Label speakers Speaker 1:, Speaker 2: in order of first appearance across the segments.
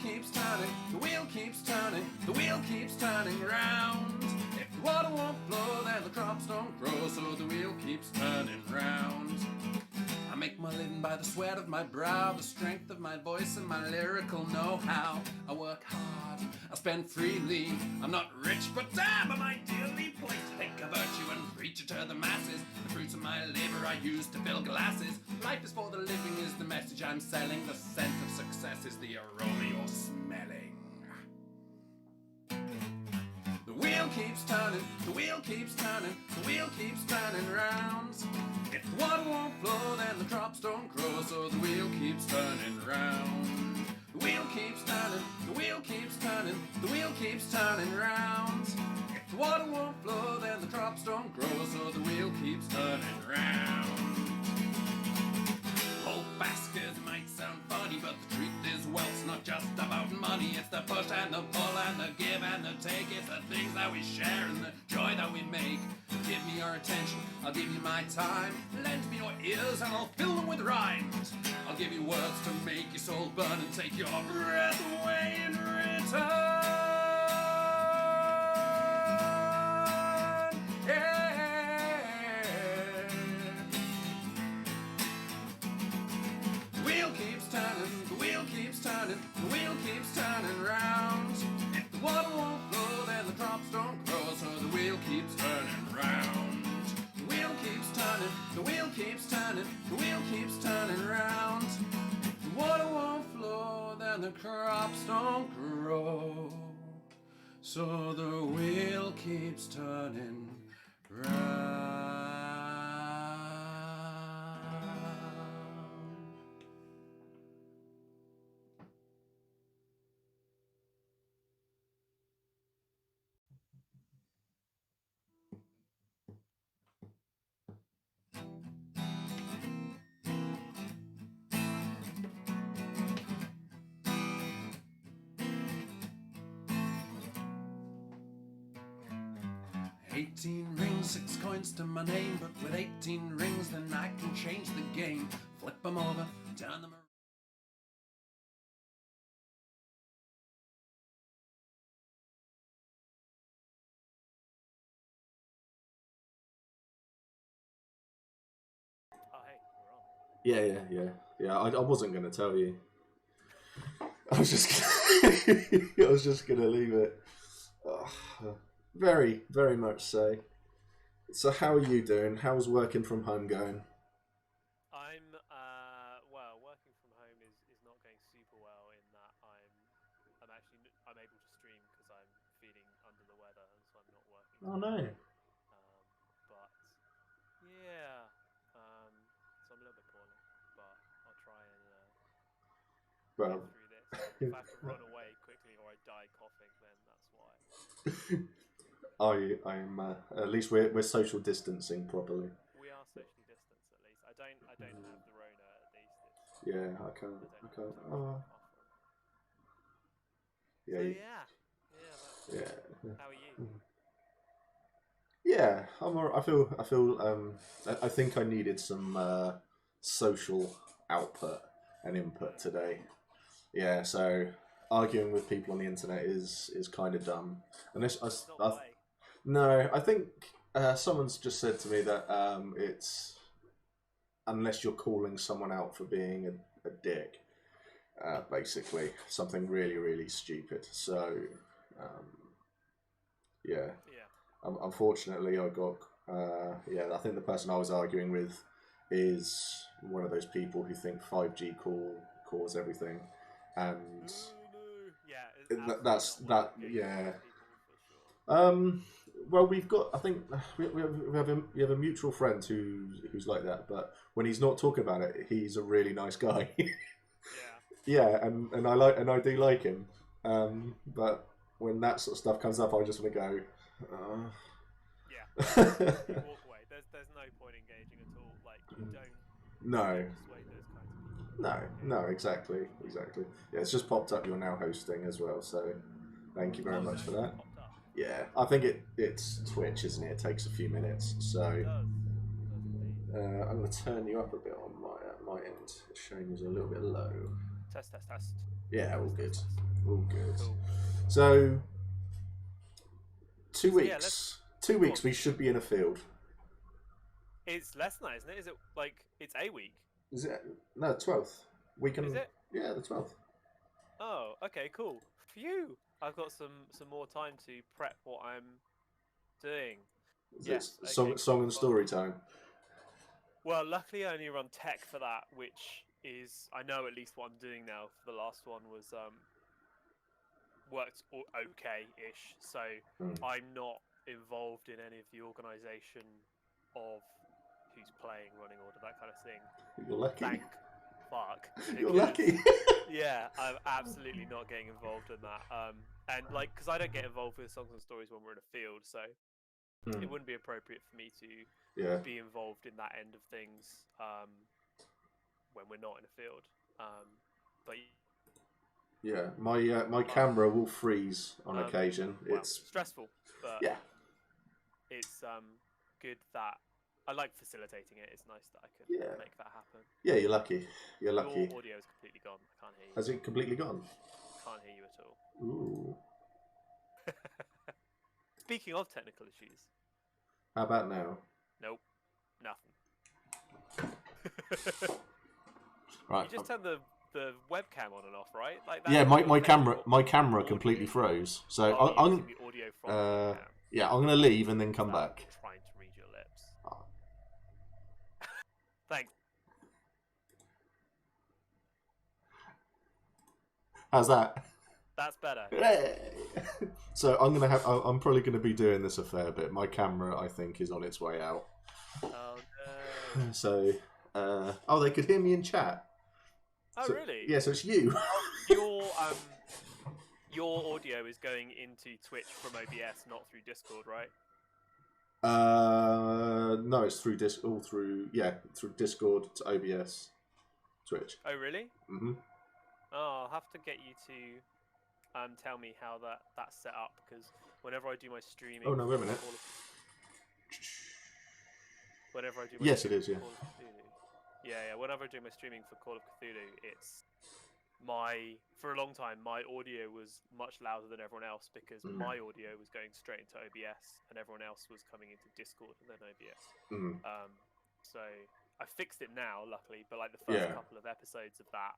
Speaker 1: keeps turning, the wheel keeps turning, the wheel keeps turning round. If the water won't flow, then the crops don't grow, so the wheel keeps turning round. I make my living by the sweat of my brow, the strength of my voice and my lyrical know-how. I work hard, I spend freely. I'm not rich, but damn, I'm ideally placed to take a virtue and preach it to the masses. The fruits of my labor I use to fill glasses. Life is for the living is the message I'm selling. The scent of success is the aroma you're smelling. The wheel keeps turning, the wheel keeps turning, the wheel keeps turning round. If the water won't flow, then the crops don't grow, so the wheel keeps turning round. The wheel keeps turning, the wheel keeps turning, the wheel keeps turning round. If the water won't flow, then the crops don't grow, so the wheel keeps turning round. Whole baskets might sound funny, but the truth is wealth's not just about money. It's the push and the pull and the give and the take. It's the things that we share and the joy that we make. Give me your attention, I'll give you my time. Lend me your ears and I'll fill them with rhymes. I'll give you words to make your soul burn and take your breath away in return. The wheel keeps turning, the wheel keeps turning, the wheel keeps turning round. If the water won't flow, then the crops don't grow, so the wheel keeps turning round. The wheel keeps turning, the wheel keeps turning, the wheel keeps turning round. If the water won't flow, then the crops don't grow, so the wheel keeps turning round. 18 rings, 6 coins to my name, but with 18 rings then I can change the game. Flip them over, turn them around.
Speaker 2: Oh hey, we're on.
Speaker 3: Yeah. I wasn't going to tell you. I was just going to leave it. Very, very much so. So how are you doing? How's working from home going?
Speaker 2: I'm well, working from home is not going super well in that I'm able to stream because I'm feeling under the weather and so I'm not working.
Speaker 3: Oh no.
Speaker 2: But yeah, so I'm a little bit poorly, but I'll try and get through this. If I have to run away quickly or I die coughing, then that's why.
Speaker 3: I'm at least we're social distancing properly.
Speaker 2: We are socially distanced at least. I don't have the Rona at least.
Speaker 3: I can't.
Speaker 2: Yeah.
Speaker 3: So yeah.
Speaker 2: How are you?
Speaker 3: Yeah, I'm alright. I feel. I think I needed some social output and input today. Yeah, so arguing with people on the internet is kind of dumb. No, I think someone's just said to me that it's unless you're calling someone out for being a dick, basically something really really stupid. So yeah. Unfortunately, I got I think the person I was arguing with is one of those people who think 5G cause everything, and that's that. Yeah. Well, we've got. I think we have a mutual friend who's like that, but when he's not talking about it, he's a really nice guy. Yeah, and I do like him. But when that sort of stuff comes up, I just want to go.
Speaker 2: You walk away. There's no point engaging at all. Like you don't.
Speaker 3: No.
Speaker 2: Persuade those kinds of people.
Speaker 3: No, exactly. Yeah, it's just popped up. You're now hosting as well, so thank you very much for that. Yeah, I think it's Twitch, isn't it? It takes a few minutes, so
Speaker 2: it does
Speaker 3: I'm going to turn you up a bit on my end. It's showing you a little bit low.
Speaker 2: Test.
Speaker 3: Yeah, all good. All good.
Speaker 2: Cool.
Speaker 3: So 2
Speaker 2: So,
Speaker 3: weeks.
Speaker 2: yeah,
Speaker 3: 2 weeks we should be in a field.
Speaker 2: It's less than that, isn't it? Is it like it's a week?
Speaker 3: Is it? No, 12th. We can.
Speaker 2: Is it?
Speaker 3: Yeah, the 12th.
Speaker 2: Oh, okay, cool. Phew! I've got some more time to prep what I'm doing. Yes.
Speaker 3: Song and story time.
Speaker 2: Well, luckily I only run tech for that, which is I know at least what I'm doing now. For the last one was worked okay-ish, so I'm not involved in any of the organisation of who's playing, running order, that kind of thing.
Speaker 3: You're lucky.
Speaker 2: Thank fuck.
Speaker 3: You're lucky.
Speaker 2: Yeah, I'm absolutely not getting involved in that. And like, because I don't get involved with songs and stories when we're in a field, so it wouldn't be appropriate for me to be involved in that end of things when we're not in a field. But
Speaker 3: yeah, my camera will freeze on occasion.
Speaker 2: Well,
Speaker 3: it's
Speaker 2: stressful, but
Speaker 3: yeah,
Speaker 2: it's good that I like facilitating it. It's nice that I can make that happen.
Speaker 3: Yeah, you're lucky. You're lucky.
Speaker 2: Your audio is completely gone. I can't hear you.
Speaker 3: Has it completely gone?
Speaker 2: Can't hear you at all.
Speaker 3: Ooh.
Speaker 2: Speaking of technical issues.
Speaker 3: How about now?
Speaker 2: Nope. Nothing.
Speaker 3: Right.
Speaker 2: You just turned the webcam on and off, right? Like
Speaker 3: yeah, my camera completely froze. So I'm
Speaker 2: the audio from the webcam.
Speaker 3: Yeah, I'm gonna leave and then come back.
Speaker 2: Trying to read your lips. Oh. Thanks.
Speaker 3: How's that?
Speaker 2: That's better.
Speaker 3: So I'm probably gonna be doing this a fair bit. My camera, I think, is on its way out.
Speaker 2: Oh no.
Speaker 3: So, they could hear me in chat.
Speaker 2: Oh
Speaker 3: so,
Speaker 2: really?
Speaker 3: Yeah, so it's you.
Speaker 2: Your audio is going into Twitch from OBS, not through Discord, right?
Speaker 3: No, it's through through Discord to OBS, Twitch.
Speaker 2: Oh really?
Speaker 3: Mhm.
Speaker 2: Oh, I'll have to get you to tell me how that's set up, because whenever I do my streaming.
Speaker 3: Oh no, wait a minute.
Speaker 2: Whenever I do.
Speaker 3: Yes, it is. Yeah.
Speaker 2: Yeah. Whenever I do my streaming for Call of Cthulhu, for a long time my audio was much louder than everyone else, because my audio was going straight into OBS and everyone else was coming into Discord and then OBS. So I fixed it now, luckily, but like the first couple of episodes of that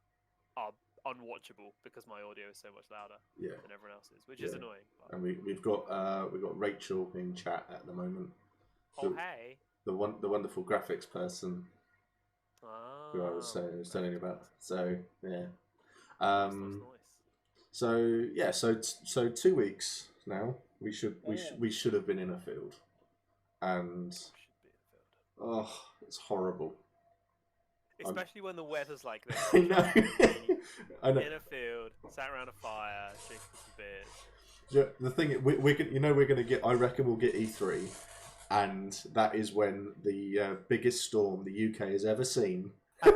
Speaker 2: are unwatchable because my audio is so much louder than everyone else's, which is annoying. But...
Speaker 3: And we've got Rachel in chat at the moment.
Speaker 2: Oh hey,
Speaker 3: the wonderful graphics person who I was telling you about. So yeah.
Speaker 2: Nice.
Speaker 3: So 2 weeks now. We should have been in a field, and it's horrible.
Speaker 2: Especially when the weather's like this.
Speaker 3: I know. I know.
Speaker 2: In a field, sat around a fire, drinking some beers.
Speaker 3: Yeah, the thing we're going to get. I reckon we'll get E3, and that is when the biggest storm the UK has ever seen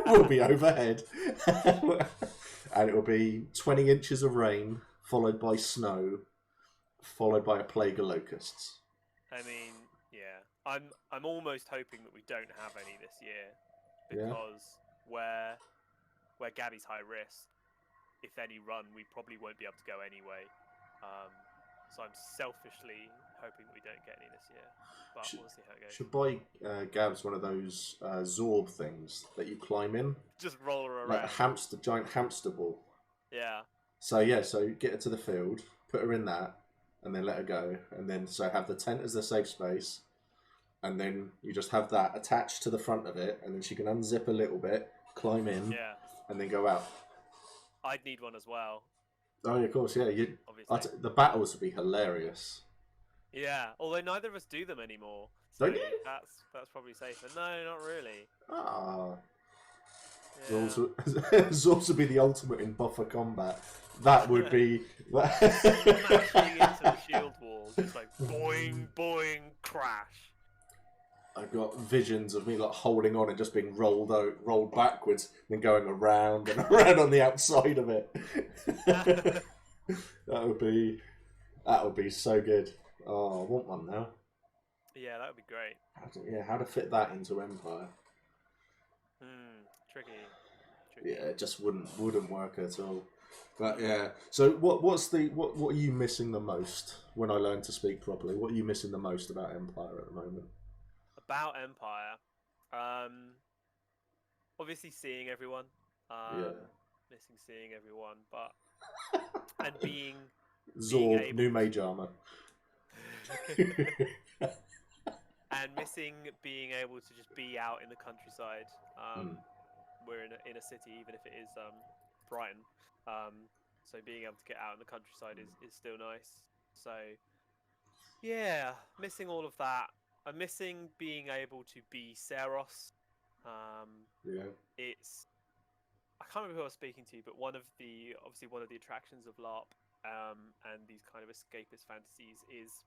Speaker 3: will be overhead, and it will be 20 inches of rain, followed by snow, followed by a plague of locusts.
Speaker 2: I mean, yeah, I'm almost hoping that we don't have any this year, because where Gabby's high risk, if any run, we probably won't be able to go anyway. So I'm selfishly hoping that we don't get any this year, but we'll see how it goes.
Speaker 3: Should buy Gabs one of those Zorb things that you climb in.
Speaker 2: Just roll her around.
Speaker 3: Like a giant hamster ball.
Speaker 2: Yeah.
Speaker 3: So get her to the field, put her in that, and then let her go. And then have the tent as the safe space. And then you just have that attached to the front of it, and then she can unzip a little bit, climb in, and then go out.
Speaker 2: I'd need one as well.
Speaker 3: Oh, yeah, of course, yeah.
Speaker 2: Obviously.
Speaker 3: The battles would be hilarious.
Speaker 2: Yeah, although neither of us do them anymore.
Speaker 3: So don't you?
Speaker 2: That's probably safer. No, not really.
Speaker 3: Ah.
Speaker 2: Yeah.
Speaker 3: Zords would be the ultimate in buffer combat. That would be...
Speaker 2: Smashing into the shield wall, just like boing, boing, crash.
Speaker 3: I've got visions of me like holding on and just being rolled backwards, and then going around and around on the outside of it. That would be so good. Oh, I want one now.
Speaker 2: Yeah, that would be great.
Speaker 3: How to fit that into Empire?
Speaker 2: tricky.
Speaker 3: Yeah, it just wouldn't work at all. But yeah, so what are you missing the most when I learn to speak properly? What are you missing the most about Empire at the moment?
Speaker 2: About Empire, obviously seeing everyone,
Speaker 3: Yeah,
Speaker 2: missing seeing everyone, but and being
Speaker 3: Zorb,
Speaker 2: able
Speaker 3: new mage armor.
Speaker 2: and missing being able to just be out in the countryside. We're in a city, even if it is Brighton. So being able to get out in the countryside is still nice. So yeah, missing all of that. I'm missing being able to be Saros.
Speaker 3: Yeah,
Speaker 2: It's I can't remember who I was speaking to, but one of the attractions of LARP and these kind of escapist fantasies is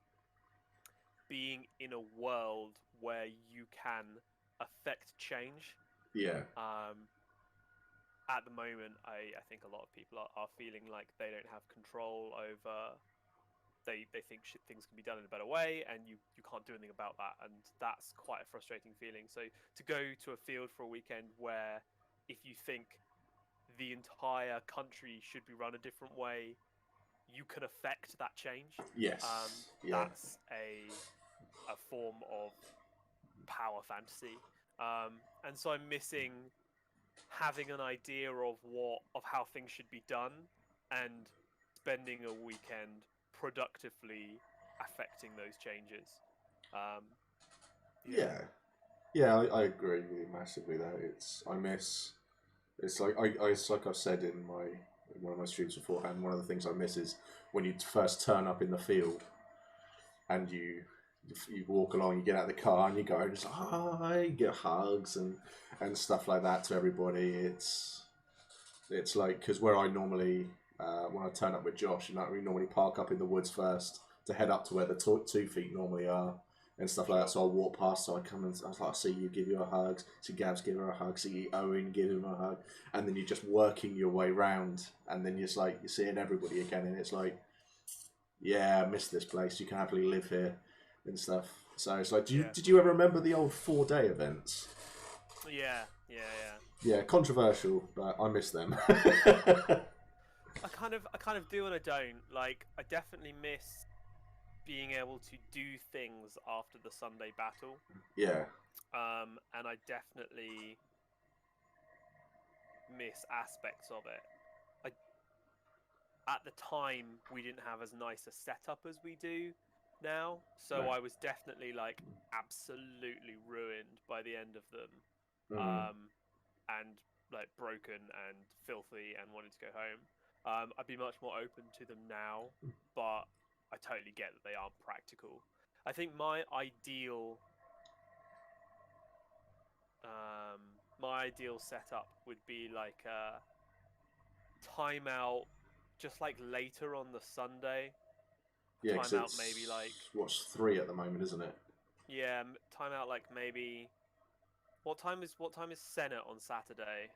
Speaker 2: being in a world where you can affect change.
Speaker 3: yeah,
Speaker 2: At the moment, I think a lot of people are feeling like they don't have control over. They think things can be done in a better way, and you can't do anything about that, and that's quite a frustrating feeling. So to go to a field for a weekend where, if you think the entire country should be run a different way, you can affect that change.
Speaker 3: yes, yeah,
Speaker 2: That's a form of power fantasy, and so I'm missing having an idea of how things should be done and spending a weekend productively affecting those changes.
Speaker 3: yeah, yeah. I agree with you massively there. It's like it's like I've said in one of my streams beforehand. One of the things I miss is when you first turn up in the field and you walk along, you get out of the car and you go, just hi, you get hugs and stuff like that to everybody. It's like, because where I normally when I turn up with Josh, we normally park up in the woods first to head up to where the 2 feet normally are and stuff like that. So I walk past, so I come and I was like, see you, give you a hug, see Gabs, give her a hug, see Owen, give him a hug, and then you're just working your way round, and then you're seeing everybody again, and it's like, yeah, I miss this place. You can happily live here and stuff. So it's like, did you ever remember the old 4-day events?
Speaker 2: Yeah.
Speaker 3: Yeah, controversial, but I miss them.
Speaker 2: I kind of do and I don't. Like, I definitely miss being able to do things after the Sunday battle.
Speaker 3: Yeah.
Speaker 2: And I definitely miss aspects of it. At the time, we didn't have as nice a setup as we do now, so
Speaker 3: No.
Speaker 2: I was definitely like absolutely ruined by the end of them, and like broken and filthy and wanted to go home. I'd be much more open to them now, but I totally get that they aren't practical. I think my ideal setup would be like a timeout, just like later on the Sunday.
Speaker 3: Yeah, because
Speaker 2: Timeout maybe like
Speaker 3: what's 3 at the moment, isn't it?
Speaker 2: yeah, timeout like maybe. What time is Senate on Saturday?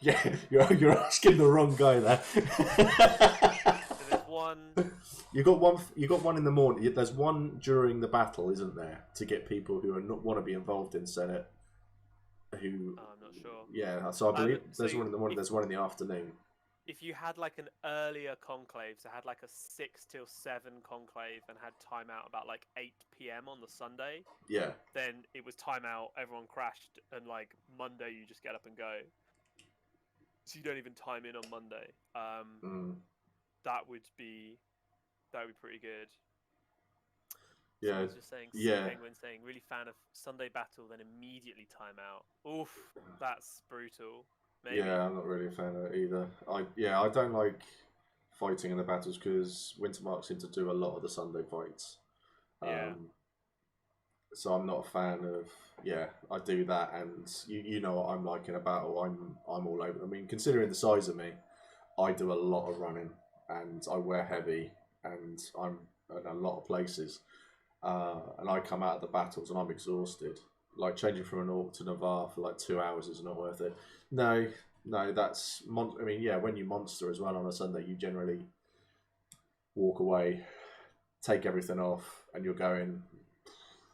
Speaker 3: Yeah, you're asking the wrong guy there.
Speaker 2: So there's one.
Speaker 3: You got one in the morning. There's one during the battle, isn't there, to get people who want to be involved in Senate. Who?
Speaker 2: I'm not sure.
Speaker 3: Yeah, so I believe there's one in the morning. There's one in the afternoon.
Speaker 2: If you had like an earlier conclave, so had like a 6 till 7 conclave and had timeout about like 8 p.m. on the Sunday,
Speaker 3: yeah,
Speaker 2: then it was timeout. Everyone crashed, and like Monday you just get up and go. So you don't even time in on Monday. That would be pretty good.
Speaker 3: Yeah.
Speaker 2: Someone's just saying, Penguin saying, really fan of Sunday battle, then immediately timeout. Oof, that's brutal. Maybe.
Speaker 3: Yeah, I'm not really a fan of it either. I don't like fighting in the battles because Wintermark seem to do a lot of the Sunday fights. So I'm not a fan of. Yeah, I do that, and you know what I'm like in a battle. I'm all over. I mean, considering the size of me, I do a lot of running, and I wear heavy, and I'm in a lot of places. And I come out of the battles and I'm exhausted. Like changing from an Orc to Navarre for like 2 hours is not worth it. No, that's I mean, yeah, when you monster as well on a Sunday, you generally walk away, take everything off, and you're going.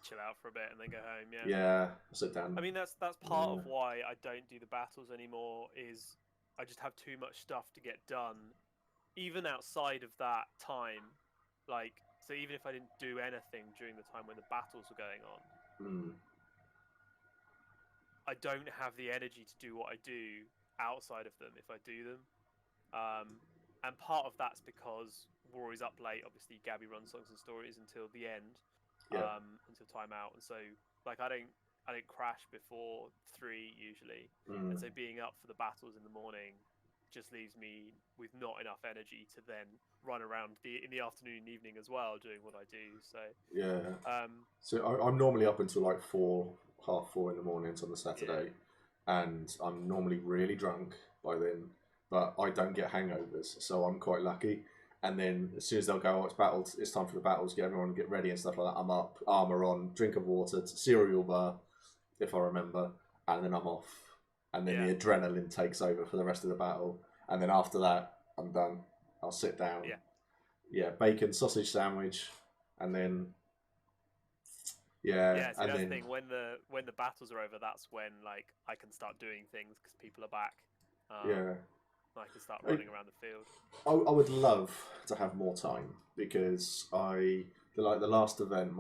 Speaker 2: chill out for a bit and then go home. Yeah.
Speaker 3: Yeah, sit down.
Speaker 2: I mean, that's part of why I don't do the battles anymore. Is I just have too much stuff to get done, even outside of that time. Like, so even if I didn't do anything during the time when the battles were going on, I don't have the energy to do what I do outside of them if I do them. And part of that's because we're always up late. Obviously, Gabby runs Songs and Stories until the end, until time out, and so like I don't crash before 3 usually, and so being up for the battles in the morning just leaves me with not enough energy to then run around in the afternoon and evening as well doing what I do. So
Speaker 3: so I'm normally up until like 4, half 4 in the mornings on the Saturday, and I'm normally really drunk by then, but I don't get hangovers, so I'm quite lucky. And then as soon as they'll go, it's time for the battles, get everyone get ready and stuff like that, I'm up, armour on, drink of water, cereal bar, if I remember, and then I'm off. And then the adrenaline takes over for the rest of the battle. And then after that, I'm done. I'll sit down. Yeah, bacon, sausage sandwich, and then...
Speaker 2: Yeah, so that's the thing. When the battles are over, that's when like I can start doing things because people are back. I can start running around the field.
Speaker 3: I would love to have more time because the last event,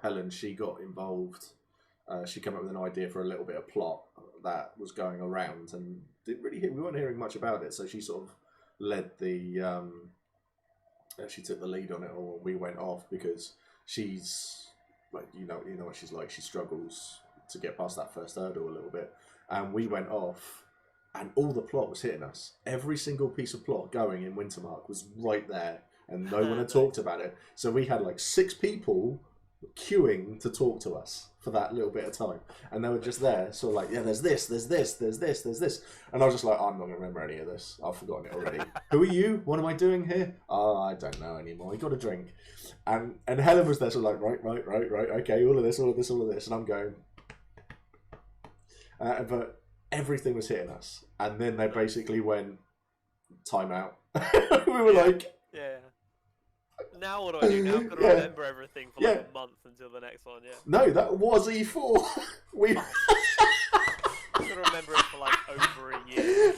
Speaker 3: Helen, she got involved. She came up with an idea for a little bit of plot that was going around, and we weren't hearing much about it. So she sort of led the. She took the lead on it all. We went off because she's like you know what she's like. She struggles to get past that first hurdle a little bit, and we went off. And all the plot was hitting us. Every single piece of plot going in Wintermark was right there, and no one had talked about it. So we had like 6 people queuing to talk to us for that little bit of time, and they were just there, sort of like, yeah, there's this, there's this, there's this, there's this, and I was just like, I'm not gonna remember any of this. I've forgotten it already. Who are you? What am I doing here? Oh, I don't know anymore. You got a drink, and Helen was there, sort of like, right, okay, all of this, and I'm going, but. Everything was hitting us, and then they basically went time out. We were like,
Speaker 2: now what do I do? Now I've got to remember everything for like a month until the next one.
Speaker 3: No, that was E4. We
Speaker 2: I've got to remember it for like over a year.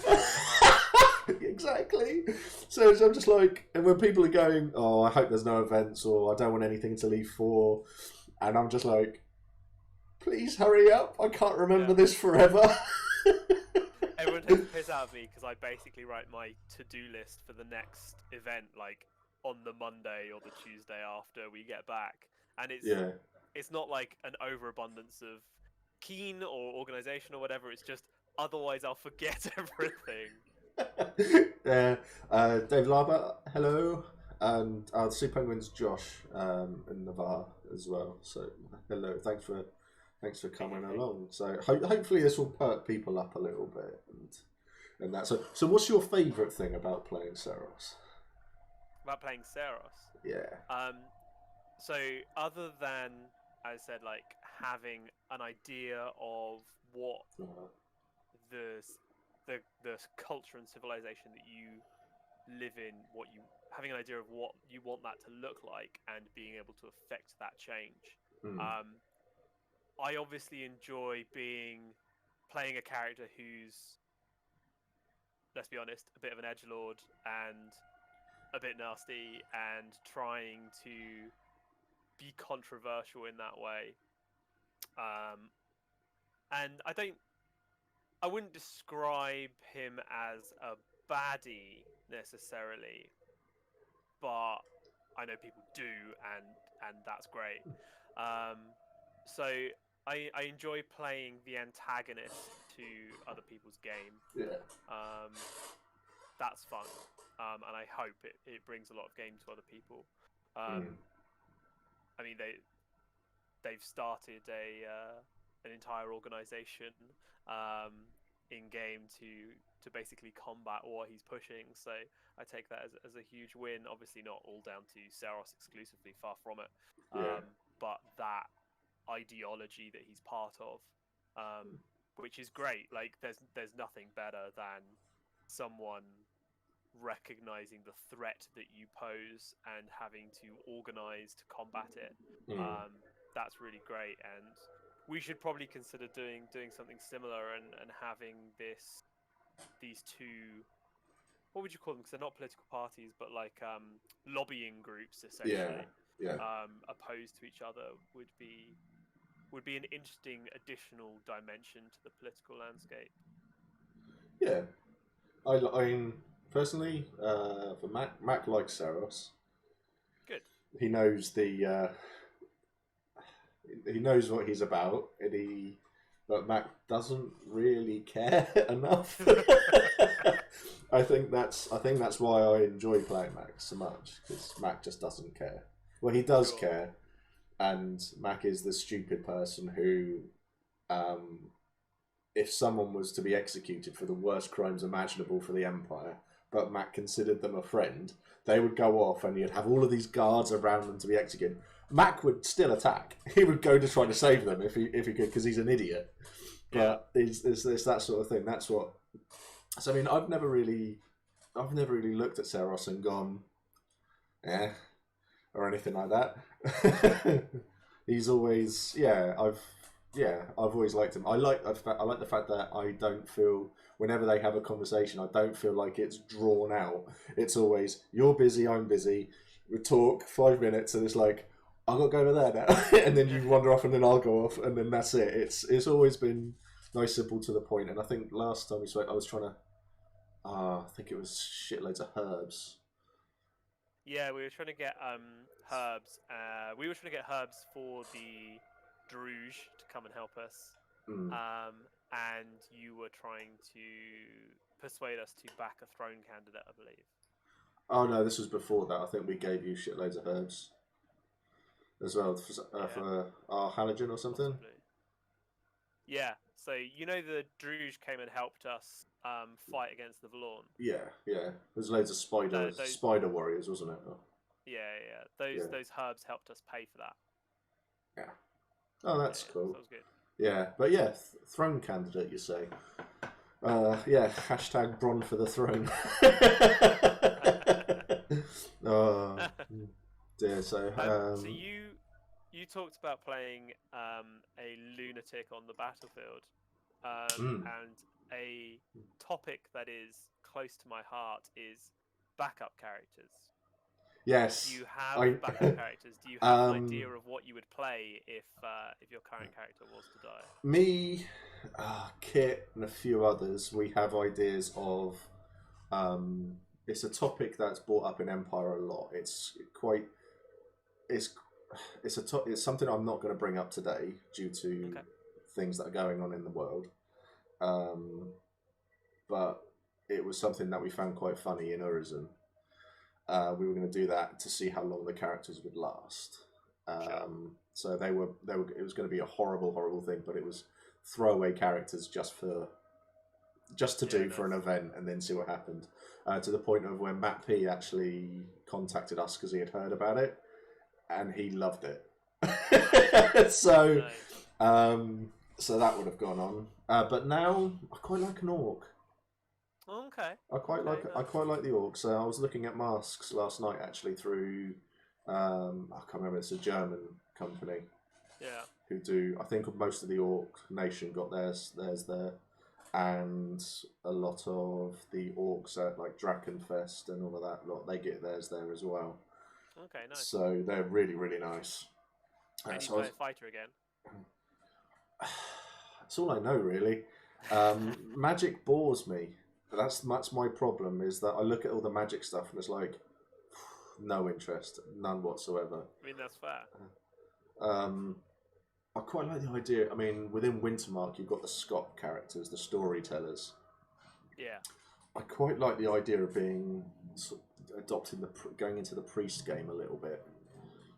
Speaker 3: Exactly. So I'm just like, and when people are going, oh, I hope there's no events, or I don't want anything until E4, and I'm just like, please hurry up. I can't remember this forever.
Speaker 2: Everyone takes the piss out of me because I basically write my to-do list for the next event like on the Monday or the Tuesday after we get back, and it's not like an overabundance of keen or organisation or whatever. It's just otherwise I'll forget everything.
Speaker 3: Dave Larber, hello, and Sea Penguins Josh in Navarre as well. So hello, thanks for coming along. So hopefully this will perk people up a little bit and that. So what's your favourite thing about playing Seros?
Speaker 2: About playing Seros?
Speaker 3: Yeah.
Speaker 2: So other than, as I said, like having an idea of what the culture and civilization that you live in, having an idea of what you want that to look like, and being able to affect that change. I obviously enjoy playing a character who's, let's be honest, a bit of an edgelord and a bit nasty, and trying to be controversial in that way. And I wouldn't describe him as a baddie necessarily, but I know people do, and that's great. So I enjoy playing the antagonist to other people's game. That's fun, and I hope it brings a lot of game to other people. I mean, they've started an entire organization in game to basically combat what he's pushing. So I take that as a huge win. Obviously, not all down to Seros exclusively, far from it. But that ideology that he's part of, which is great. Like there's nothing better than someone recognizing the threat that you pose and having to organize to combat it. That's really great, and we should probably consider doing something similar and having these two, what would you call them, because they're not political parties, but like lobbying groups essentially, opposed to each other would be an interesting additional dimension to the political landscape.
Speaker 3: Yeah, I mean, personally, for Mac likes Saros.
Speaker 2: Good.
Speaker 3: He knows he knows what he's about, but Mac doesn't really care enough. I think that's why I enjoy playing Mac so much, because Mac just doesn't care. Well, he does care, and Mac is the stupid person who, if someone was to be executed for the worst crimes imaginable for the Empire, but Mac considered them a friend, they would go off and you'd have all of these guards around them to be executed. Mac would still attack. He would go to try to save them if he could, because he's an idiot. But it's that sort of thing. That's what. So I mean, I've never really looked at Saros and gone, or anything like that. He's always, I've always liked him. I like the fact that I don't feel, whenever they have a conversation, I don't feel like it's drawn out. It's always, you're busy, I'm busy. We talk 5 minutes, and it's like, I've got to go over there now, and then you wander off, and then I'll go off, and then that's it. It's always been nice, simple, to the point. And I think last time we spoke, I was trying to, I think it was shitloads of herbs.
Speaker 2: Yeah, we were trying to get herbs. We were trying to get herbs for the Druge to come and help us. And you were trying to persuade us to back a throne candidate, I believe.
Speaker 3: Oh no, this was before that. I think we gave you shitloads of herbs as well for our halogen or something.
Speaker 2: Possibly. Yeah, so you know the Druge came and helped us fight against the Vlorn.
Speaker 3: Yeah. There's loads of spider warriors, wasn't it?
Speaker 2: Yeah. Those herbs helped us pay for that.
Speaker 3: Yeah. Oh, that's cool.
Speaker 2: That was good.
Speaker 3: Yeah, but throne candidate, you say? Hashtag Bron for the throne. Oh dear. So
Speaker 2: you talked about playing a lunatic on the battlefield, and a topic that is close to my heart is backup characters.
Speaker 3: Yes.
Speaker 2: Do you have backup characters? Do you have an idea of what you would play if your current character was to die?
Speaker 3: Me, Kit, and a few others, we have ideas of. It's a topic that's brought up in Empire a lot. It's something I'm not going to bring up today due to things that are going on in the world. But it was something that we found quite funny in Urizen. We were going to do that to see how long the characters would last. So they were. It was going to be a horrible thing, but it was throwaway characters just to do for an event and then see what happened. To the point of when Matt P actually contacted us because he had heard about it, and he loved it. So that would have gone on. But now I quite like an orc.
Speaker 2: Okay.
Speaker 3: I quite like the orcs. I was looking at masks last night actually through I can't remember. It's a German company.
Speaker 2: Yeah.
Speaker 3: Who do, I think most of the orc nation got theirs there, and a lot of the orcs at like Drakenfest and all of that lot, they get theirs there as well.
Speaker 2: Okay, nice.
Speaker 3: So they're really, really nice.
Speaker 2: And you play a fighter again?
Speaker 3: That's all I know, really. Magic bores me. That's my problem, is that I look at all the magic stuff and it's like, no interest, none whatsoever.
Speaker 2: I mean, that's fair.
Speaker 3: I quite like the idea. I mean, within Wintermark, you've got the Scott characters, the storytellers.
Speaker 2: Yeah. I
Speaker 3: quite like the idea of being going into the priest game a little bit.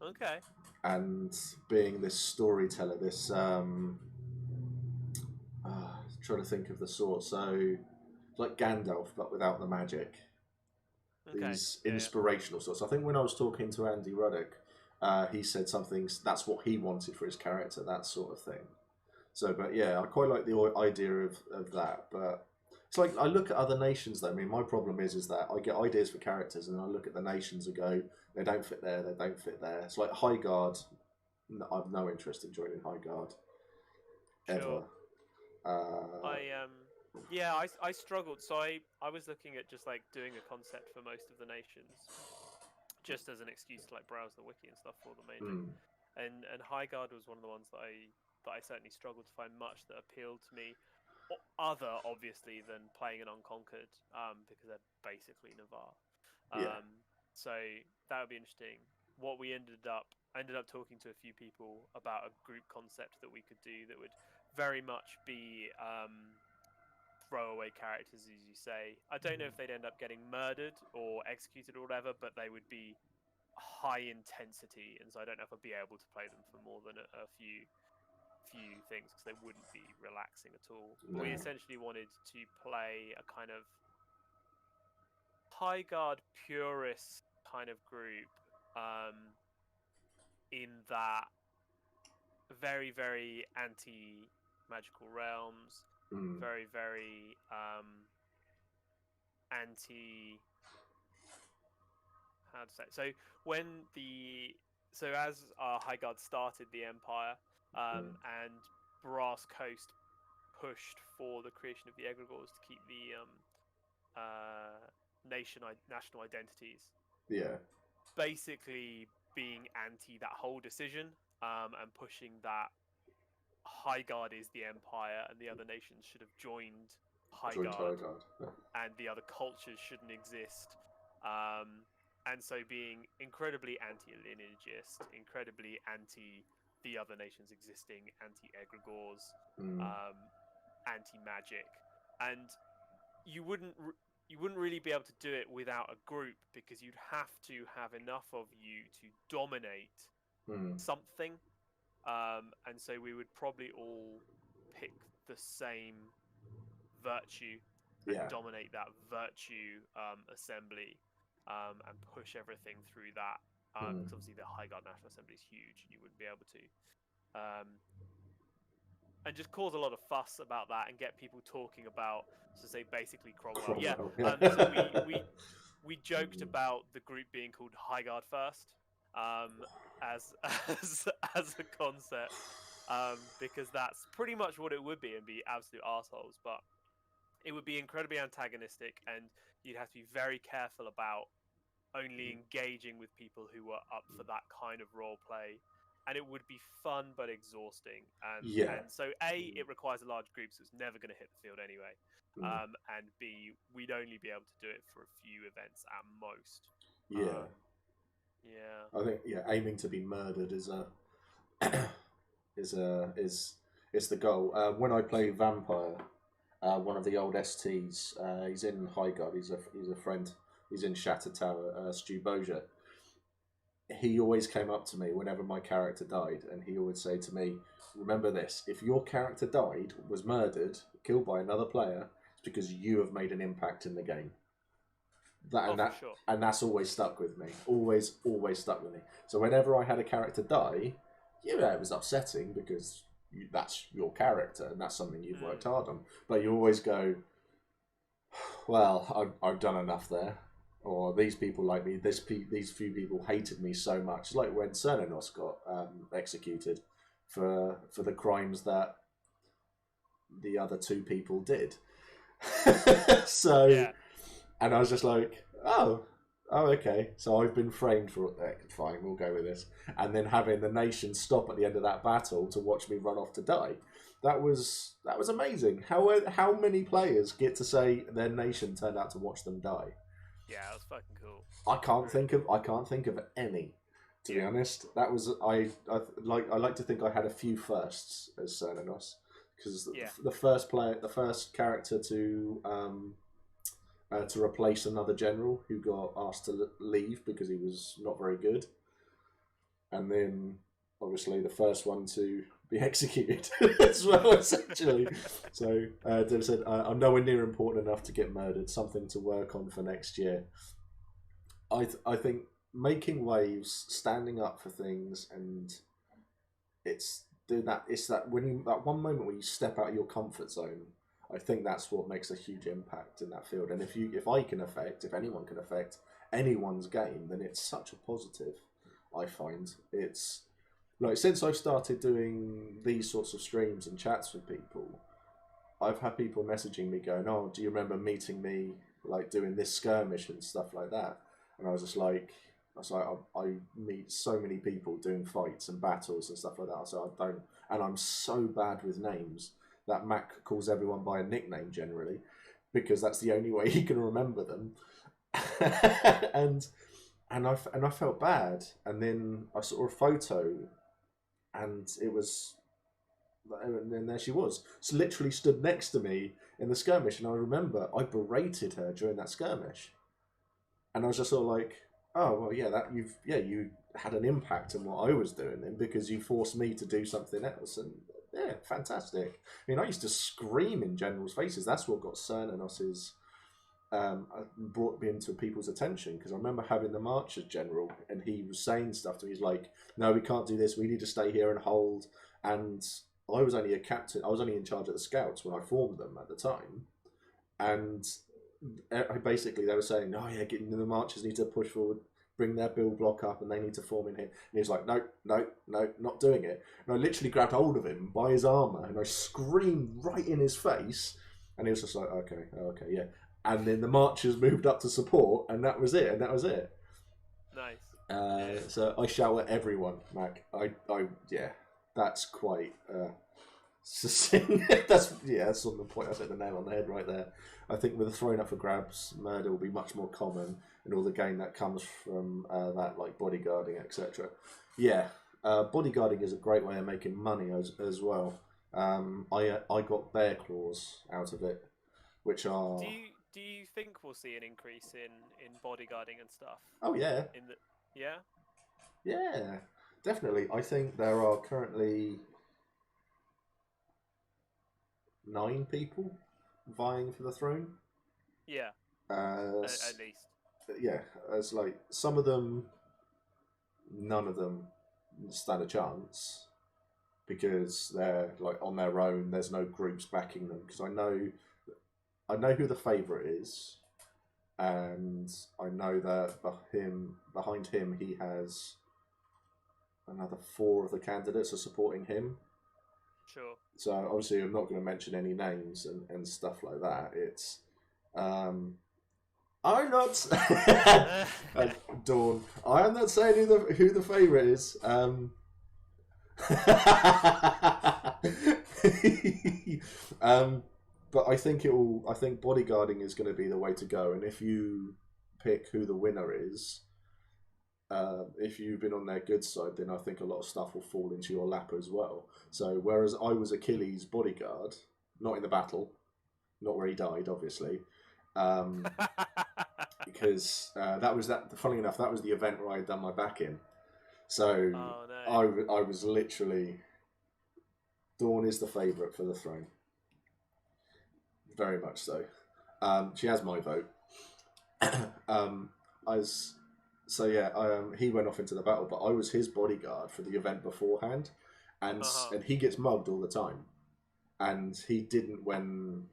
Speaker 2: Okay.
Speaker 3: And being this storyteller, this trying to think of the sort. So, like Gandalf, but without the magic.
Speaker 2: Okay.
Speaker 3: These inspirational sorts. I think when I was talking to Andy Ruddock, he said something, that's what he wanted for his character, that sort of thing. So, but yeah, I quite like the idea of that. But It's like I look at other nations though. I mean, my problem is that I get ideas for characters and I look at the nations and go, they don't fit there, they don't fit there. It's like High Guard. I've no interest in joining High Guard ever.
Speaker 2: I struggled. So I was looking at just like doing a concept for most of the nations, just as an excuse to like browse the wiki and stuff for them mainly. And High Guard was one of the ones that I certainly struggled to find much that appealed to me. Other obviously than playing an Unconquered, because they're basically Navarre. So that would be interesting. What we ended up talking to a few people about a group concept that we could do that would very much be throwaway characters, as you say. I don't know if they'd end up getting murdered or executed or whatever, but they would be high intensity, and so I don't know if I'd be able to play them for more than a few things because they wouldn't be relaxing at all. No. We essentially wanted to play a kind of High Guard purist kind of group, in that very, very anti-magical realms, very, very anti... How to say? So as our High Guard started the Empire, and Brass Coast pushed for the creation of the egregores to keep the national identities.
Speaker 3: Yeah.
Speaker 2: Basically being anti that whole decision, and pushing that High Guard is the Empire and the other nations should have joined High Guard.
Speaker 3: Yeah.
Speaker 2: And the other cultures shouldn't exist. And so being incredibly anti-lineagist, incredibly anti the other nations existing, anti-egregores, anti-magic, and you wouldn't really be able to do it without a group, because you'd have to have enough of you to dominate something, and so we would probably all pick the same virtue and dominate that virtue assembly, and push everything through that. Because obviously the High Guard National Assembly is huge, and you wouldn't be able to. And just cause a lot of fuss about that and get people talking about, so say, basically Cromwell. So we joked about the group being called High Guard First, as a concept, because that's pretty much what it would be, and be absolute assholes. But it would be incredibly antagonistic, and you'd have to be very careful about only engaging with people who were up for that kind of role play, and it would be fun but exhausting. And so it requires a large group, so it's never going to hit the field anyway. And B, we'd only be able to do it for a few events at most.
Speaker 3: I think aiming to be murdered is the goal. When I play Vampire, one of the old STs, he's in High Guard. He's a friend. He's in Shattered Tower, Stu Bozier. He always came up to me whenever my character died, and he would say to me, remember this, if your character died, was murdered, killed by another player, it's because you have made an impact in the game. And that's always stuck with me. Always stuck with me. So whenever I had a character die, it was upsetting, because that's your character, and that's something you've worked hard on. But you always go, well, I've done enough there. Or these people like me, these few people hated me so much. It's like when Cernanos got executed for the crimes that the other two people did. And I was just like, oh, okay. So I've been framed for it. Fine, we'll go with this. And then having the nation stop at the end of that battle to watch me run off to die. That was amazing. How many players get to say their nation turned out to watch them die?
Speaker 2: Yeah, it was fucking cool.
Speaker 3: I can't think of any, to be honest. That was I like to think I had a few firsts as Cernanos, because the first character to replace another general who got asked to leave because he was not very good, and then obviously the first one to be executed as well, essentially. So Deb said, I'm nowhere near important enough to get murdered. Something to work on for next year. I think making waves, standing up for things, and it's that one moment where you step out of your comfort zone. I think that's what makes a huge impact in that field. And if anyone can affect anyone's game, then it's such a positive. I find it's like, since I've started doing these sorts of streams and chats with people, I've had people messaging me going, "Oh, do you remember meeting me, like doing this skirmish and stuff like that?" And I was like, I meet so many people doing fights and battles and stuff like that. So I don't, and I'm so bad with names that Mac calls everyone by a nickname generally, because that's the only way he can remember them. and I felt bad, and then I saw a photo, and it was. And then there she was, so literally stood next to me in the skirmish, and I remember I berated her during that skirmish, and I was just sort of like, "Oh well, yeah, you had an impact on what I was doing then, because you forced me to do something else." And yeah, fantastic. I mean, I used to scream in generals' faces. That's what got Cernanos's brought me into people's attention, because I remember having the march as general, and he was saying stuff to me. He's like, "No, we can't do this. We need to stay here and hold." And I was only a captain. I was only in charge of the scouts when I formed them at the time, and basically they were saying, "Oh yeah, the marchers need to push forward, bring their bill block up, and they need to form in here." And he was like, "No, no, no, not doing it." And I literally grabbed hold of him by his armour, and I screamed right in his face, and he was just like, "Okay, okay, yeah." And then the marchers moved up to support, and that was it.
Speaker 2: Nice.
Speaker 3: So I shout at everyone, Mac. Yeah. That's quite succinct. that's on the point. That's hit the nail on the head right there. I think with the throwing up for grabs, murder will be much more common, and all the gain that comes from that, like bodyguarding, etc. Yeah, bodyguarding is a great way of making money as well. I got bear claws out of it, which are.
Speaker 2: Do you think we'll see an increase in bodyguarding and stuff?
Speaker 3: Oh yeah.
Speaker 2: Yeah.
Speaker 3: Yeah. Definitely. I think there are currently 9 people vying for the throne.
Speaker 2: Yeah.
Speaker 3: At
Speaker 2: least.
Speaker 3: Yeah, as like some of them, none of them stand a chance, because they're like on their own. There's no groups backing them, because I know who the favourite is, and I know that behind him he has another 4 of the candidates are supporting him.
Speaker 2: Sure.
Speaker 3: So obviously I'm not going to mention any names and stuff like that. It's I'm not Dawn. I am not saying who the favourite is. But I think bodyguarding is going to be the way to go, and if you pick who the winner is, if you've been on their good side, then I think a lot of stuff will fall into your lap as well. So whereas I was Achilles' bodyguard, not in the battle, not where he died, obviously, because funnily enough, that was the event where I had done my back in. So I was literally, Dawn is the favourite for the throne. Very much so. She has my vote. He went off into the battle, but I was his bodyguard for the event beforehand, and he gets mugged all the time, and he didn't when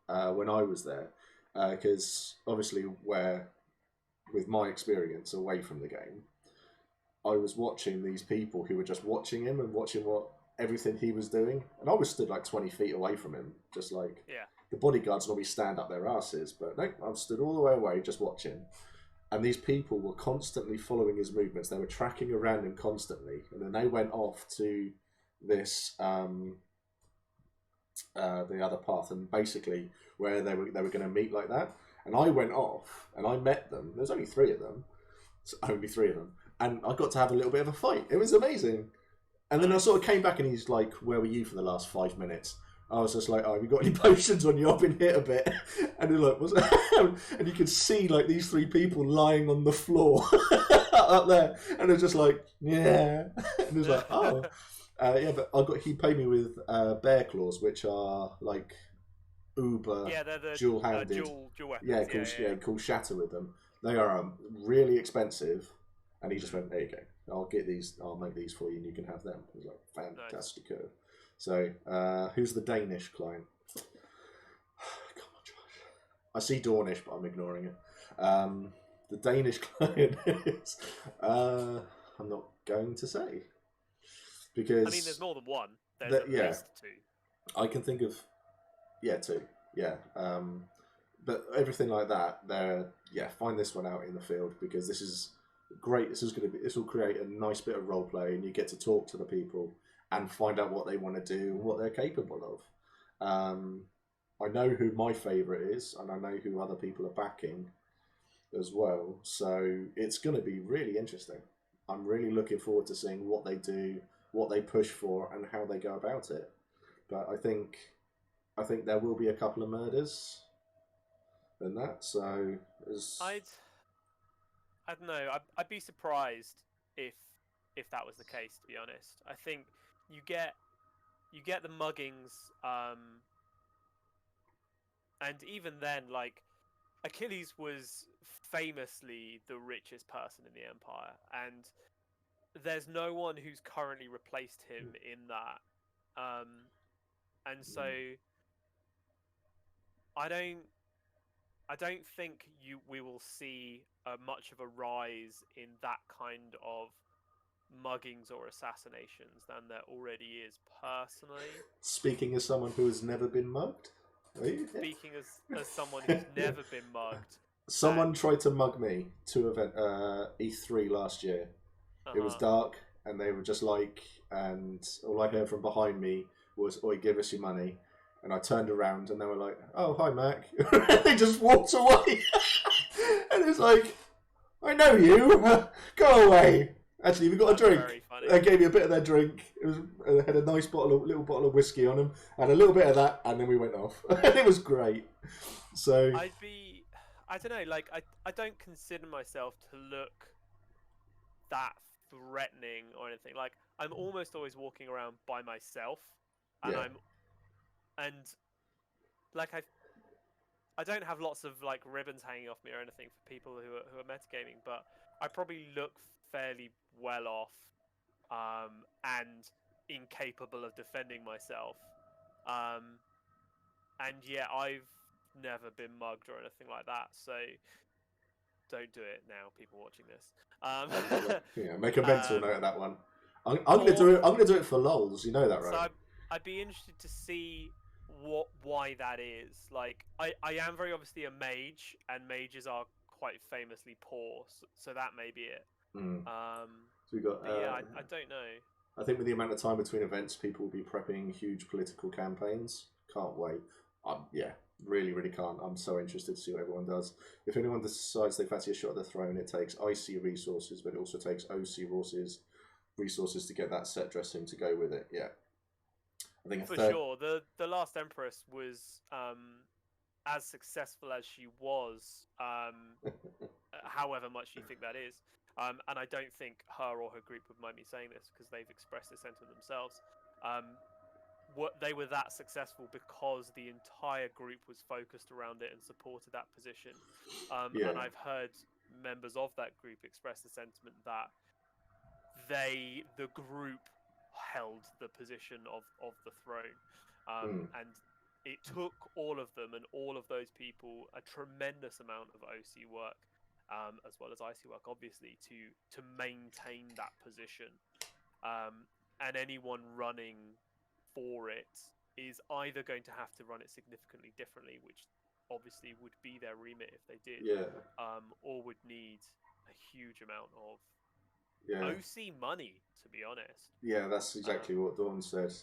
Speaker 3: I was there, because obviously with my experience away from the game, I was watching these people who were just watching him and watching everything he was doing, and I was stood like 20 feet away from him, just like the bodyguards normally stand up their asses, but no, I stood all the way away just watching. And these people were constantly following his movements. They were tracking around him constantly. And then they went off to this, the other path, and basically where they were going to meet like that. And I went off and I met them. There's only 3 of them. And I got to have a little bit of a fight. It was amazing. And then I sort of came back and he's like, "Where were you for the last 5 minutes?" I was just like, "Oh, have you got any potions on you? I've been hit a bit." And he's like, "What's that?" And you could see like these 3 people lying on the floor up there, and it's just like, "Yeah." And he's like, "Oh, yeah." But he paid me with bear claws, which are like uber dual-handed.
Speaker 2: Dual weapons.
Speaker 3: Called shatter with them. They are really expensive, and he just went, "There you go. I'll get these. I'll make these for you, and you can have them." It was like fantastic. Nice. So, who's the Danish client? I see Dornish, but I'm ignoring it. The Danish client is... I'm not going to say. Because...
Speaker 2: I mean, there's more than one. There's at least two.
Speaker 3: I can think of... Yeah, two. Yeah. But everything like that, find this one out in the field, because this is great. This will create a nice bit of role play, and you get to talk to the people and find out what they want to do and what they're capable of. I know who my favourite is, and I know who other people are backing as well. So it's going to be really interesting. I'm really looking forward to seeing what they do, what they push for, and how they go about it. But I think there will be a couple of murders in that. So
Speaker 2: I don't know. I'd be surprised if that was the case. To be honest, I think you get the muggings, and even then, like, Achilles was famously the richest person in the Empire, and there's no one who's currently replaced him in that. And so I don't think we will see much of a rise in that kind of muggings or assassinations than there already is, personally.
Speaker 3: Speaking as someone who has never been mugged?
Speaker 2: Speaking as someone who's never been mugged.
Speaker 3: Someone tried to mug me to event E3 last year. It was dark, and they were just like, and all I heard from behind me was, "Oi, give us your money." And I turned around, and they were like, "Oh, hi, Mac." They just walked away. And it's like, "I know you. Go away." Actually, we got a drink. They gave me a bit of their drink. It had a nice little bottle of whiskey on them. I had a little bit of that, and then we went off. And it was great. So
Speaker 2: I don't know, like, I don't consider myself to look that threatening or anything. Like, I'm almost always walking around by myself, and I don't have lots of like ribbons hanging off me or anything for people who are metagaming, but I probably look fairly well off, and incapable of defending myself. And yeah, I've never been mugged or anything like that, so don't do it now, people watching this.
Speaker 3: Yeah, make a mental note of that one. I'm gonna do it. I'm gonna do it for lols. You know that, right?
Speaker 2: So I'd be interested to see why that is. Like, I am very obviously a mage, and mages are quite famously poor, so that may be it.
Speaker 3: So we got.
Speaker 2: I don't know.
Speaker 3: I think with the amount of time between events, people will be prepping huge political campaigns. Can't wait. Really, really can't. I'm so interested to see what everyone does. If anyone decides they fancy a shot at the throne, it takes IC resources, but it also takes OC resources to get that set dressing to go with it. Yeah. I think
Speaker 2: for sure. The last Empress was as successful as she was, however much you think that is. And I don't think her or her group would mind me saying this, because they've expressed this sentiment themselves. They were that successful because the entire group was focused around it and supported that position. And I've heard members of that group express the sentiment that the group held the position of the throne. And it took all of them and all of those people a tremendous amount of OC work, as well as IC work, obviously, to maintain that position. And anyone running for it is either going to have to run it significantly differently, which obviously would be their remit if they did, or would need a huge amount of OC money, to be honest.
Speaker 3: Yeah, that's exactly what Dawn said.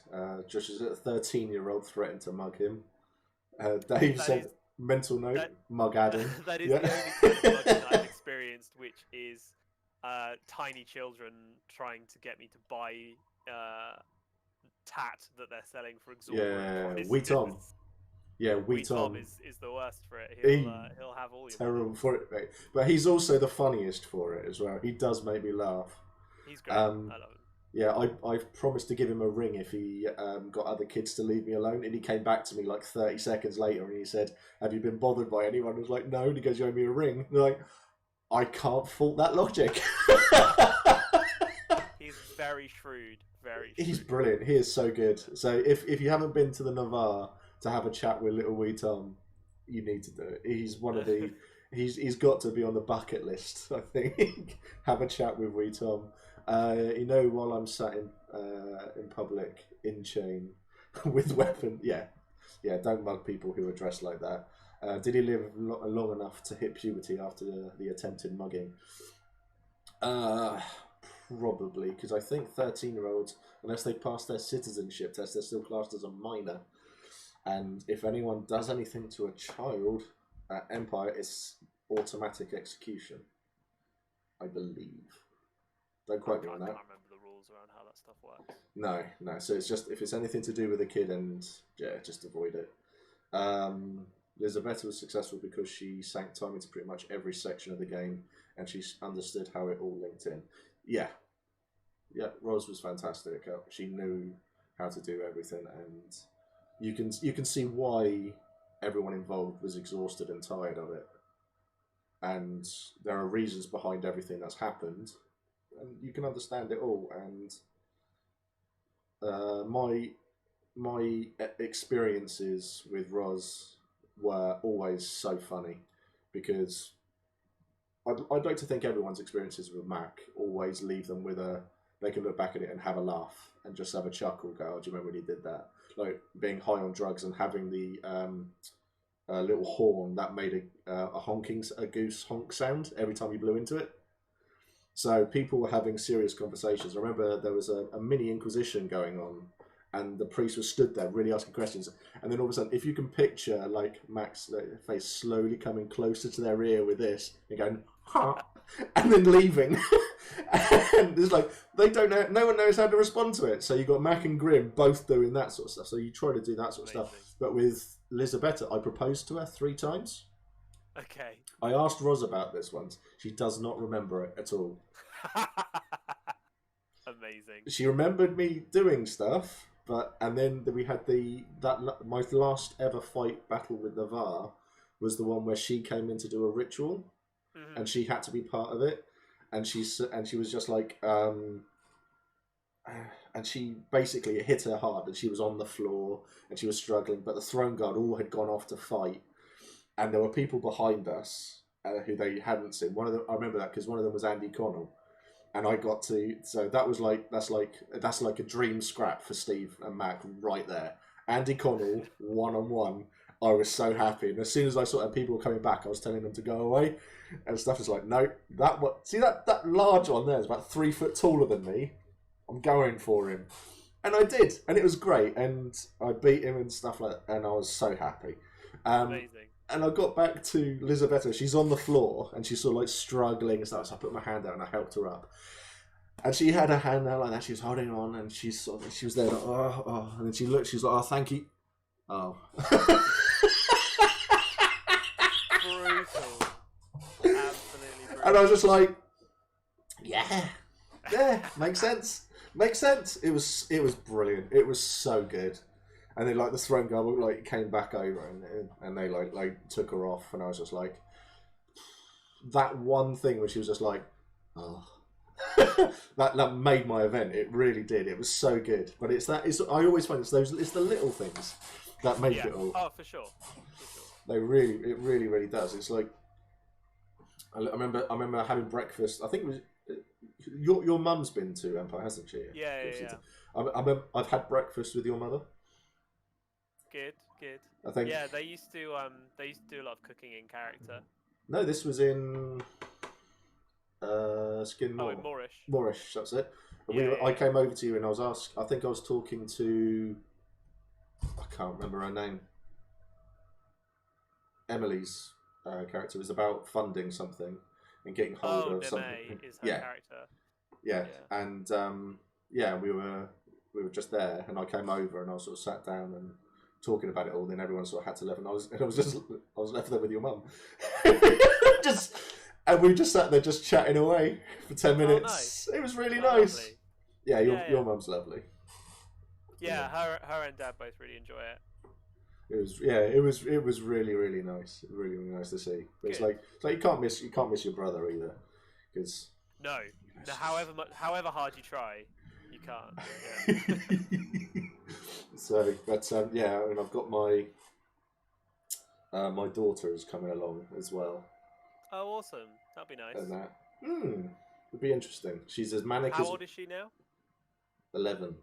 Speaker 3: Just as a 13-year-old threatened to mug him. Dave said, mental note, mug Adam.
Speaker 2: That is the only kind of mugging I've experienced, which is tiny children trying to get me to buy tat that they're selling for exorbitant prices.
Speaker 3: Tom. Yeah,
Speaker 2: Tom is the worst for it. He'll have all your
Speaker 3: terrible
Speaker 2: money
Speaker 3: for it, mate. But he's also the funniest for it as well. He does make me laugh.
Speaker 2: He's great. I love him.
Speaker 3: Yeah, I've promised to give him a ring if he got other kids to leave me alone, and he came back to me like 30 seconds later and he said, "Have you been bothered by anyone?" I was like, "No," and he goes, "You owe me a ring." And like, I can't fault that logic.
Speaker 2: He's very shrewd.
Speaker 3: He's brilliant. He is so good. So if you haven't been to the Navarre to have a chat with little wee Tom, You need to do it. He's one of the. He's got to be on the bucket list. I think. Have a chat with Wee Tom. While I'm sat in public in chain with weapon. Yeah. Don't mug people who are dressed like that. Did he live long enough to hit puberty after the attempted mugging? Probably, because I think 13-year-olds, unless they pass their citizenship test, they're still classed as a minor. And if anyone does anything to a child at Empire, it's automatic execution, I believe. Don't quote me on that.
Speaker 2: I can't remember the rules around how that stuff works.
Speaker 3: No. So it's just if it's anything to do with a kid, and just avoid it. Elizabeth was successful because she sank time into pretty much every section of the game, and she understood how it all linked in. Yeah. Rose was fantastic. She knew how to do everything, and you can see why everyone involved was exhausted and tired of it. And there are reasons behind everything that's happened, and you can understand it all. And my experiences with Roz were always so funny, because I'd like to think everyone's experiences with Mac always leave them with they can look back at it and have a laugh and just have a chuckle, go, oh, do you remember when he did that? Like being high on drugs and having the little horn that made a goose honk sound every time you blew into it. So people were having serious conversations. I remember there was a mini inquisition going on, and the priest was stood there really asking questions. And then all of a sudden, if you can picture like Mac's face slowly coming closer to their ear with this and going, huh, and then leaving. And it's like, they don't know, no one knows how to respond to it. So you got Mac and Grim both doing that sort of stuff. So you try to do that sort of stuff. But with Lizabetta, I proposed to her 3 times.
Speaker 2: Okay.
Speaker 3: I asked Roz about this once. She does not remember it at all.
Speaker 2: Amazing.
Speaker 3: She remembered me doing stuff, and then we had my last ever fight battle with Navarre was the one where she came in to do a ritual, and she had to be part of it, and she was just like, and she basically hit her hard, and she was on the floor and she was struggling, but the throne guard all had gone off to fight, and there were people behind us who they hadn't seen. One of them, I remember that because one of them was Andy Connell. And I got to, so that was like, that's like a dream scrap for Steve and Mac right there. Andy Connell, 1-on-1. I was so happy. And as soon as I saw that people were coming back, I was telling them to go away. And stuff was like, no, see that large one there is about 3 foot taller than me. I'm going for him. And I did. And it was great. And I beat him and stuff like that. And I was so happy.
Speaker 2: Amazing.
Speaker 3: And I got back to Lizabetta. She's on the floor and she's sort of like struggling and stuff. So I put my hand out and I helped her up. And she had her hand out like that. She was holding on, and she was there like, oh. And then she looked. She's like, oh, thank you. Oh.
Speaker 2: Brutal. Absolutely brutal.
Speaker 3: And I was just like, yeah, makes sense. It was brilliant. It was so good. And then like the throne guard like came back over and they like took her off, and I was just like, that one thing where she was just like, oh. that made my event. It really did. It was so good. But I always find it's the little things that make it all.
Speaker 2: Oh, for sure.
Speaker 3: It really does. It's like I remember having breakfast. I think it was your mum's been to Empire, hasn't she?
Speaker 2: Yeah.
Speaker 3: I've had breakfast with your mother.
Speaker 2: Good.
Speaker 3: I think.
Speaker 2: Yeah, they used to do a lot of cooking in character.
Speaker 3: No, this was in Skin Moor.
Speaker 2: Oh, in Moorish.
Speaker 3: Moorish, that's it.
Speaker 2: Yeah.
Speaker 3: I came over to you and I think I was talking to, I can't remember her name. Emily's character. It was about funding something and getting hold of something.
Speaker 2: Is her character.
Speaker 3: Yeah. And we were just there, and I came over and I sort of sat down and talking about it all. And then everyone sort of had to leave, and I was left there with your mum. And we just sat there just chatting away for 10 minutes.
Speaker 2: Nice.
Speaker 3: It was really nice.
Speaker 2: Lovely.
Speaker 3: Yeah, your mum's lovely.
Speaker 2: Yeah, her and Dad both really enjoy it.
Speaker 3: It was really, really nice. Really, really nice to see. But it's like you can't miss your brother either, because
Speaker 2: no, however hard you try, you can't. Yeah.
Speaker 3: So, but and I've got my My daughter is coming along as well.
Speaker 2: Oh, awesome! That'd be nice.
Speaker 3: And that, would be interesting. She's as manic as.
Speaker 2: How old is she now?
Speaker 3: 11.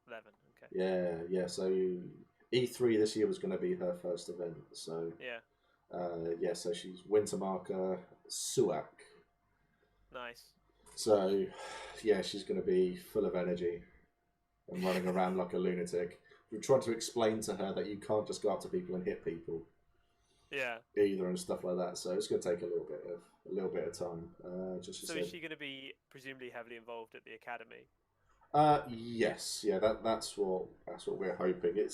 Speaker 2: 11. Okay.
Speaker 3: Yeah. So E3 this year was going to be her first event. So
Speaker 2: yeah.
Speaker 3: So she's winter marker Suak.
Speaker 2: Nice.
Speaker 3: So yeah, she's going to be full of energy and running around like a lunatic. We're trying to explain to her that you can't just go up to people and hit people.
Speaker 2: Yeah.
Speaker 3: Either and stuff like that. So it's going to take a little bit of time.
Speaker 2: So is she going to be presumably heavily involved at the academy?
Speaker 3: Yes. Yeah. That's what we're hoping.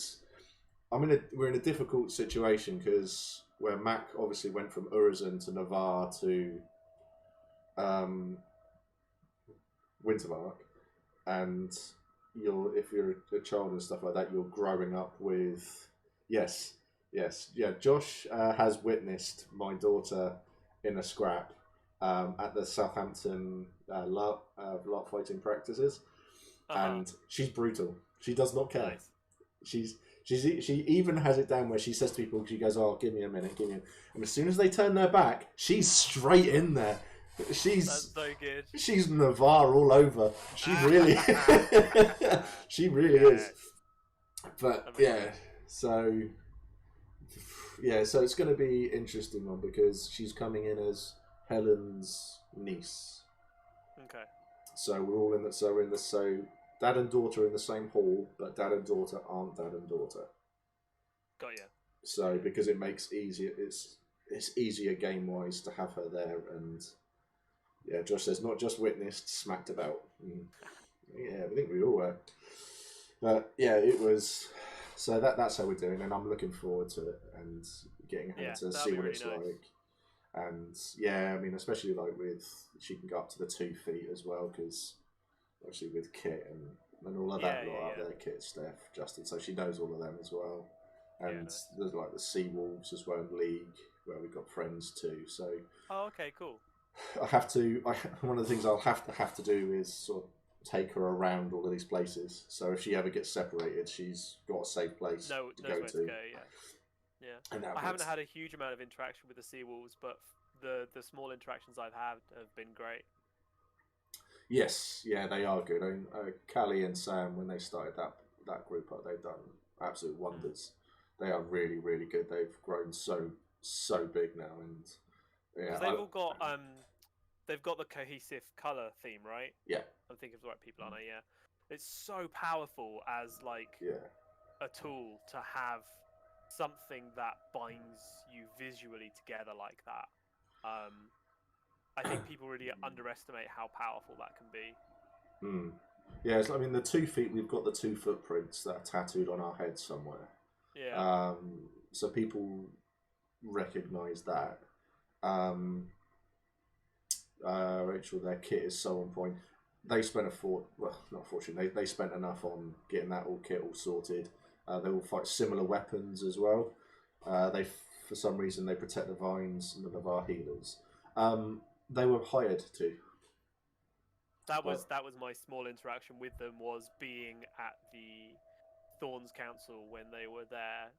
Speaker 3: We're in a difficult situation because where Mac obviously went from Urizen to Navarre to Wintermark, and if you're a child and stuff like that, you're growing up with Josh has witnessed my daughter in a scrap at the Southampton LARP fighting practices, and she's brutal. She does not care. Nice. She even has it down where she says to people, she goes, "Oh, give me a minute, give me a minute." And as soon as they turn their back, she's straight in there. That's
Speaker 2: so good.
Speaker 3: She's Navarre all over. She really, she really is. But so it's going to be interesting one because she's coming in as Helen's niece.
Speaker 2: Okay.
Speaker 3: So we're all in the so dad and daughter are in the same hall, but dad and daughter aren't dad and daughter.
Speaker 2: Got you.
Speaker 3: So because it makes it's easier game wise to have her there and. Yeah, Josh says not just witnessed, smacked about. Yeah, I think we all were. But yeah, it was. So that's how we're doing, and I'm looking forward to it and getting her to see what it's like. And yeah, I mean, especially like she can go up to the 2 feet as well, because obviously with Kit and all of that lot up there, Kit, Steph, Justin, so she knows all of them as well. And there's like the Sea Wolves as well in League, where we've got friends too. So.
Speaker 2: Oh, okay, cool.
Speaker 3: One of the things I'll have to do is sort of take her around all of these places. So if she ever gets separated, she's got a safe place to go to.
Speaker 2: Yeah. And I haven't had a huge amount of interaction with the Seawolves, but the small interactions I've had have been great.
Speaker 3: Yes, yeah, they are good. I mean, Callie and Sam, when they started that group up, they've done absolute wonders. They are really, really good. They've grown so big now, and
Speaker 2: because they've all got they've got the cohesive color theme, right?
Speaker 3: Yeah.
Speaker 2: I'm thinking of the right people, aren't I? Yeah. It's so powerful as like a tool to have something that binds you visually together like that. I think people really underestimate how powerful that can be.
Speaker 3: Yeah, I mean the 2 feet. We've got the 2 footprints that are tattooed on our heads somewhere.
Speaker 2: Yeah.
Speaker 3: So people recognise that. Rachel, their kit is so on point. They spent they spent enough on getting that kit all sorted. They all fight similar weapons as well. For some reason they protect the vines and the Navarre healers. They were hired to.
Speaker 2: That was my small interaction with them, was being at the Thorns Council when they were there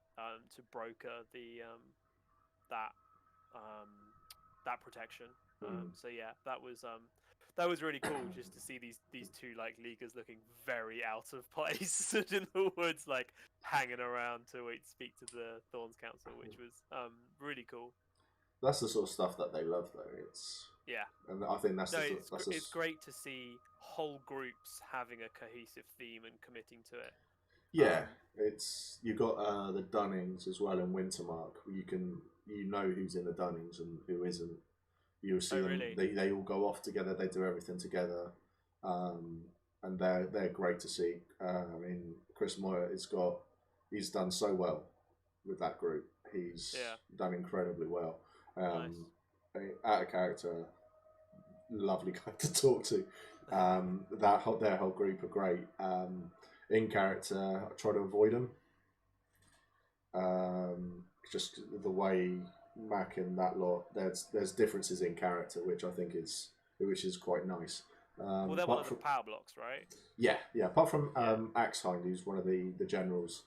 Speaker 2: to broker the that protection. So yeah, that was really cool just to see these two like leaguers looking very out of place in the woods, like hanging around to speak to the Thorns Council, which was really cool.
Speaker 3: That's the sort of stuff that they love, though. And I think
Speaker 2: it's great to see whole groups having a cohesive theme and committing to it.
Speaker 3: Yeah, you got the Dunnings as well in Wintermark. You know who's in the Dunnings and who isn't. You see them. Really? They all go off together. They do everything together, and they're great to see. I mean, Chris Moyer he's done so well with that group. He's done incredibly well. Nice. Out of character, lovely guy to talk to. Their whole group are great. In character, I try to avoid them. Just the way Mac and that lot, there's differences in character, which I think is quite nice.
Speaker 2: Well, they're one of the power blocks, right?
Speaker 3: Yeah. Apart from Axhind, who's one of the generals,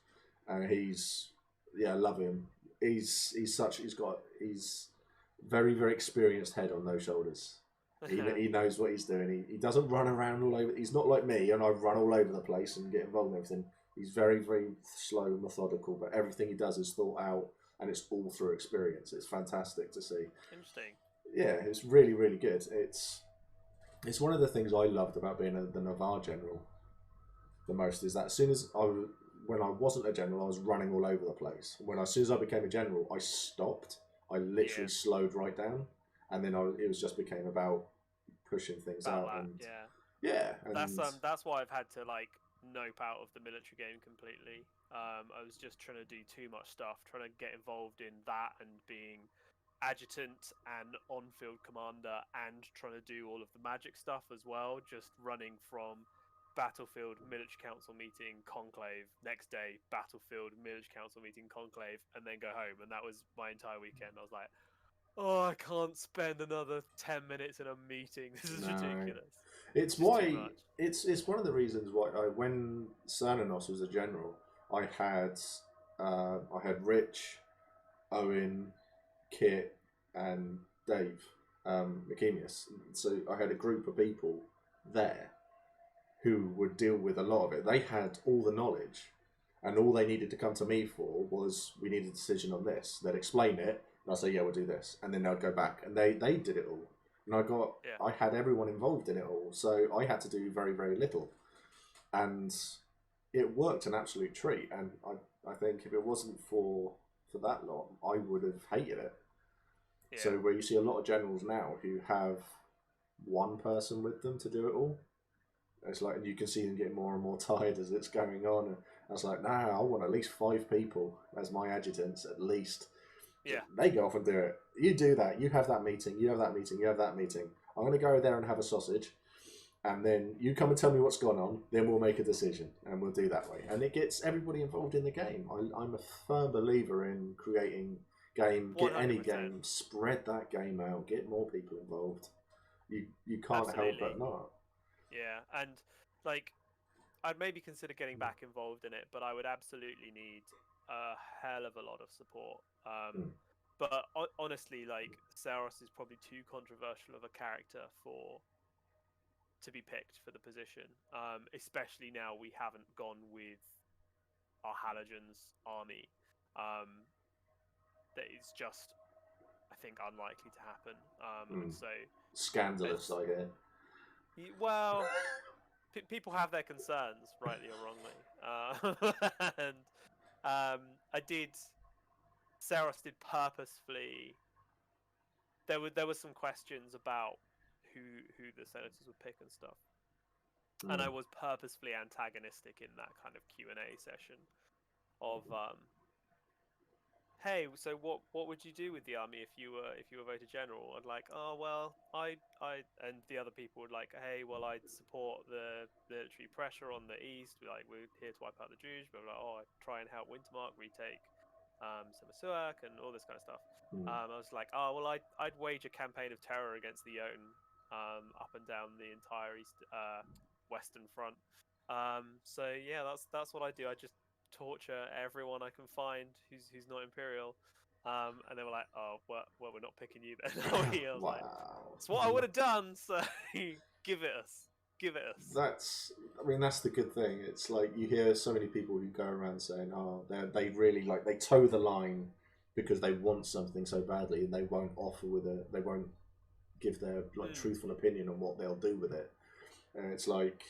Speaker 3: and I love him. he's very, very experienced head on those shoulders. He knows what he's doing. He doesn't run around all over. He's not like me, and I run all over the place and get involved in everything. He's very, very slow, methodical, but everything he does is thought out, and it's all through experience. It's fantastic to see.
Speaker 2: Interesting.
Speaker 3: Yeah, it's really, really good. It's one of the things I loved about being the Navarre general the most, is that when I wasn't a general, I was running all over the place. As soon as I became a general, I stopped. I literally slowed right down, and then it was just became about pushing things out. And
Speaker 2: that's why I've had to like nope out of the military game completely. I was just trying to do too much stuff, trying to get involved in that and being adjutant and on-field commander, and trying to do all of the magic stuff as well, just running from battlefield, military council meeting, conclave, next day battlefield, military council meeting, conclave, and then go home. And that was my entire weekend. I was like, oh, I can't spend another 10 minutes in a meeting. This is ridiculous.
Speaker 3: It's why it's one of the reasons why when Cernanos was a general, I had Rich, Owen, Kit, and Dave McKemius. So I had a group of people there who would deal with a lot of it. They had all the knowledge, and all they needed to come to me for was, we need a decision on this. They'd explain it, and I'd say, yeah, we'll do this. And then they'd go back, and they did it all. And I had everyone involved in it all, so I had to do very, very little. And it worked an absolute treat, and I think if it wasn't for that lot, I would have hated it. Yeah. So where you see a lot of generals now who have one person with them to do it all, it's like, and you can see them getting more and more tired as it's going on. And I was like, nah, I want at least 5 people as my adjutants, at least.
Speaker 2: Yeah.
Speaker 3: They go off and do it. You do that. You have that meeting. You have that meeting. You have that meeting. I'm going to go there and have a sausage, and then you come and tell me what's gone on. Then we'll make a decision, and we'll do that way. And it gets everybody involved in the game. I'm a firm believer in creating game. Get 100%. Any game, spread that game out. Get more people involved. You can't help but not.
Speaker 2: Yeah, and like, I'd maybe consider getting back involved in it, but I would absolutely need a hell of a lot of support. But honestly, like, Saros is probably too controversial of a character to be picked for the position. Especially now we haven't gone with our Halogen's army. That is just, I think, unlikely to happen. And so
Speaker 3: scandalous, I hear.
Speaker 2: Well, people have their concerns, rightly or wrongly, and Saros did purposefully. There were some questions about who the senators would pick and stuff, and I was purposefully antagonistic in that kind of Q&A session of hey, so what would you do with the army if you were voted general? And like, oh well, I and the other people would like, hey, well, I'd support the military pressure on the east. Like, we're here to wipe out the Jews, but like, oh, I'd try and help Wintermark retake Semasuak and all this kind of stuff. I was like, oh well, I'd wage a campaign of terror against the Jotun up and down the entire western front. So yeah, that's what I do. I just torture everyone I can find who's not Imperial, and they were like, oh well, we're not picking you then. I was like, it's what I would have done, so give it us.
Speaker 3: That's the good thing. It's like, you hear so many people who go around saying, oh, they really, like, they toe the line because they want something so badly, and they won't they won't give their truthful opinion on what they'll do with it. And it's like,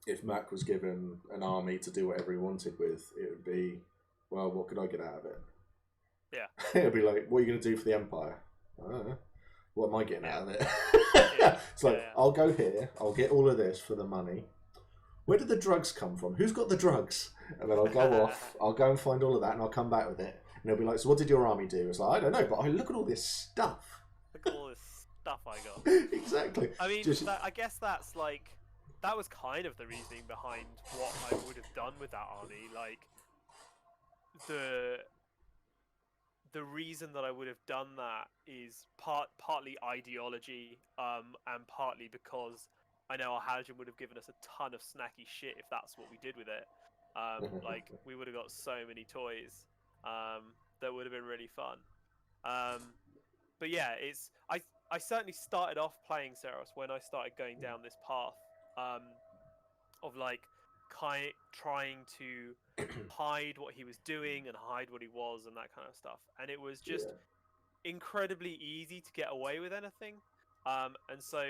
Speaker 3: if Mac was given an army to do whatever he wanted with, it would be, well, what could I get out of it?
Speaker 2: Yeah.
Speaker 3: It would be like, what are you going to do for the Empire? I don't know. What am I getting out of it? It's like, I'll go here, I'll get all of this for the money. Where did the drugs come from? Who's got the drugs? And then I'll go off, I'll go and find all of that, and I'll come back with it. And they'll be like, so what did your army do? It's like, I don't know, but I look at all this stuff.
Speaker 2: Look at all this stuff I got.
Speaker 3: Exactly.
Speaker 2: I mean, I guess that's like, that was kind of the reasoning behind what I would have done with that army. Like, the reason that I would have done that is partly ideology, and partly because I know our Halogen would have given us a ton of snacky shit if that's what we did with it. Like, we would have got so many toys. that would have been really fun. But yeah, I certainly started off playing Seros when I started going down this path of like trying to hide what he was doing and hide what he was and that kind of stuff, and it was just incredibly easy to get away with anything. And so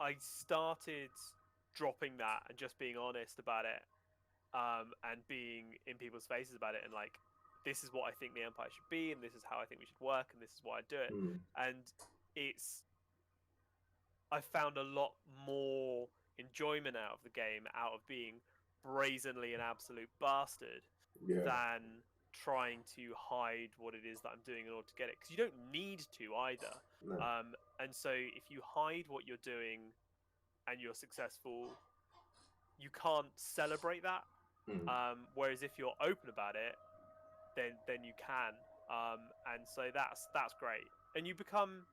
Speaker 2: I started dropping that and just being honest about it, and being in people's faces about it, and like, this is what I think the Empire should be, and this is how I think we should work, and this is why I do it. And I found a lot more enjoyment out of the game out of being brazenly an absolute bastard than trying to hide what it is that I'm doing in order to get it, because you don't need to either. And so if you hide what you're doing and you're successful, you can't celebrate that. Whereas if you're open about it, then you can. And so that's great. And you become,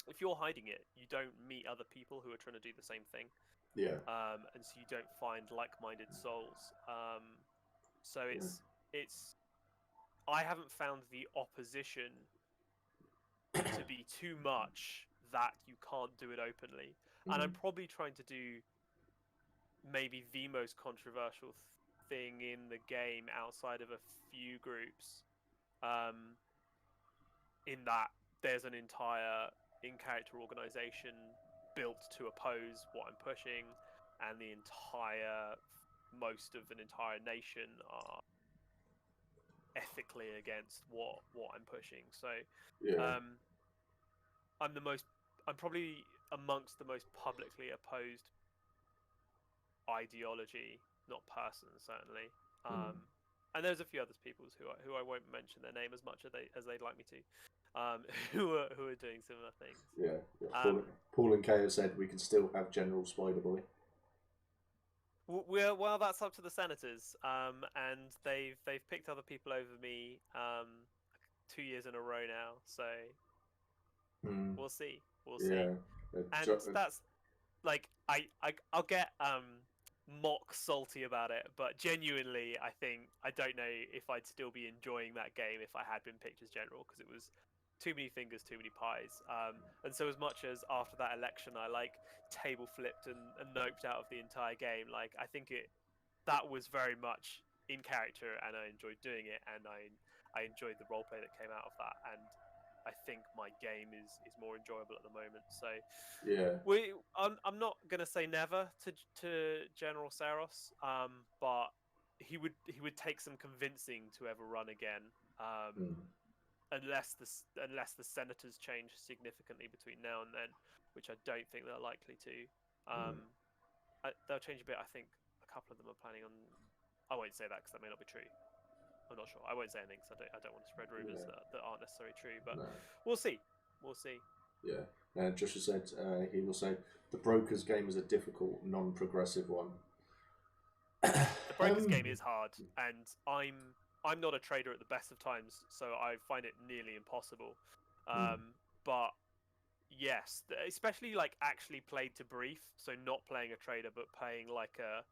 Speaker 2: if you're hiding it, you don't meet other people who are trying to do the same thing. And so you don't find like-minded souls. So it's I haven't found the opposition to be too much that you can't do it openly. And I'm probably trying to do maybe the most controversial thing in the game outside of a few groups, in that there's an entire in-character organization built to oppose what I'm pushing, and most of an entire nation are ethically against what I'm pushing. So I'm probably amongst the most publicly opposed ideology, not person, certainly. And there's a few other people who I won't mention their name as much as they'd like me to, who are doing similar things.
Speaker 3: Paul and Kay have said we can still have General Spider-Boy.
Speaker 2: Well, that's up to the senators, and they've picked other people over me 2 years in a row now. So we'll see. And that's like, I'll get mock salty about it, but genuinely, I don't know if I'd still be enjoying that game if I had been picked as general, because it was too many fingers, too many pies. And so as much as after that election I like table flipped and noped out of the entire game, like, I think that was very much in character, and I enjoyed doing it, and I enjoyed the roleplay that came out of that, and I think my game is more enjoyable at the moment. So I'm not gonna say never to General Saros, but he would take some convincing to ever run again, unless the senators change significantly between now and then, which I don't think they're likely to. They'll change a bit. I think a couple of them are planning on. I won't say that because that may not be true. I'm not sure. I won't say anything because I don't want to spread rumors that aren't necessarily true. But we'll see. We'll see.
Speaker 3: Yeah. And Joshua said he will say the Brokers game is a difficult, non-progressive one.
Speaker 2: The Brokers game is hard, and I'm not a trader at the best of times, so I find it nearly impossible. But yes, especially like actually played to brief, so not playing a trader but playing like a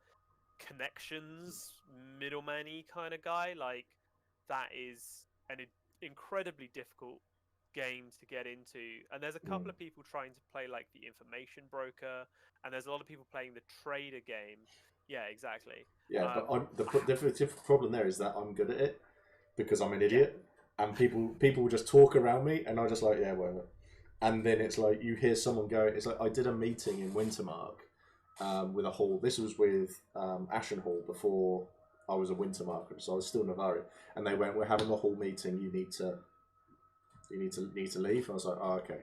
Speaker 2: connections middleman-y kind of guy, like, that is an incredibly difficult game to get into. And there's a couple of people trying to play like the information broker, and there's a lot of people playing the trader game. Yeah, exactly.
Speaker 3: Yeah, but the problem there is that I'm good at it because I'm an idiot, and people just talk around me, and I just like, yeah, whatever. And then it's like you hear someone go. It's like I did a meeting in Wintermark with a hall. This was with Ashenhall before I was a Wintermarker, so I was still Navari. And they went, "We're having a hall meeting. You need to leave." And I was like, "Oh, okay."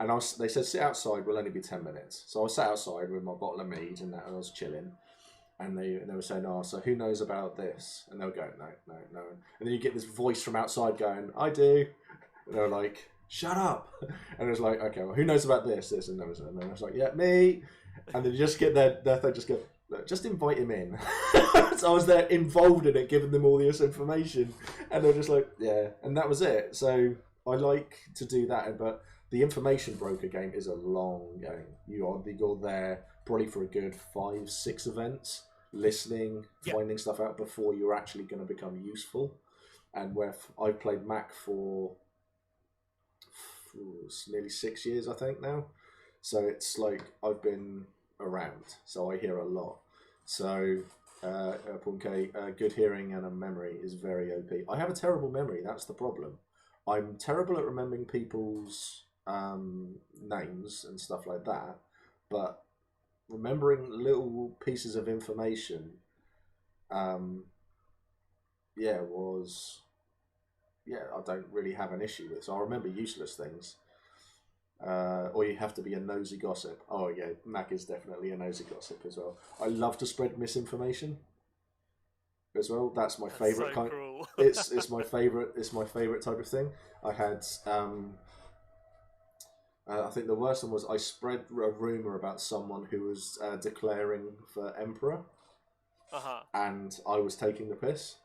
Speaker 3: And they said, "Sit outside. We'll only be 10 minutes." So I sat outside with my bottle of mead and I was chilling. And they were saying, "Oh, so who knows about this?" And they were going, "No." And then you get this voice from outside going, "I do." And they were like, "Shut up." And it was like, "Okay, well, who knows about this?" And then I was like, "Yeah, me." And then you just get they just go, "Look, just invite him in." So I was there involved in it, giving them all this information. And they're just like, yeah. And that was it. So I like to do that. But the information broker game is a long game. You're there probably for a good 5-6 events, listening, finding stuff out before you're actually going to become useful. and where I've played Mac for nearly 6 years, I think now. So it's like I've been around, so I hear a lot. So Punke, good hearing and a memory is very OP. I have a terrible memory. That's the problem. I'm terrible at remembering people's names and stuff like that, but remembering little pieces of information, I don't really have an issue with. So I remember useless things. Or you have to be a nosy gossip. Oh yeah, Mac is definitely a nosy gossip as well. I love to spread misinformation as well. That's my favorite kind.
Speaker 2: Cruel.
Speaker 3: It's my favorite. It's my favorite type of thing. I had. I think the worst one was I spread a rumor about someone who was declaring for emperor, and I was taking the piss.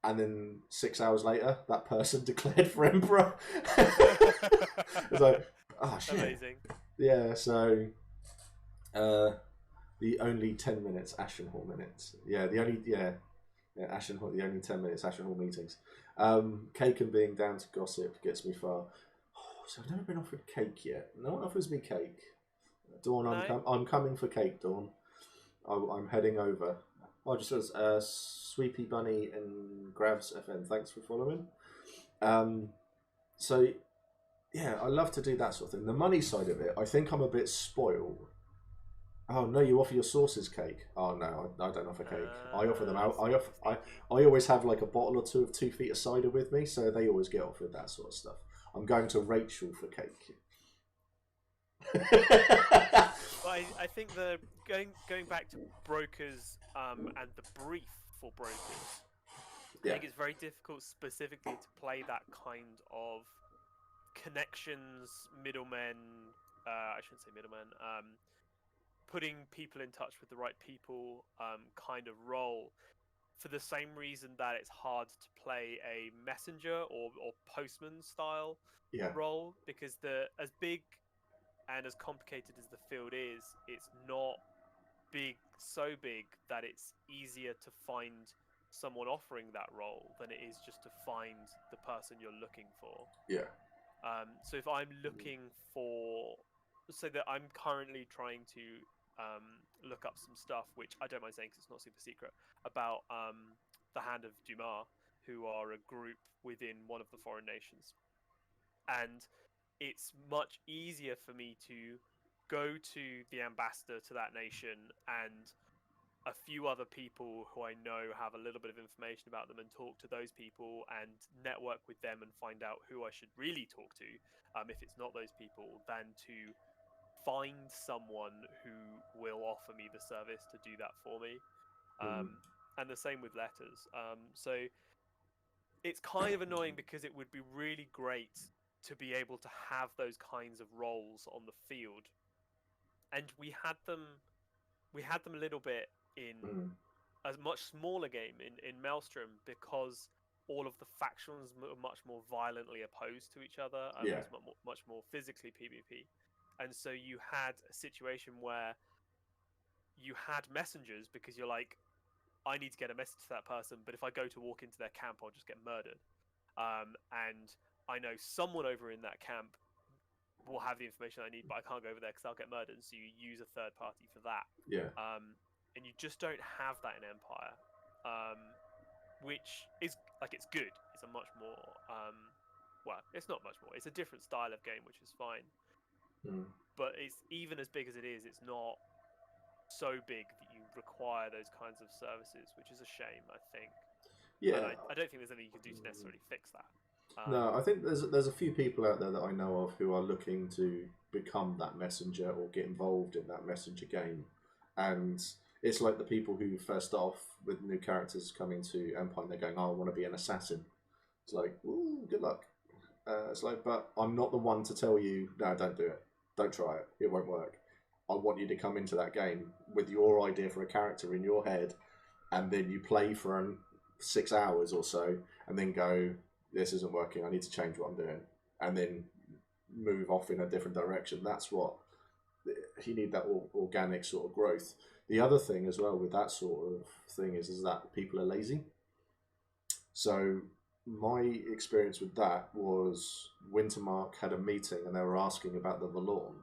Speaker 3: And then 6 hours later, that person declared for emperor. It's like, oh shit.
Speaker 2: Amazing.
Speaker 3: Yeah, so the only 10 minutes Ashenhall minutes. Yeah, Ashenhall, the only 10 minutes Ashenhall meetings. Cake and being down to gossip gets me far. Oh, so I've never been offered cake yet. No one offers me cake. Dawn, no. I'm coming for cake, Dawn. I'm heading over. Oh, just says Sweepy Bunny and Gravs FM. Thanks for following. So yeah, I love to do that sort of thing. The money side of it, I think I'm a bit spoiled. Oh no, you offer your sauces cake. Oh no, I don't offer cake. I offer them out. I always have like a bottle or two of 2 feet of cider with me, so they always get offered that sort of stuff. I'm going to Rachel for cake.
Speaker 2: Well, I think the going back to brokers and the brief for brokers, I think it's very difficult specifically to play that kind of connections, middlemen. I shouldn't say middlemen. Putting people in touch with the right people kind of role, for the same reason that it's hard to play a messenger or postman style role, because as big and as complicated as the field is, it's not so big that it's easier to find someone offering that role than it is just to find the person you're looking for.
Speaker 3: Yeah.
Speaker 2: So if I'm looking for, so that I'm currently trying to look up some stuff, which I don't mind saying because it's not super secret, about the Hand of Dumas, who are a group within one of the foreign nations. And it's much easier for me to go to the ambassador to that nation and a few other people who I know have a little bit of information about them, and talk to those people and network with them and find out who I should really talk to, if it's not those people, than to find someone who will offer me the service to do that for me. And the same with letters. So it's kind of annoying because it would be really great to be able to have those kinds of roles on the field, and we had them a little bit in a much smaller game in Maelstrom, because all of the factions were much more violently opposed to each other, and it was much more physically PvP. And so you had a situation where you had messengers, because you're like, I need to get a message to that person, but if I go to walk into their camp, I'll just get murdered. And I know someone over in that camp will have the information I need, but I can't go over there because I'll get murdered. So you use a third party for that.
Speaker 3: Yeah.
Speaker 2: And you just don't have that in Empire, which is like, it's good. It's a much more well, it's not much more. It's a different style of game, which is fine. But it's, even as big as it is, it's not so big that you require those kinds of services, which is a shame, I think.
Speaker 3: Yeah.
Speaker 2: And I don't think there's anything you can do to necessarily fix that.
Speaker 3: No, I think there's a few people out there that I know of who are looking to become that messenger or get involved in that messenger game, and it's like the people who first start off with new characters coming to Empire and they're going, "Oh, I want to be an assassin." It's like, "Ooh, good luck." It's like, but I'm not the one to tell you, no, don't do it, don't try it, it won't work. I want you to come into that game with your idea for a character in your head, and then you play for 6 hours or so, and then go, this isn't working, I need to change what I'm doing, and then move off in a different direction. That's what you need, that organic sort of growth. The other thing as well with that sort of thing is that people are lazy. So my experience with that was Wintermark had a meeting and they were asking about the Valorn.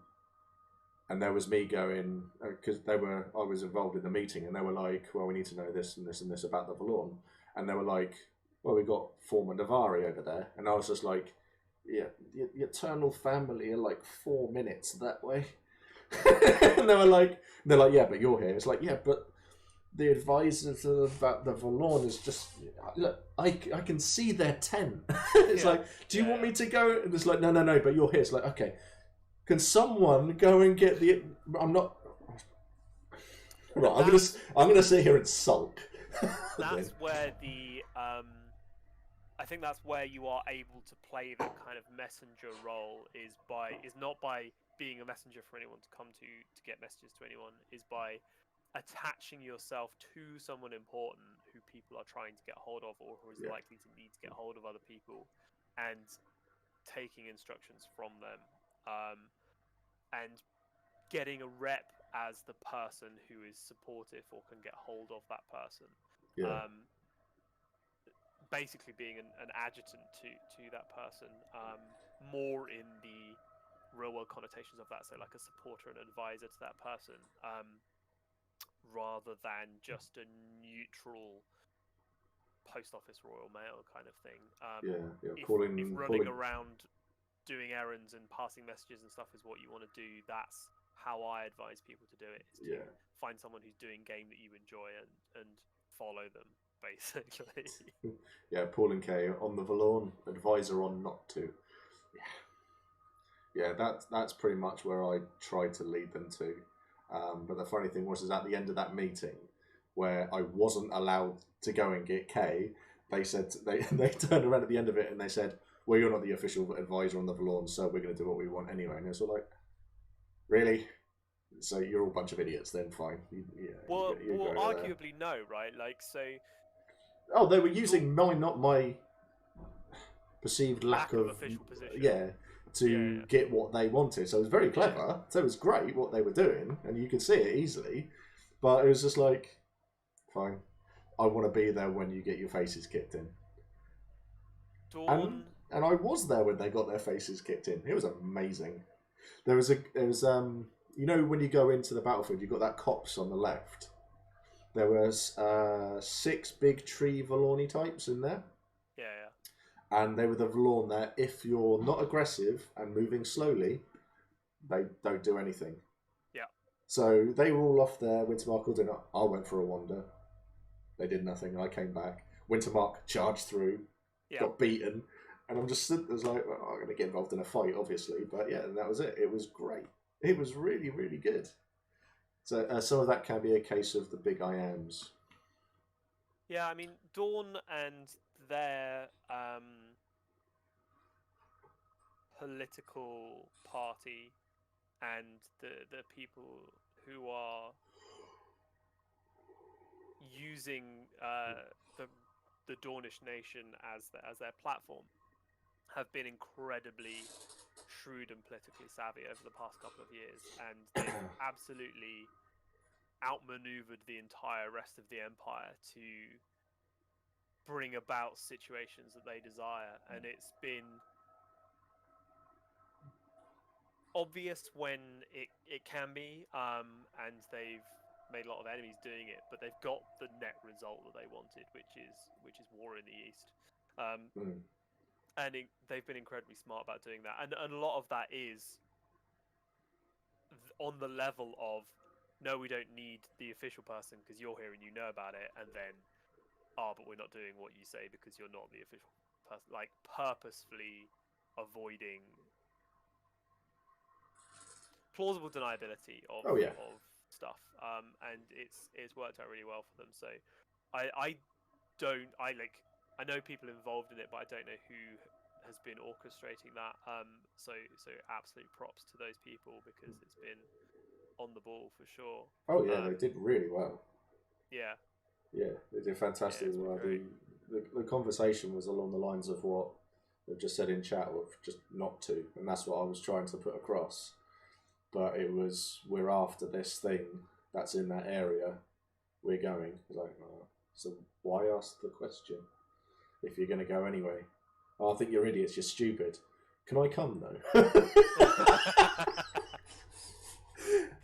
Speaker 3: And there was me going, because I was involved in the meeting, and they were like, well, we need to know this and this and this about the Valorn. And they were like, well, we got Forma Navari over there. And I was just like, yeah, the Eternal family are like 4 minutes that way. And they're like, yeah, but you're here. It's like, yeah, but the advisors about the Valorn is just, look, I can see their tent. It's like, do you want me to go? And it's like, no, but you're here. It's like, okay. Can someone go and get the? I'm not. Right, I'm gonna sit here and sulk.
Speaker 2: That's where the I think that's where you are able to play that kind of messenger role is not by being a messenger for anyone to come to get messages to anyone, is by attaching yourself to someone important who people are trying to get hold of or who is likely to need to get hold of other people, and taking instructions from them. And getting a rep as the person who is supportive or can get hold of that person. Basically being an adjutant to that person, more in the real world connotations of that, so like a supporter and advisor to that person, rather than just a neutral post office Royal Mail kind of thing. If running around doing errands and passing messages and stuff is what you want to do, that's how I advise people to do it, is to find someone who's doing game that you enjoy and follow them, basically.
Speaker 3: Yeah, Paul and Kay on the Valorn, advisor on not to. Yeah, that's pretty much where I tried to lead them to. But the funny thing was, is at the end of that meeting, where I wasn't allowed to go and get Kay, they said they turned around at the end of it and they said, well, you're not the official advisor on the Valorn, so we're going to do what we want anyway. And it's all like, really? So you're all a bunch of idiots then, fine.
Speaker 2: Well, arguably no, right? Like, so...
Speaker 3: Oh, they were using not my perceived lack of
Speaker 2: official position.
Speaker 3: To get what they wanted. So it was very clever. So it was great what they were doing, and you could see it easily. But it was just like, fine, I want to be there when you get your faces kicked in.
Speaker 2: Dawn...
Speaker 3: And I was there when they got their faces kicked in. It was amazing. There was you know, when you go into the battlefield, you've got that copse on the left. There was 6 big tree Valorni types in there.
Speaker 2: Yeah.
Speaker 3: And they were the Valorn that if you're not aggressive and moving slowly, they don't do anything.
Speaker 2: Yeah.
Speaker 3: So they were all off there. Wintermark called in. I went for a wander. They did nothing. I came back. Wintermark charged through. Got beaten. And I'm just sitting there like, well, I'm going to get involved in a fight, obviously. But yeah, and that was it. It was great. It was really, really good. So some of that can be a case of the big I ams.
Speaker 2: Yeah, I mean, Dawn and their political party and the people who are using the Dornish nation as their platform have been incredibly shrewd and politically savvy over the past couple of years, and they've absolutely outmaneuvered the entire rest of the Empire to bring about situations that they desire. And it's been obvious when it can be, and they've made a lot of enemies doing it, but they've got the net result that they wanted, which is war in the East. And they've been incredibly smart about doing that, and a lot of that is on the level of, no, we don't need the official person because you're here and you know about it, and then, but we're not doing what you say because you're not the official person. Like, purposefully avoiding plausible deniability of stuff, and it's worked out really well for them. So I know people involved in it, but I don't know who has been orchestrating that. So absolute props to those people, because it's been on the ball for sure.
Speaker 3: Oh yeah, they did really well.
Speaker 2: Yeah,
Speaker 3: they did fantastic. The conversation was along the lines of what they've just said in chat, of just not to, and that's what I was trying to put across. But it was, we're after this thing that's in that area, we're going. Like, so why ask the question? if you're going to go anyway. Oh, I think you're idiots. You're stupid. Can I come though?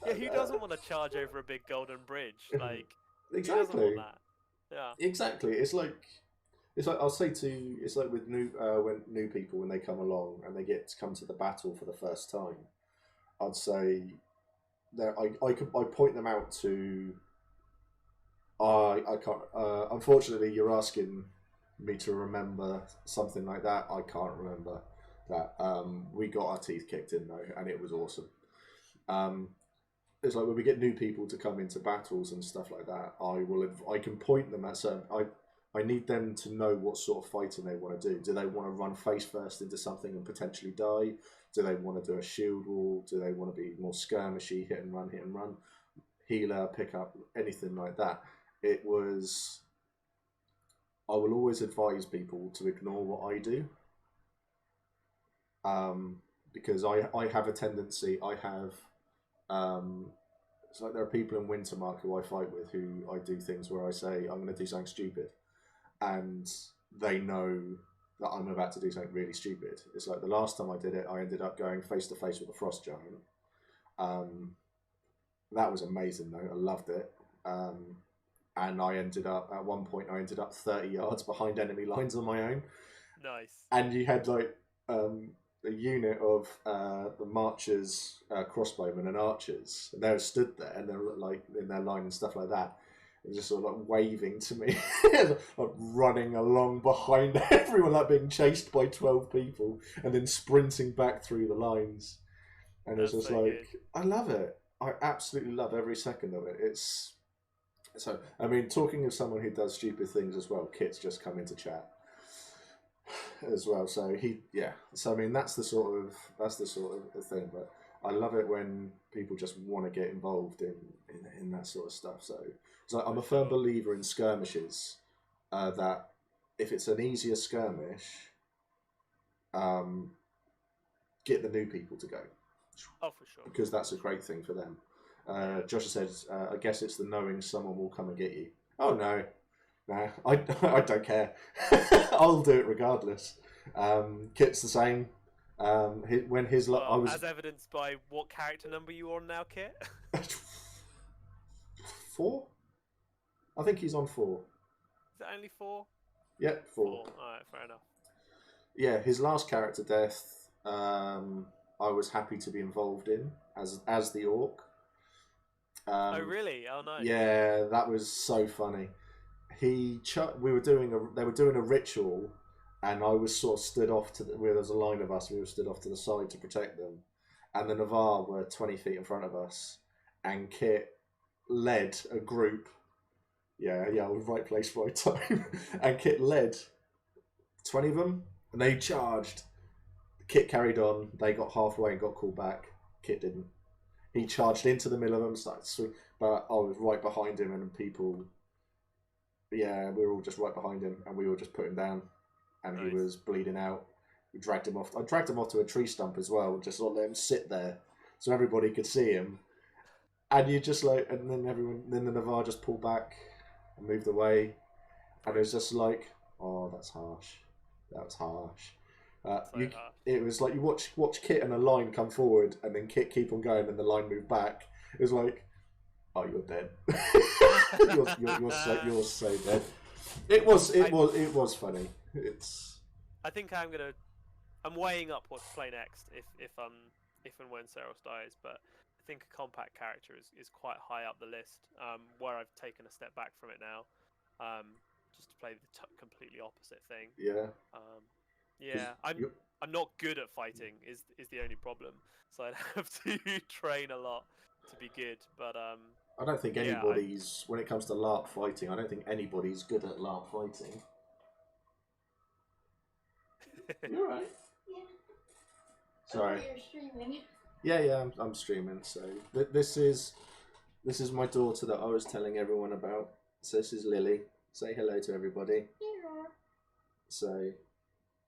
Speaker 2: Yeah, who doesn't want to charge over a big golden bridge? Like,
Speaker 3: exactly.
Speaker 2: Who doesn't want that? Yeah.
Speaker 3: Exactly. It's like I'll say to it's like with when new people when they come along and they get to come to the battle for the first time. I'd say that I point them out to. I can't. Unfortunately, you're asking me to remember something like that. I can't remember that. We got our teeth kicked in though, and it was awesome. It's like when we get new people to come into battles and stuff like that. I can point them at certain. I need them to know what sort of fighting they want to do. Do they want to run face first into something and potentially die? Do they want to do a shield wall? Do they want to be more skirmishy, hit and run, healer, pick up, anything like that? I will always advise people to ignore what I do. Because I have a tendency, it's like there are people in Wintermark who I fight with who I do things where I say, I'm going to do something stupid. And they know that I'm about to do something really stupid. It's like the last time I did it, I ended up going face to face with a frost giant. That was amazing though. I loved it. And I ended up, at one point, 30 yards behind enemy lines on my own.
Speaker 2: Nice.
Speaker 3: And you had like a unit of the marchers, crossbowmen and archers. And they were stood there and they were like in their line and stuff like that. And just sort of like waving to me, like running along behind everyone, like being chased by 12 people, and then sprinting back through the lines. And it's just like, good. I love it. I absolutely love every second of it. It's so. I mean, talking of someone who does stupid things as well, Kit's just come into chat as well. So So I mean, that's the sort of thing. But I love it when people just want to get involved in that sort of stuff. So I'm a firm believer in skirmishes. That if it's an easier skirmish, get the new people to go.
Speaker 2: Oh, for sure.
Speaker 3: Because that's a great thing for them. Josh says, I guess it's the knowing someone will come and get you. Oh no, I don't care. I'll do it regardless. Kit's the same.
Speaker 2: As evidenced by what character number you on now, Kit?
Speaker 3: 4. I think he's on 4.
Speaker 2: Is it only 4?
Speaker 3: Yeah, 4.
Speaker 2: Alright, fair enough.
Speaker 3: Yeah, his last character death, I was happy to be involved in as the orc.
Speaker 2: Oh really? Oh nice.
Speaker 3: Yeah, that was so funny. They were doing a ritual, and I was sort of stood off where there's a line of us. We were stood off to the side to protect them, and the Navarre were 20 feet in front of us, and Kit led a group. Yeah, right place, right time. And Kit led 20 of them, and they charged. Kit carried on. They got halfway and got called back. Kit didn't. He charged into the middle of them, but I was right behind him, and people. Yeah, we were all just right behind him, and we were just put him down, and nice. He was bleeding out. We dragged him off. I dragged him off to a tree stump as well, just let him sit there, so everybody could see him. And you just and then the Navarre just pulled back and moved away, and it was just like, oh, that's harsh. That was harsh. It was like you watch Kit and a line come forward, and then Kit keep on going, and the line moved back. It was like, oh, you're dead. you're so dead. It was funny.
Speaker 2: I think I'm weighing up what to play next if and when Seros dies, but I think a compact character is quite high up the list. Where I've taken a step back from it now, just to play the completely opposite thing.
Speaker 3: Yeah.
Speaker 2: I'm not good at fighting is the only problem, so I'd have to train a lot to be good. But
Speaker 3: I don't think anybody's when it comes to LARP fighting. I don't think anybody's good at LARP fighting. You're right.
Speaker 4: Yeah.
Speaker 3: Sorry.
Speaker 4: You're streaming.
Speaker 3: Yeah, I'm streaming. So this is my daughter that I was telling everyone about. So this is Lily. Say hello to everybody.
Speaker 4: Hello.
Speaker 3: So,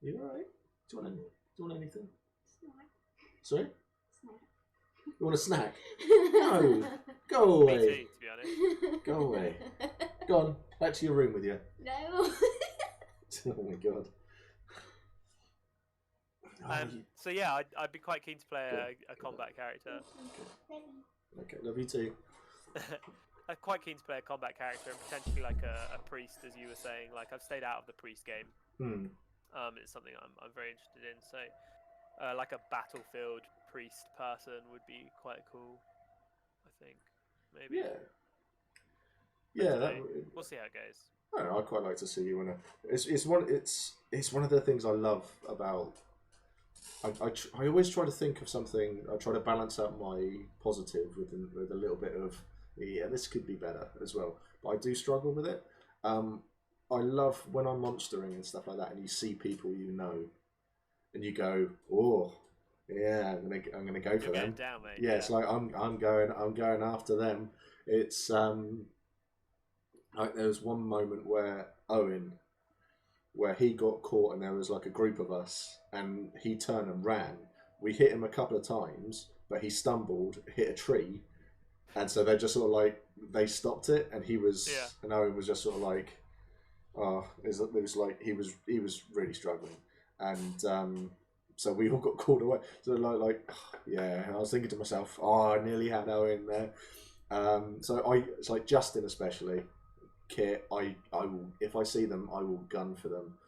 Speaker 3: you alright? Do you want anything?
Speaker 4: Snack.
Speaker 3: Sorry?
Speaker 4: Snack.
Speaker 3: You want a snack? No. Go away.
Speaker 2: Me too, to be honest.
Speaker 3: Go away. Go on. Back to your room with you.
Speaker 4: No.
Speaker 3: Oh my god.
Speaker 2: So yeah, I'd be quite keen to play a combat character.
Speaker 3: Okay, love you too.
Speaker 2: I'm quite keen to play a combat character and potentially like a priest, as you were saying. Like I've stayed out of the priest game. It's something I'm very interested in. So like a battlefield priest person would be quite cool. I think maybe.
Speaker 3: Yeah.
Speaker 2: We'll see how it goes.
Speaker 3: I don't know, I'd quite like to see you in a. It's one of the things I love about. I always try to think of something. I try to balance out my positive with a little bit of this could be better as well. But I do struggle with it. I love when I'm monstering and stuff like that, and you see people you know, and you go, oh, yeah, I'm gonna go for them.
Speaker 2: Down, mate.
Speaker 3: Yeah, it's like I'm going after them. It's like there was one moment where Owen, where he got caught and there was like a group of us and he turned and ran. We hit him a couple of times, but he stumbled, hit a tree, and so they just sort of like they stopped it, and and Owen was just sort of like, it was like he was really struggling, and so we all got called away. So yeah, I was thinking to myself, I nearly had Owen there. So it's like Justin especially. Kit, I will, if I see them, I will gun for them.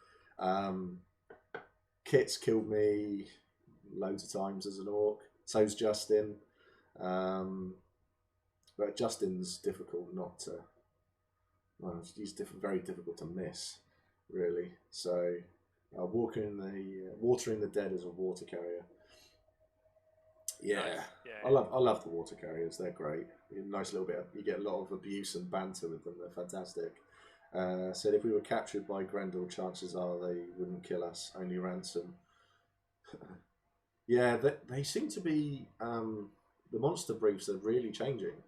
Speaker 3: Kit's killed me loads of times as an orc. So's Justin. But Justin's difficult not to. Well, he's very difficult to miss, really. So, watering the dead as a water carrier. Yeah, nice. I love the water carriers. They're great. Nice little bit. You get a lot of abuse and banter with them. They're fantastic. Said if we were captured by Grendel, chances are they wouldn't kill us. Only ransom. Yeah, they seem to be. The monster briefs are really changing.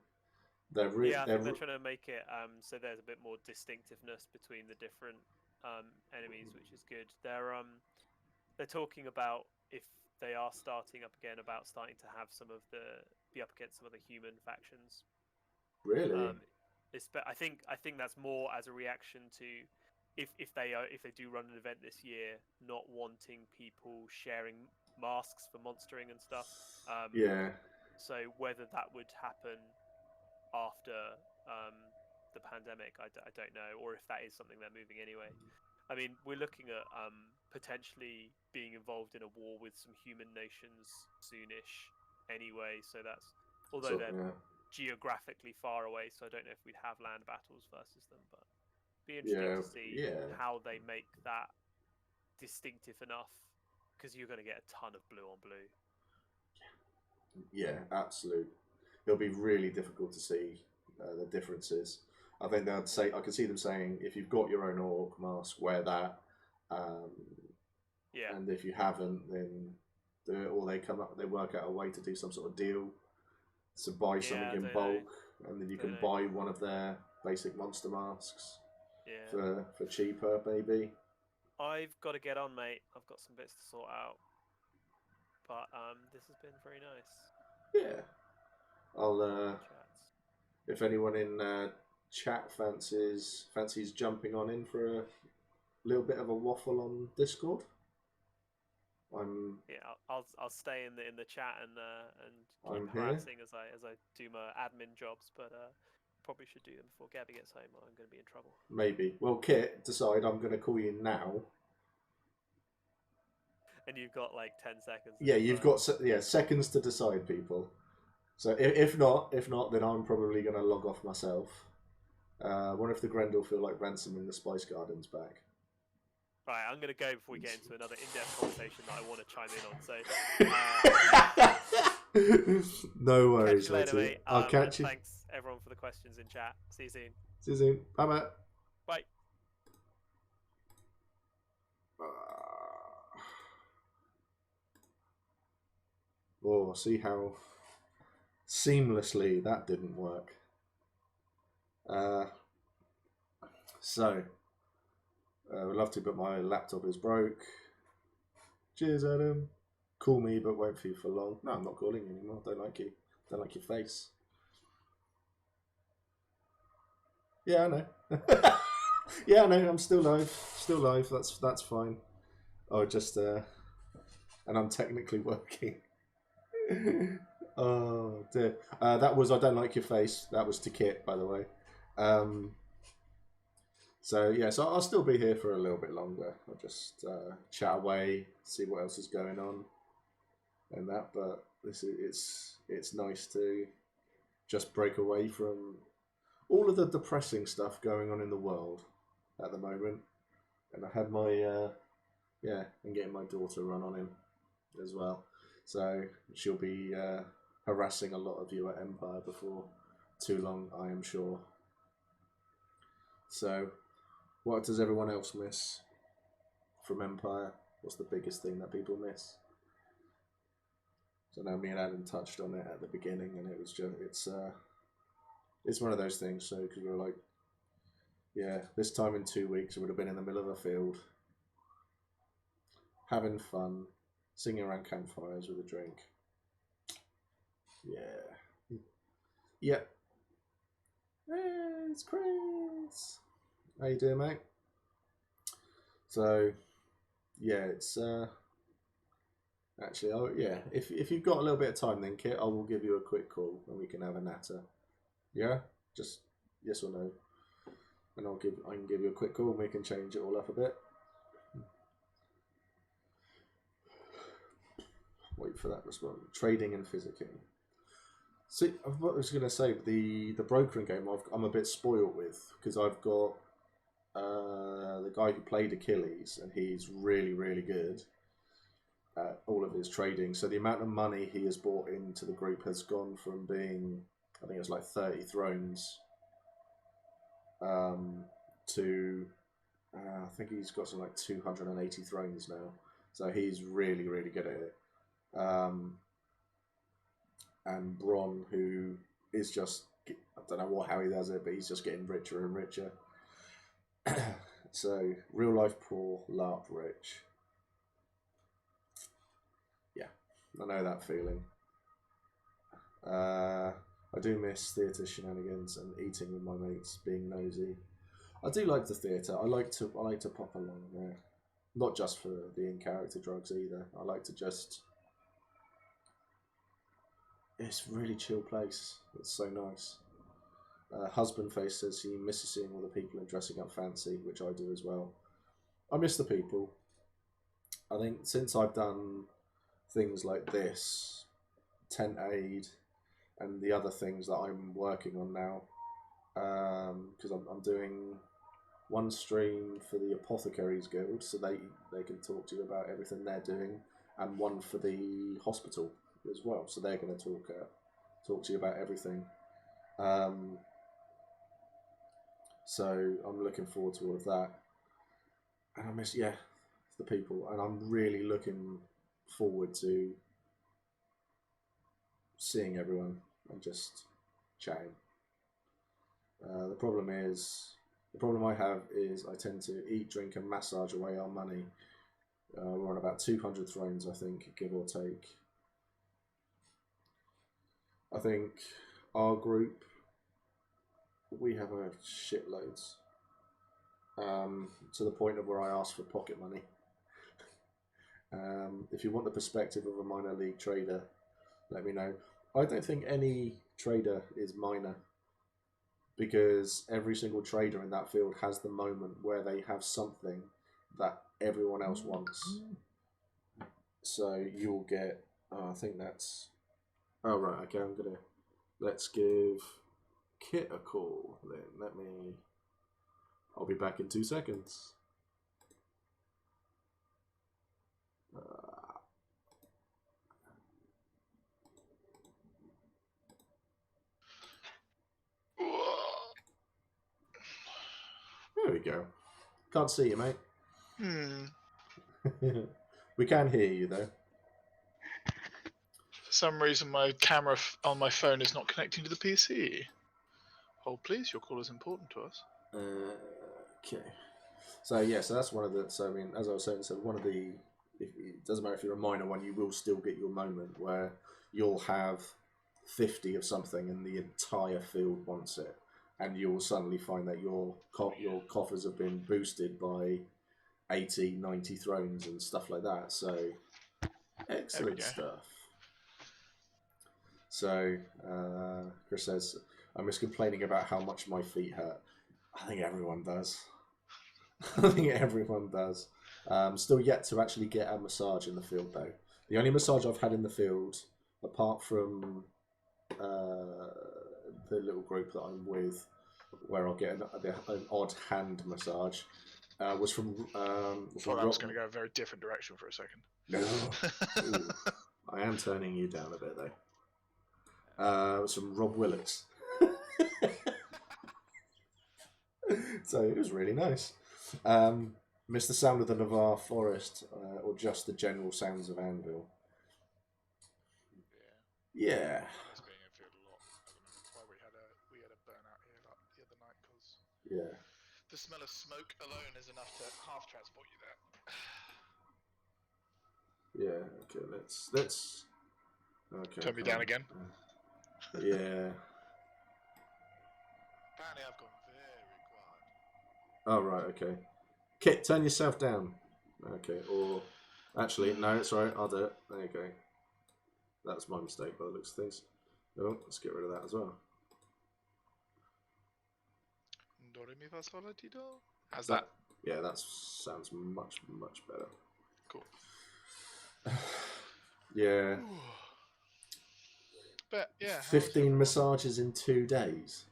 Speaker 2: I think they're trying to make it so there's a bit more distinctiveness between the different enemies, which is good. They're talking about if they are starting up again about starting to have be up against some of the human factions.
Speaker 3: Really?
Speaker 2: I think that's more as a reaction to if they do run an event this year, not wanting people sharing masks for monstering and stuff. So whether that would happen after the pandemic, I don't know, or if that is something they're moving anyway. I mean, we're looking at potentially being involved in a war with some human nations soonish anyway, so that's, although they're geographically far away, so I don't know if we'd have land battles versus them, but be interesting to see how they make that distinctive enough, because you're going to get a ton of blue on blue.
Speaker 3: Yeah, absolute. It'll be really difficult to see the differences. I think they'd say, I could see them saying, if you've got your own orc mask, wear that. And if you haven't, then do it. Or they work out a way to do some sort of deal to buy something in bulk, and then you can buy one of their basic monster masks for cheaper, maybe.
Speaker 2: I've got to get on, mate. I've got some bits to sort out. But this has been very nice.
Speaker 3: Yeah. I'll if anyone in chat fancies jumping on in for a little bit of a waffle on Discord.
Speaker 2: I'll stay in the chat and keep harassing as I do my admin jobs, but probably should do them before Gabby gets home, or I'm going to be in trouble.
Speaker 3: Maybe. Well, Kit, decide. I'm going to call you now.
Speaker 2: And you've got like 10 seconds.
Speaker 3: Yeah, you've got seconds to decide, people. So if not, then I'm probably going to log off myself. What if the Grendel feel like ransoming the Spice Gardens back?
Speaker 2: Right, I'm going to go before we get into another in-depth conversation that I want to chime in on. So,
Speaker 3: no worries,
Speaker 2: catch you later, mate.
Speaker 3: I'll catch you.
Speaker 2: Thanks everyone for the questions in chat. See you soon.
Speaker 3: See you soon. Bye.
Speaker 2: Bye.
Speaker 3: Oh, see how seamlessly that didn't work. So, I'd love to, but my laptop is broke. Cheers, Adam. Call me, but won't for you for long. No, I'm not calling you anymore. Don't like you. Don't like your face. Yeah, I know. Yeah, no, I'm still live. Still live. That's fine. Oh, just and I'm technically working. Oh dear. That was I don't like your face. That was to Kit, by the way. So yeah, so I'll still be here for a little bit longer. I'll just chat away, see what else is going on, and that. But it's nice to just break away from all of the depressing stuff going on in the world at the moment. And I had my and getting my daughter run on him as well. So she'll be harassing a lot of you at Empire before too long, I am sure. So, what does everyone else miss from Empire? What's the biggest thing that people miss? So now me and Adam touched on it at the beginning, and it was just it's one of those things. So because we were like, yeah, this time in 2 weeks we would have been in the middle of a field, having fun, singing around campfires with a drink. Yeah. Yep. Hey, it's Chris. How you doing, mate? So, yeah, it's actually, yeah. If you've got a little bit of time, then Kit, I will give you a quick call and we can have a natter. Yeah, just yes or no, and I can give you a quick call and we can change it all up a bit. Wait for that response. Trading and physicking. See, what I was going to say, the brokering game I'm a bit spoiled with because I've got the guy who played Achilles and he's really, really good at all of his trading. So the amount of money he has brought into the group has gone from being, I think it was like 30 thrones to I think he's got something like 280 thrones now. So he's really, really good at it. And Bron, who is just, I don't know how he does it, but he's just getting richer and richer. So, real life poor, LARP rich. Yeah, I know that feeling. I do miss theatre shenanigans and eating with my mates, being nosy. I do like the theatre. I like to pop along there. Not just for the in-character drugs either. I like to just... It's a really chill place. It's so nice. Husband Face says he misses seeing all the people and dressing up fancy, which I do as well. I miss the people. I think since I've done things like this, Tent Aid, and the other things that I'm working on now, because I'm doing one stream for the Apothecaries Guild, so they can talk to you about everything they're doing, and one for the hospital as well, so they're going to talk to you about everything. So I'm looking forward to all of that, and I miss the people, and I'm really looking forward to seeing everyone and just chatting. The problem I have is I tend to eat, drink, and massage away our money. We're on about 200 thrones, I think, give or take. I think our group, we have a shitloads. To the point of where I ask for pocket money. If you want the perspective of a minor league trader, let me know. I don't think any trader is minor, because every single trader in that field has the moment where they have something that everyone else wants. So you'll get, I think that's, oh right, okay, let's give Kit a call then. I'll be back in 2 seconds. There we go. Can't see you, mate. We can hear you, though.
Speaker 4: For some reason, my camera on my phone is not connecting to the PC. Hold, please. Your call is important to us.
Speaker 3: Okay. So that's one of the. So I mean, as I was saying, so one of the. It doesn't matter if you're a minor one, you will still get your moment where you'll have 50 of something and the entire field wants it, and you'll suddenly find that your coffers have been boosted by 80, 90 thrones and stuff like that. So excellent stuff. So Chris says, I'm just complaining about how much my feet hurt. I think everyone does. I think everyone does. Still yet to actually get a massage in the field, though. The only massage I've had in the field, apart from the little group that I'm with, where I'll get an odd hand massage, was from.
Speaker 4: I thought I was going to go a very different direction for a second.
Speaker 3: No. Ooh, I am turning you down a bit, though. It was from Rob Willits. So it was really nice. Miss the sound of the Navarre forest, or just the general sounds of Anvil. Yeah.
Speaker 4: It's being infield a lot. That's why we had a burnout here the other night, because the smell of smoke alone is enough to half transport you there.
Speaker 3: Yeah. Okay. Let's. Okay.
Speaker 4: Turn me down again.
Speaker 3: Yeah.
Speaker 4: Apparently, I've gone very quiet.
Speaker 3: Oh right. Okay. Kit, turn yourself down. Okay. Or actually, no. It's all right. I'll do it. There you go. That was my mistake by the looks of things. Oh, let's get rid of that as well.
Speaker 4: Do re mi fa sol la ti do. How's that?
Speaker 3: Yeah, that sounds much better.
Speaker 4: Cool.
Speaker 3: Yeah.
Speaker 4: But yeah,
Speaker 3: 15 massages in 2 days.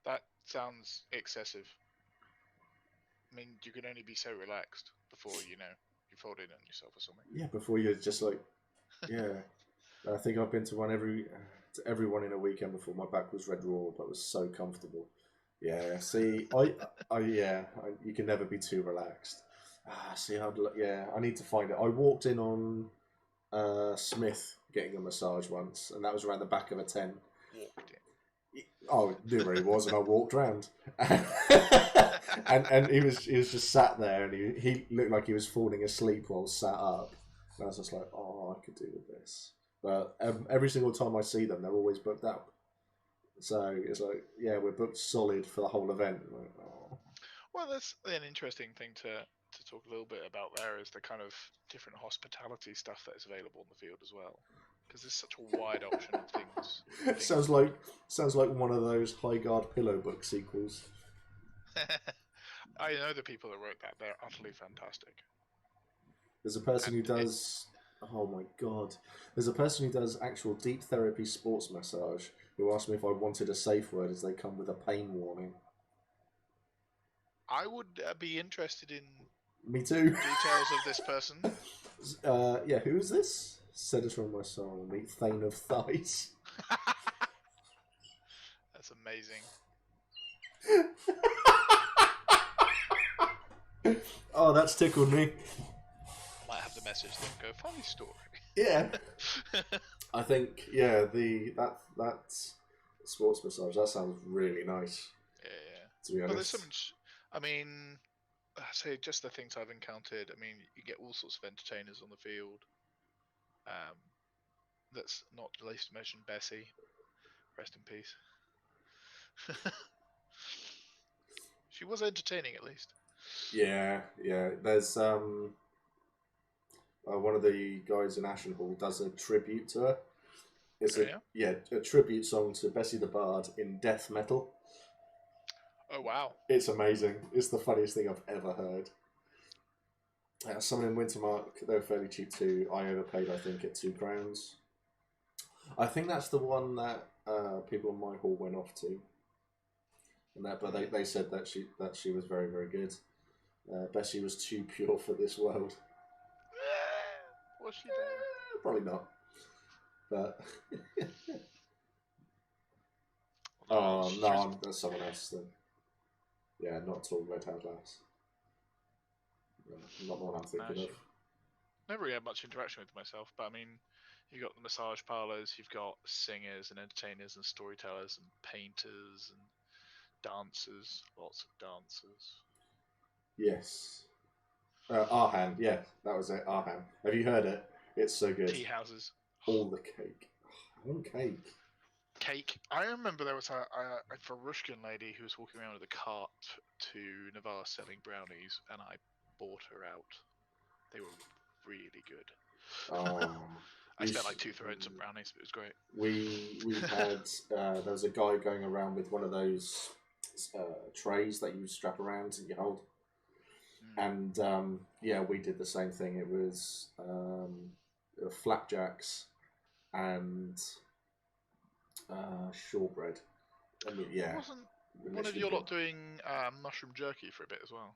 Speaker 4: That sounds excessive. I mean, you can only be so relaxed before you fold in on yourself or something.
Speaker 3: Yeah, before you're just like, yeah. I think I've been to every one in a weekend before. My back was red raw, but it was so comfortable. Yeah. See, you can never be too relaxed. See, I need to find it. I walked in on Smith getting a massage once, and that was around the back of a tent.
Speaker 4: Walked in.
Speaker 3: Oh, knew where he was, and I walked round, and he was just sat there, and he looked like he was falling asleep while sat up, and I was just like, oh, I could do with this. But every single time I see them, they're always booked up. So it's like, yeah, we're booked solid for the whole event. Like, oh.
Speaker 4: Well, that's an interesting thing to talk a little bit about. There is the kind of different hospitality stuff that is available in the field as well. Because there's such a wide option of things.
Speaker 3: Sounds like one of those High Guard pillow book sequels.
Speaker 4: I know the people that wrote that. They're utterly fantastic.
Speaker 3: There's a person who does. Oh my god! There's a person who does actual deep therapy sports massage who asked me if I wanted a safe word, as they come with a pain warning.
Speaker 4: I would be interested in.
Speaker 3: Me too.
Speaker 4: Details of this person.
Speaker 3: Yeah, who is this? Senator from my soul, meet Thane of Thighs.
Speaker 4: That's amazing.
Speaker 3: Oh, that's tickled me.
Speaker 4: Might have the message then go, funny story.
Speaker 3: Yeah. I think, yeah, that sports massage, that sounds really nice.
Speaker 4: Yeah.
Speaker 3: To be honest.
Speaker 4: But there's so much, I mean, I say just the things I've encountered. I mean, you get all sorts of entertainers on the field. That's not the least to mention Bessie. Rest in peace. She was entertaining, at least.
Speaker 3: Yeah. There's one of the guys in Ashenhall does a tribute to her. It's a tribute song to Bessie the Bard in death metal.
Speaker 4: Oh wow!
Speaker 3: It's amazing. It's the funniest thing I've ever heard. Someone in Wintermark, they were fairly cheap too. I overpaid, I think, at £2. I think that's the one that people in my hall went off to. And but they said that she was very, very good. Bessie was too pure for this world.
Speaker 4: Was she there?
Speaker 3: Probably not. But oh no, that's someone else then. Yeah, not at all. Red-haired lass. Not the one I'm thinking of.
Speaker 4: Never really had much interaction with myself, but I mean, you've got the massage parlours, you've got singers and entertainers and storytellers and painters and dancers, lots of dancers.
Speaker 3: Yes. Arhan, yeah, that was it, Arhan. Have you heard it? It's so good.
Speaker 4: Tea houses.
Speaker 3: All the cake. I want cake.
Speaker 4: cake. I remember there was a Farushkin lady who was walking around with a cart to Navarre selling brownies, and I bought her out. They were really good. I spent like 2 thrones of brownies, but it was great.
Speaker 3: We had there was a guy going around with one of those trays that you strap around and you hold, and we did the same thing. It was flapjacks and shortbread. I mean,
Speaker 4: Wasn't one of your lot doing mushroom jerky for a bit as well?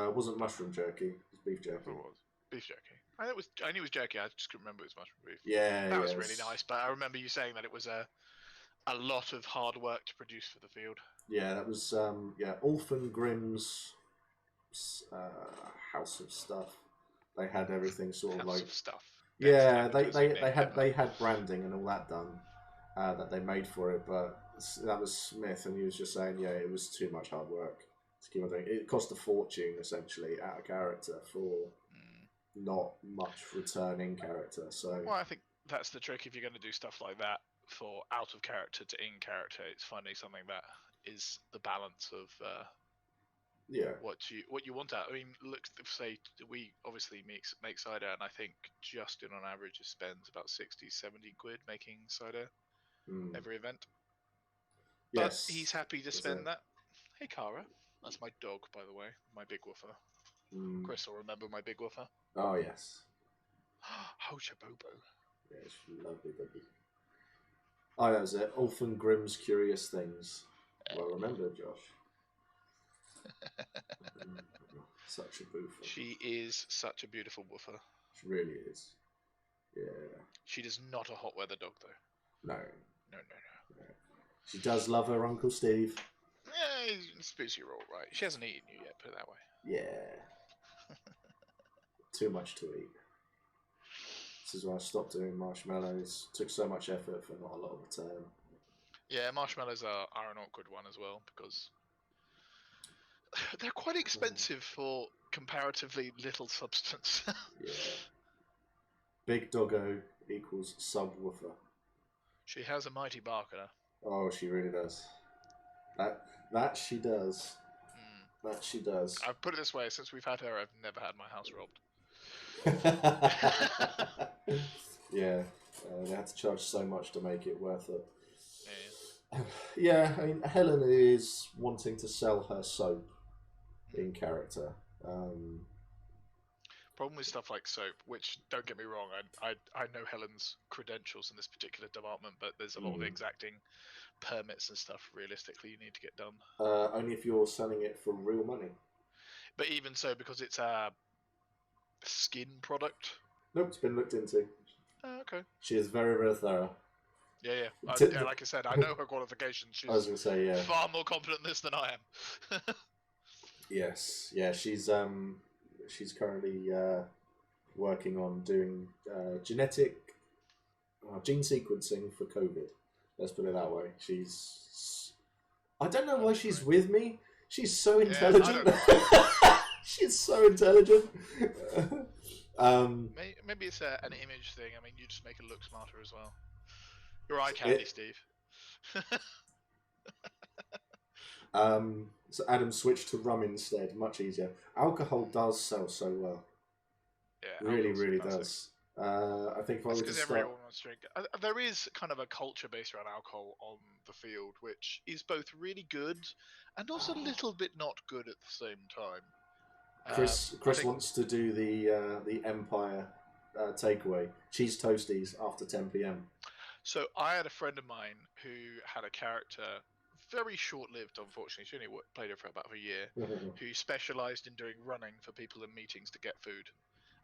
Speaker 3: It wasn't mushroom jerky. It was beef jerky.
Speaker 4: It was beef jerky. I knew it was jerky. I just couldn't remember it was mushroom beef.
Speaker 3: Yeah,
Speaker 4: that was really nice. But I remember you saying that it was a lot of hard work to produce for the field.
Speaker 3: Yeah, that was Ulf and Grimm's House of Stuff. They had everything sort of
Speaker 4: House
Speaker 3: like
Speaker 4: of stuff.
Speaker 3: Yeah, they had branding and all that done that they made for it, but that was Smith, and he was just saying, it was too much hard work to keep on doing. It cost a fortune essentially out of character for not much return in character. So
Speaker 4: well, I think that's the trick if you're going to do stuff like that for out of character to in character. It's finding something that is the balance of what you want out. I mean, look, say we obviously make cider, and I think Justin on average spends about 60-70 quid making cider every event. But he's happy to spend that. Hey, Cara, that's my dog, by the way, my big woofer. Chris will remember my big woofer.
Speaker 3: Oh yes.
Speaker 4: Oh, Chabobo.
Speaker 3: Yes, lovely baby. Oh, that was it. Ulf and Grimm's Curious Things. Well remembered, Josh. Such a boofer.
Speaker 4: She is such a beautiful woofer.
Speaker 3: She really is. Yeah.
Speaker 4: She is not a hot weather dog, though.
Speaker 3: No.
Speaker 4: No.
Speaker 3: She does love her Uncle Steve.
Speaker 4: Yeah, I suppose you're all right. She hasn't eaten you yet, put it that way.
Speaker 3: Yeah. Too much to eat. This is why I stopped doing marshmallows. Took so much effort for not a lot of return.
Speaker 4: Yeah, marshmallows are an awkward one as well, because they're quite expensive for comparatively little substance.
Speaker 3: Yeah. Big doggo equals subwoofer.
Speaker 4: She has a mighty bark in her.
Speaker 3: Oh, she really does. That she does. That she does.
Speaker 4: I've put it this way: since we've had her, I've never had my house robbed.
Speaker 3: Yeah, they had to charge so much to make it worth it.
Speaker 4: Yeah.
Speaker 3: Yeah, I mean, Helen is wanting to sell her soap in character.
Speaker 4: Problem with stuff like soap, which, don't get me wrong, I know Helen's credentials in this particular department, but there's a lot of exacting permits and stuff realistically you need to get done.
Speaker 3: Only if you're selling it for real money.
Speaker 4: But even so, because it's a skin product.
Speaker 3: Nope, it's been looked into.
Speaker 4: Oh, okay.
Speaker 3: She is very, very thorough.
Speaker 4: Yeah. Like I said, I know her qualifications. She's
Speaker 3: I was going to say, yeah.
Speaker 4: far more competent in this than I am.
Speaker 3: Yes, yeah, she's currently working on doing gene sequencing for COVID. Let's put it that way. I don't know why she's with me. She's so intelligent. She's so intelligent.
Speaker 4: Maybe it's an image thing. I mean, you just make it look smarter as well. You're eye candy, Steve.
Speaker 3: So Adam switched to rum instead. Much easier. Alcohol does sell so well.
Speaker 4: Yeah,
Speaker 3: really does. I think if I was to start...
Speaker 4: everyone wants to drink. There is kind of a culture based around alcohol on the field, which is both really good and also a little bit not good at the same time.
Speaker 3: Chris wants to do the Empire takeaway. Cheese toasties after 10 p.m.
Speaker 4: So I had a friend of mine who had a character, very short-lived, unfortunately. She only played it for about a year. Who specialised in doing running for people in meetings to get food,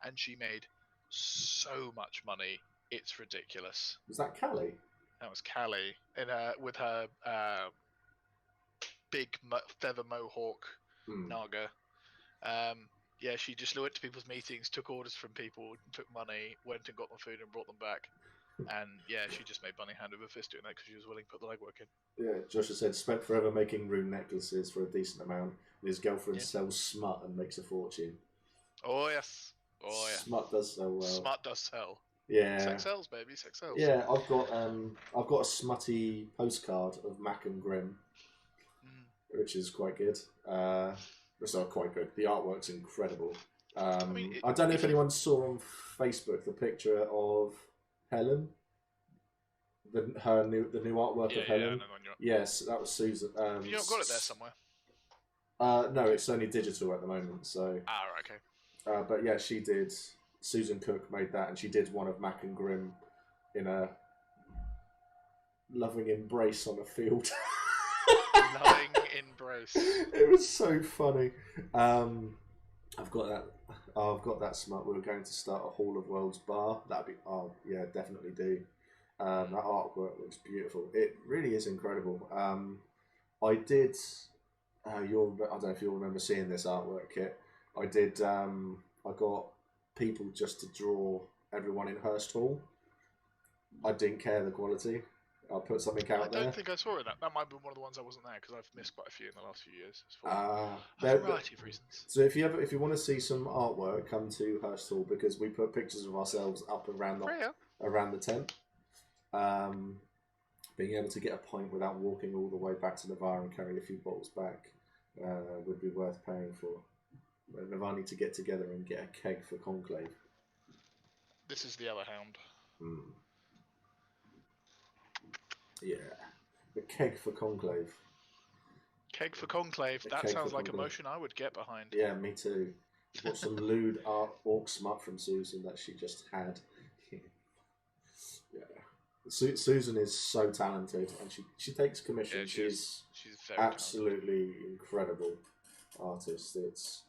Speaker 4: and she made so much money. It's ridiculous.
Speaker 3: Was that Callie?
Speaker 4: That was Callie, with her big feather mohawk naga. Yeah, she just went to people's meetings, took orders from people, took money, went and got them food and brought them back. And yeah, she just made money hand over fist doing that because she was willing to put the legwork in.
Speaker 3: Yeah, Joshua said, spent forever making rune necklaces for a decent amount. And his girlfriend sells smut and makes a fortune.
Speaker 4: Oh yes. Oh yeah.
Speaker 3: Smut does sell well.
Speaker 4: Smut does sell.
Speaker 3: Yeah.
Speaker 4: Sex sells, baby. Sex sells.
Speaker 3: Yeah, I've got a smutty postcard of Mac and Grimm, which is quite good. It's not quite good. The artwork's incredible. I don't know if anyone saw on Facebook the picture of Helen. The new artwork of Helen. Yes, that was Susan.
Speaker 4: You not got it there somewhere?
Speaker 3: No, it's only digital at the moment. So.
Speaker 4: Right, okay.
Speaker 3: But yeah, she did. Susan Cook made that, and she did one of Mac and Grimm in a loving embrace on a field.
Speaker 4: Loving embrace.
Speaker 3: It was so funny. I've got that. I've got that smart. We were going to start a Hall of Worlds bar. That'd be. Oh yeah, definitely do. That artwork looks beautiful. It really is incredible. I did. I don't know if you'll remember seeing this artwork kit. I did. I got people just to draw everyone in Hurst Hall. I didn't care the quality. I'll put something out there.
Speaker 4: I don't think I saw it. That might be one of the ones I wasn't there because I've missed quite a few in the last few years.
Speaker 3: A
Speaker 4: variety of reasons.
Speaker 3: So if you want to see some artwork, come to Hurst Hall because we put pictures of ourselves up around the tent. Being able to get a pint without walking all the way back to the bar and carrying a few bottles back would be worth paying for. And I need to get together and get a keg for Conclave.
Speaker 4: This is the other hound.
Speaker 3: Yeah, the keg for Conclave.
Speaker 4: Keg for Conclave. That sounds like a motion I would get behind.
Speaker 3: Yeah, me too. Got some lewd orc smut from Susan that she just had. Yeah, Susan is so talented, and she takes commission.
Speaker 4: Yeah, she's very
Speaker 3: absolutely incredible artist. It's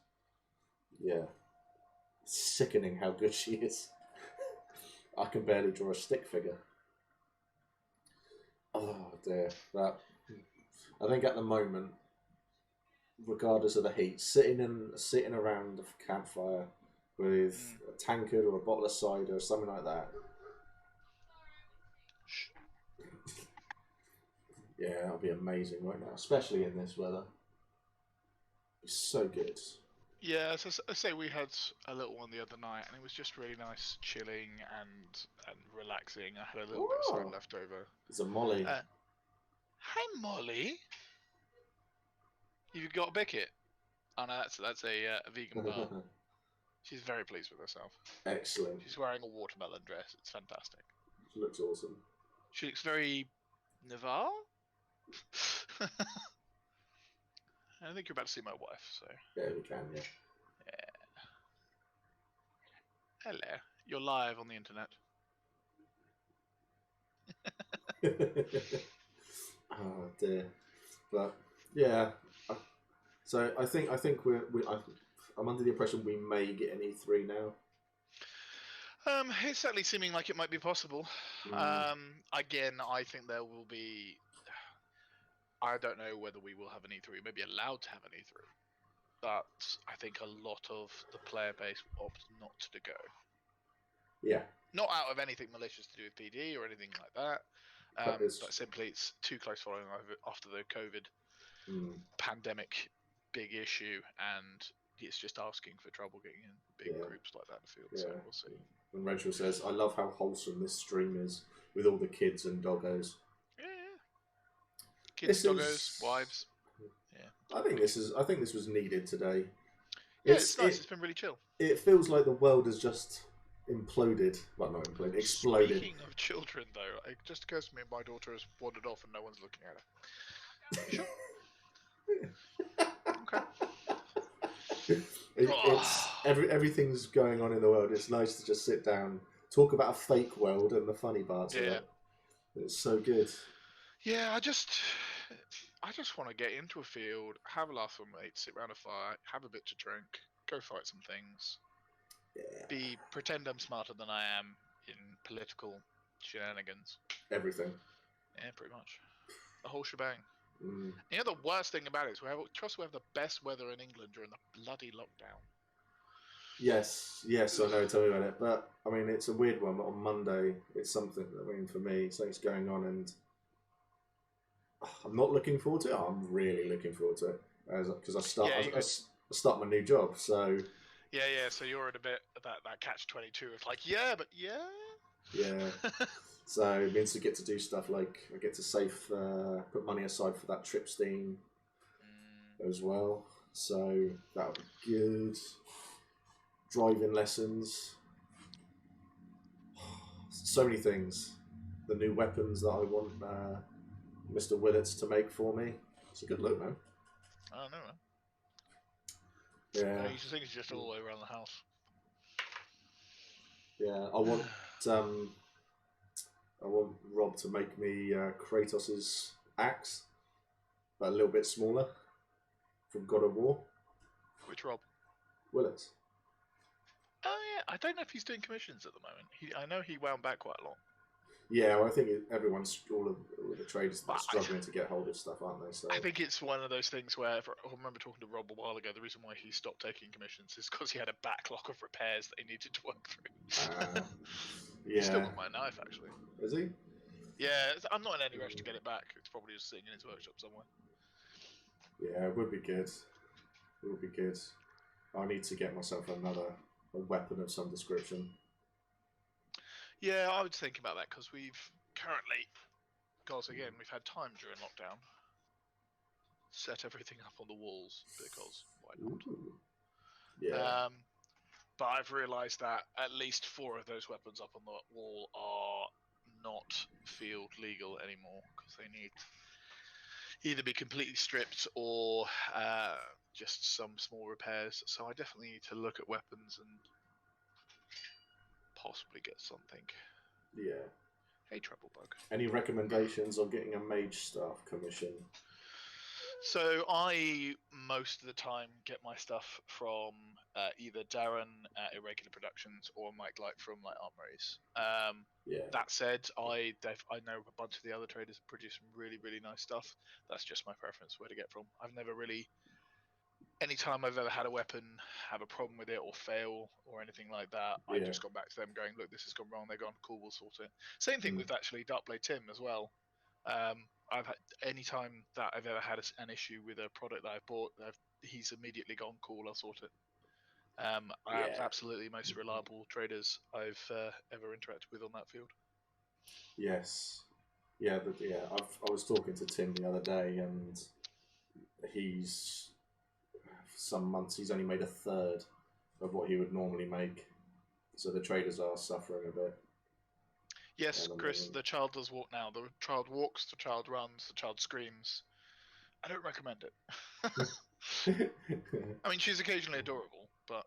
Speaker 3: sickening how good she is. I can barely draw a stick figure. Oh dear, that I think at the moment, regardless of the heat, sitting around the campfire with a tankard or a bottle of cider or something like that. Yeah, that'll be amazing right now, especially in this weather. It's so good.
Speaker 4: Yeah, so I say we had a little one the other night, and it was just really nice, chilling and relaxing. I had a little bit of cider left over.
Speaker 3: It's a Molly.
Speaker 4: Hi, Molly. You've got a Bicket? Oh no, that's a vegan bar. She's very pleased with herself.
Speaker 3: Excellent.
Speaker 4: She's wearing a watermelon dress. It's fantastic.
Speaker 3: She looks awesome.
Speaker 4: She looks very Navarre. I think you're about to see my wife, so.
Speaker 3: Yeah, we can, yeah.
Speaker 4: Hello. You're live on the internet.
Speaker 3: Oh dear. But yeah. So I think I'm under the impression we may get an E3 now.
Speaker 4: It's certainly seeming like it might be possible. Again, I think there will be. I don't know whether we will have an E3. We may be allowed to have an E3, but I think a lot of the player base opt not to go.
Speaker 3: Yeah.
Speaker 4: Not out of anything malicious to do with PD or anything like that, but simply it's too close following after the COVID pandemic big issue, and it's just asking for trouble getting in big groups like that in the field. So we'll see.
Speaker 3: And Rachel says, "I love how wholesome this stream is with all the kids and doggos."
Speaker 4: Kids, doggos, wives. Yeah.
Speaker 3: I think this was needed today.
Speaker 4: Yeah, it's nice. It's been really chill. It
Speaker 3: feels like the world has just imploded. Well, not imploded, exploded.
Speaker 4: Speaking of children, though, it just occurs to me my daughter has wandered off and no one's looking at her. Okay.
Speaker 3: Everything's going on in the world. It's nice to just sit down, talk about a fake world and the funny parts of it. It's so good.
Speaker 4: Yeah, I just want to get into a field, have a laugh with mates, sit around a fire, have a bit to drink, go fight some things, pretend I'm smarter than I am in political shenanigans.
Speaker 3: Everything.
Speaker 4: Yeah, pretty much. The whole shebang. You know, the worst thing about it is we have the best weather in England during the bloody lockdown.
Speaker 3: Yes, I know, tell me about it. But, I mean, it's a weird one, but on Monday, it's something, I mean, for me, something's going on, and I'm not looking forward to it. I'm really looking forward to it because I start my new job. So
Speaker 4: so you're in a bit that catch-22. It's like, but
Speaker 3: Yeah. So it means to get to do stuff like I get to save, put money aside for that trip steam as well. So that would be good. Driving lessons. So many things. The new weapons that I want Mr. Willits to make for me. It's a good look, man.
Speaker 4: I don't know, man.
Speaker 3: Yeah.
Speaker 4: These things just all the way around the house.
Speaker 3: Yeah, I want Rob to make me Kratos's axe, but a little bit smaller, from God of War.
Speaker 4: Which Rob?
Speaker 3: Willits.
Speaker 4: Oh yeah, I don't know if he's doing commissions at the moment. I know he wound back quite a lot.
Speaker 3: Yeah, well, I think all of the traders are struggling to get hold of stuff, aren't they? So
Speaker 4: I think it's one of those things where I remember talking to Rob a while ago. The reason why he stopped taking commissions is because he had a backlog of repairs that he needed to work through.
Speaker 3: yeah.
Speaker 4: He's still got my knife, actually.
Speaker 3: Is he?
Speaker 4: Yeah, I'm not in any rush to get it back. It's probably just sitting in his workshop somewhere.
Speaker 3: Yeah, it would be good. It would be good. I need to get myself a weapon of some description.
Speaker 4: Yeah, I was thinking about that because we've currently, we've had time during lockdown. Set everything up on the walls because why not?
Speaker 3: Ooh. Yeah.
Speaker 4: But I've realised that at least 4 of those weapons up on the wall are not field legal anymore because they need either be completely stripped or just some small repairs. So I definitely need to look at weapons and possibly get something.
Speaker 3: Yeah.
Speaker 4: Hey, Treble Bug.
Speaker 3: Any recommendations on getting a mage staff commission?
Speaker 4: So I most of the time get my stuff from either Darren at Irregular Productions or Mike Light from Armories.
Speaker 3: Yeah.
Speaker 4: That said, I know a bunch of the other traders produce some really, really nice stuff. That's just my preference where to get from. I've never really, anytime I've ever had a weapon have a problem with it or fail or anything like that, I've just gone back to them going, look, this has gone wrong. They're gone, cool, we'll sort it. Same thing with actually Darkblade Tim as well. I've had any time that I've ever had an issue with a product that I've bought, he's immediately gone, cool, I'll sort it. I have absolutely most reliable traders I've ever interacted with on that field.
Speaker 3: Yes. Yeah, I was talking to Tim the other day, and some months he's only made a third of what he would normally make. So the traders are suffering a bit.
Speaker 4: Yes, Chris, the child does walk now. The child walks, the child runs, the child screams. I don't recommend it. I mean, she's occasionally adorable, but...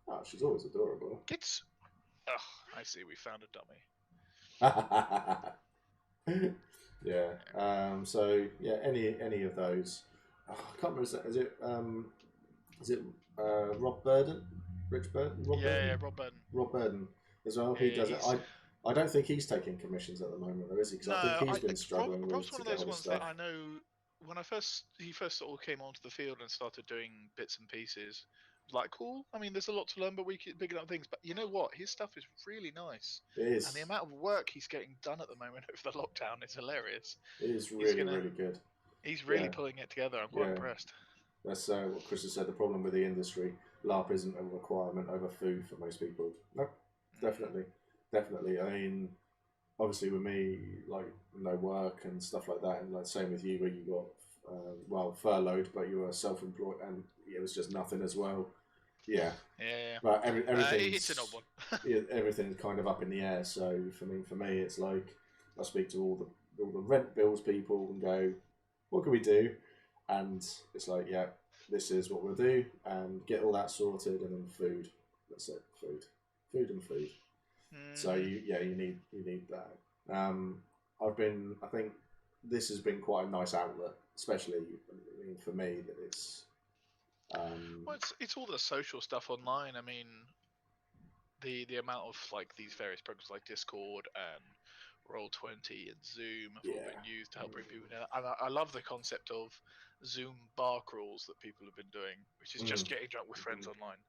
Speaker 3: Oh, she's always adorable.
Speaker 4: I see, we found a
Speaker 3: dummy. Yeah. So, yeah, any of those. Oh, I can't remember, is it Rob Burden? Rich Burden?
Speaker 4: Yeah, Rob Burden.
Speaker 3: Rob Burden as well. He does it. I don't think he's taking commissions at the moment, though, is he? Because I think he's been struggling with
Speaker 4: Rob's one of those ones that I know. When he first sort of came onto the field and started doing bits and pieces, like cool. I mean, there's a lot to learn, but we keep picking up things. But you know what? His stuff is really nice.
Speaker 3: It is.
Speaker 4: And the amount of work he's getting done at the moment over the lockdown is hilarious.
Speaker 3: It is really good.
Speaker 4: He's really pulling it together. I'm quite impressed.
Speaker 3: That's what Chris has said. The problem with the industry, LARP isn't a requirement over food for most people. No, definitely. I mean, obviously with me, like no work and stuff like that, and like same with you, where you got furloughed, but you were self-employed, and it was just nothing as well. Yeah. But everything.
Speaker 4: It's an odd one.
Speaker 3: Everything's kind of up in the air. So for me, it's like I speak to all the rent bills people and go, what can we do? And it's like, yeah, this is what we'll do, and get all that sorted, and then food. That's it, food and food. So you need that. I think this has been quite a nice outlet, especially for me. That it's.
Speaker 4: Well, it's all the social stuff online. I mean, the amount of like these various programs like Discord and Roll20 and Zoom have all been used to help bring people together. And I love the concept of Zoom bar crawls that people have been doing, which is just getting drunk with friends online.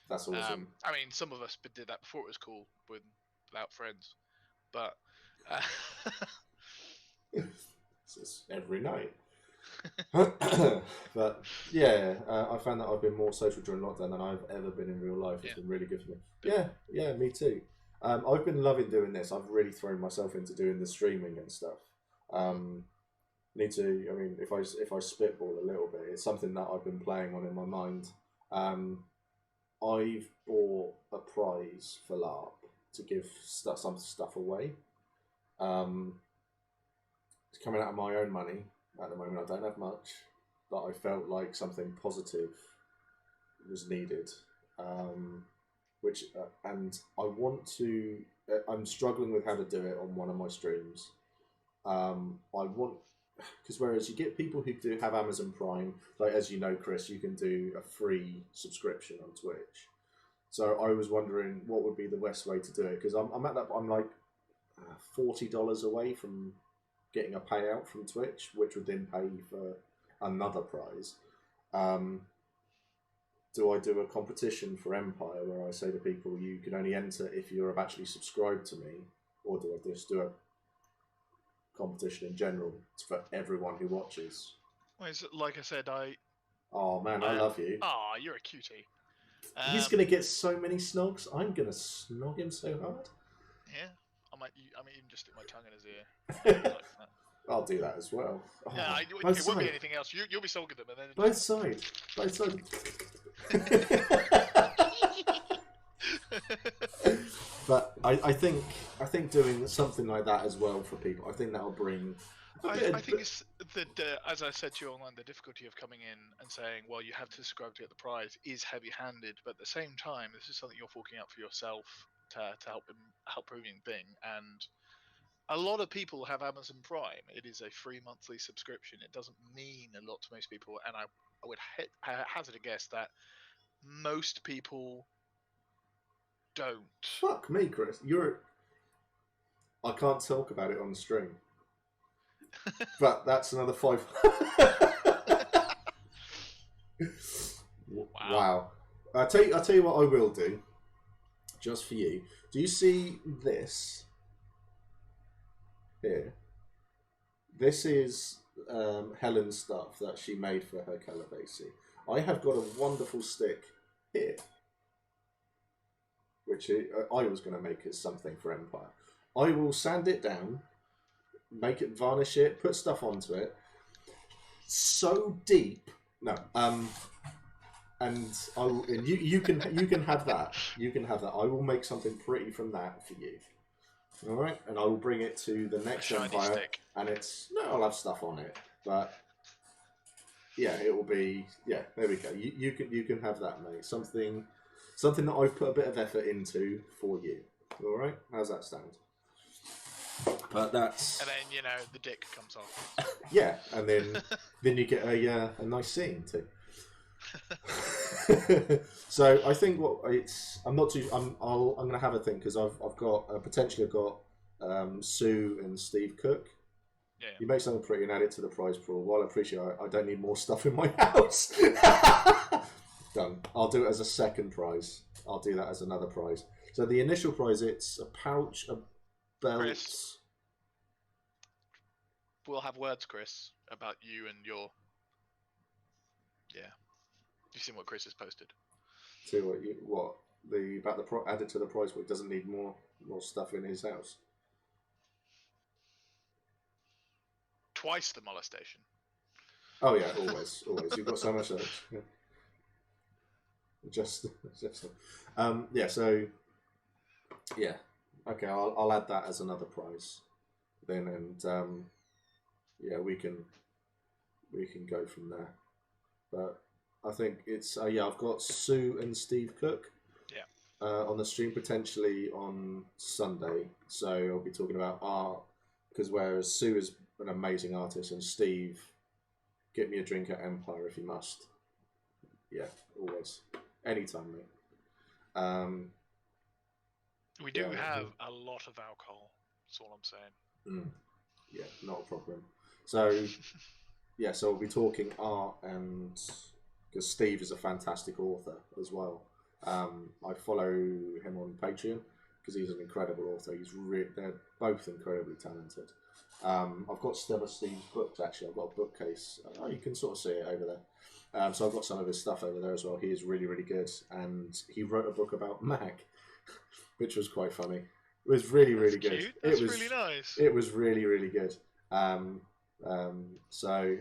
Speaker 3: That's awesome.
Speaker 4: I mean, some of us did that before it was cool without friends, but
Speaker 3: it's every night. But I found that I've been more social during lockdown than I've ever been in real life. It's been really good for me. Yeah, me too. I've been loving doing this. I've really thrown myself into doing the streaming and stuff. Need to. I mean, if I spitball a little bit, it's something that I've been playing on in my mind. I've bought a prize for LARP to give some stuff away. It's coming out of my own money at the moment. I don't have much, but I felt like something positive was needed. And I want to. I'm struggling with how to do it on one of my streams. Because whereas you get people who do have Amazon Prime, like as you know, Chris, you can do a free subscription on Twitch. So I was wondering what would be the best way to do it, because I'm at that. I'm like $40 away from getting a payout from Twitch, which would then pay for another prize. Do I do a competition for Empire where I say to people, you can only enter if you're actually subscribed to me, or do I just do a competition in general for everyone who watches?
Speaker 4: Well, like I said,
Speaker 3: Oh man, I love you.
Speaker 4: Oh, you're a cutie.
Speaker 3: He's gonna get so many snogs. I'm gonna snog him so hard.
Speaker 4: Yeah, I might even just stick my tongue in his ear. Like that.
Speaker 3: I'll do that as well. Oh,
Speaker 4: Yeah, it won't be anything else. You'll be sulking them, and then
Speaker 3: both sides. But I think doing something like that as well for people, I think that'll bring.
Speaker 4: I think it's as I said to you online, the difficulty of coming in and saying, well, you have to subscribe to get the prize is heavy-handed, but at the same time, this is something you're forking out for yourself to help proving thing. And a lot of people have Amazon Prime. It is a free monthly subscription. It doesn't mean a lot to most people, and I would hazard a guess that most people don't.
Speaker 3: Fuck me, Chris. I can't talk about it on the stream. But that's another 5. Wow. I'll tell you what I will do, just for you. Do you see this here? This is Helen's stuff that she made for her Calabasi. I have got a wonderful stick here, which I was going to make as something for Empire. I will sand it down, make it, varnish it, put stuff onto it. So deep, no. And you can have that. You can have that. I will make something pretty from that for you. All right, and I will bring it to the next Empire, stick. And I'll have stuff on it, but yeah, it will be There we go. You can have that, mate. Something that I've put a bit of effort into for you. All right, how's that sound? But that's.
Speaker 4: And then the dick comes off.
Speaker 3: Yeah, and then you get a nice scene too. So I think I'm going to have a thing because I've got potentially Sue and Steve Cook.
Speaker 4: Yeah.
Speaker 3: You make something pretty and add it to the prize pool. Well, I appreciate I don't need more stuff in my house. Done. I'll do it as a second prize. I'll do that as another prize. So the initial prize, it's a pouch, a belt.
Speaker 4: Chris, we'll have words, Chris, about you and your. Yeah. You've seen what Chris has posted.
Speaker 3: So added to the prize pool. It doesn't need more stuff in his house.
Speaker 4: Twice the molestation.
Speaker 3: Oh yeah, always. You've got so much of it. Yeah. Just yeah. So yeah, okay. I'll add that as another prize then, and yeah, we can go from there. But I think it's I've got Sue and Steve Cook.
Speaker 4: Yeah.
Speaker 3: On the stream potentially on Sunday, so I'll be talking about art because whereas Sue is an amazing artist and Steve, get me a drink at Empire if you must. Yeah, always. Anytime, mate.
Speaker 4: We do have a lot of alcohol. That's all I'm saying.
Speaker 3: Yeah, not a problem. So, yeah, so we'll be talking art, and because Steve is a fantastic author as well. I follow him on Patreon because he's an incredible author. They're both incredibly talented. I've got some of Steve's books, actually. I've got a bookcase. You can sort of see it over there. So I've got some of his stuff over there as well. He is really, really good. And he wrote a book about Mac. which was quite funny. It was really, really
Speaker 4: That's
Speaker 3: good.
Speaker 4: cute. That's
Speaker 3: it was
Speaker 4: really nice.
Speaker 3: It was really, really good. So,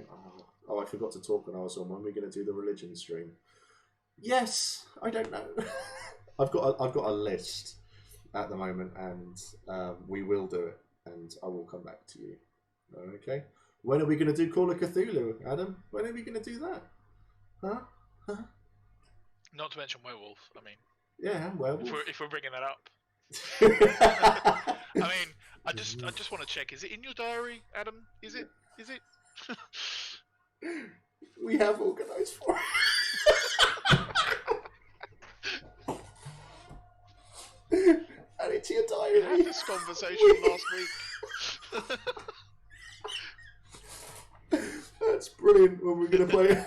Speaker 3: I forgot to talk when I was on. When we're going to do the religion stream? Yes, I don't know. I've got a list at the moment, and we will do it, and I will come back to you. Okay. When are we going to do Call of Cthulhu, Adam? When are we going to do that? Huh?
Speaker 4: Not to mention werewolf. I mean,
Speaker 3: yeah, werewolf.
Speaker 4: If we're bringing that up. I mean, I just want to check. Is it in your diary, Adam? Is it?
Speaker 3: We have organised for it. And it's your diary.
Speaker 4: We had this conversation last week.
Speaker 3: That's brilliant when we're going to play it.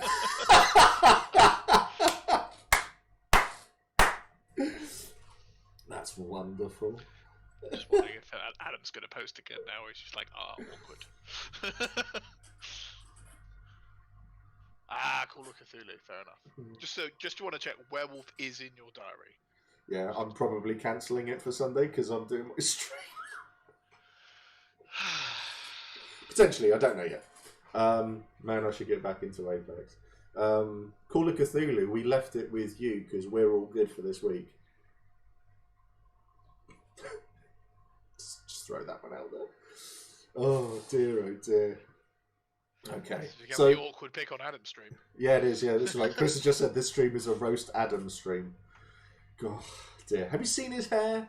Speaker 3: That's wonderful.
Speaker 4: Just wondering if Adam's going to post again now, or he's just like, awkward. Call of Cthulhu, fair enough. Just want to check, werewolf is in your diary.
Speaker 3: Yeah, I'm probably cancelling it for Sunday because I'm doing my stream. Potentially, I don't know yet. Man, I should get back into Apex. Call of Cthulhu, we left it with you because we're all good for this week. just throw that one out there. Oh dear. Okay.
Speaker 4: So the awkward pick on Adam's stream.
Speaker 3: Yeah, it is. Yeah, this is like Chris has just said. This stream is a roast Adam stream. God, dear. Have you seen his hair?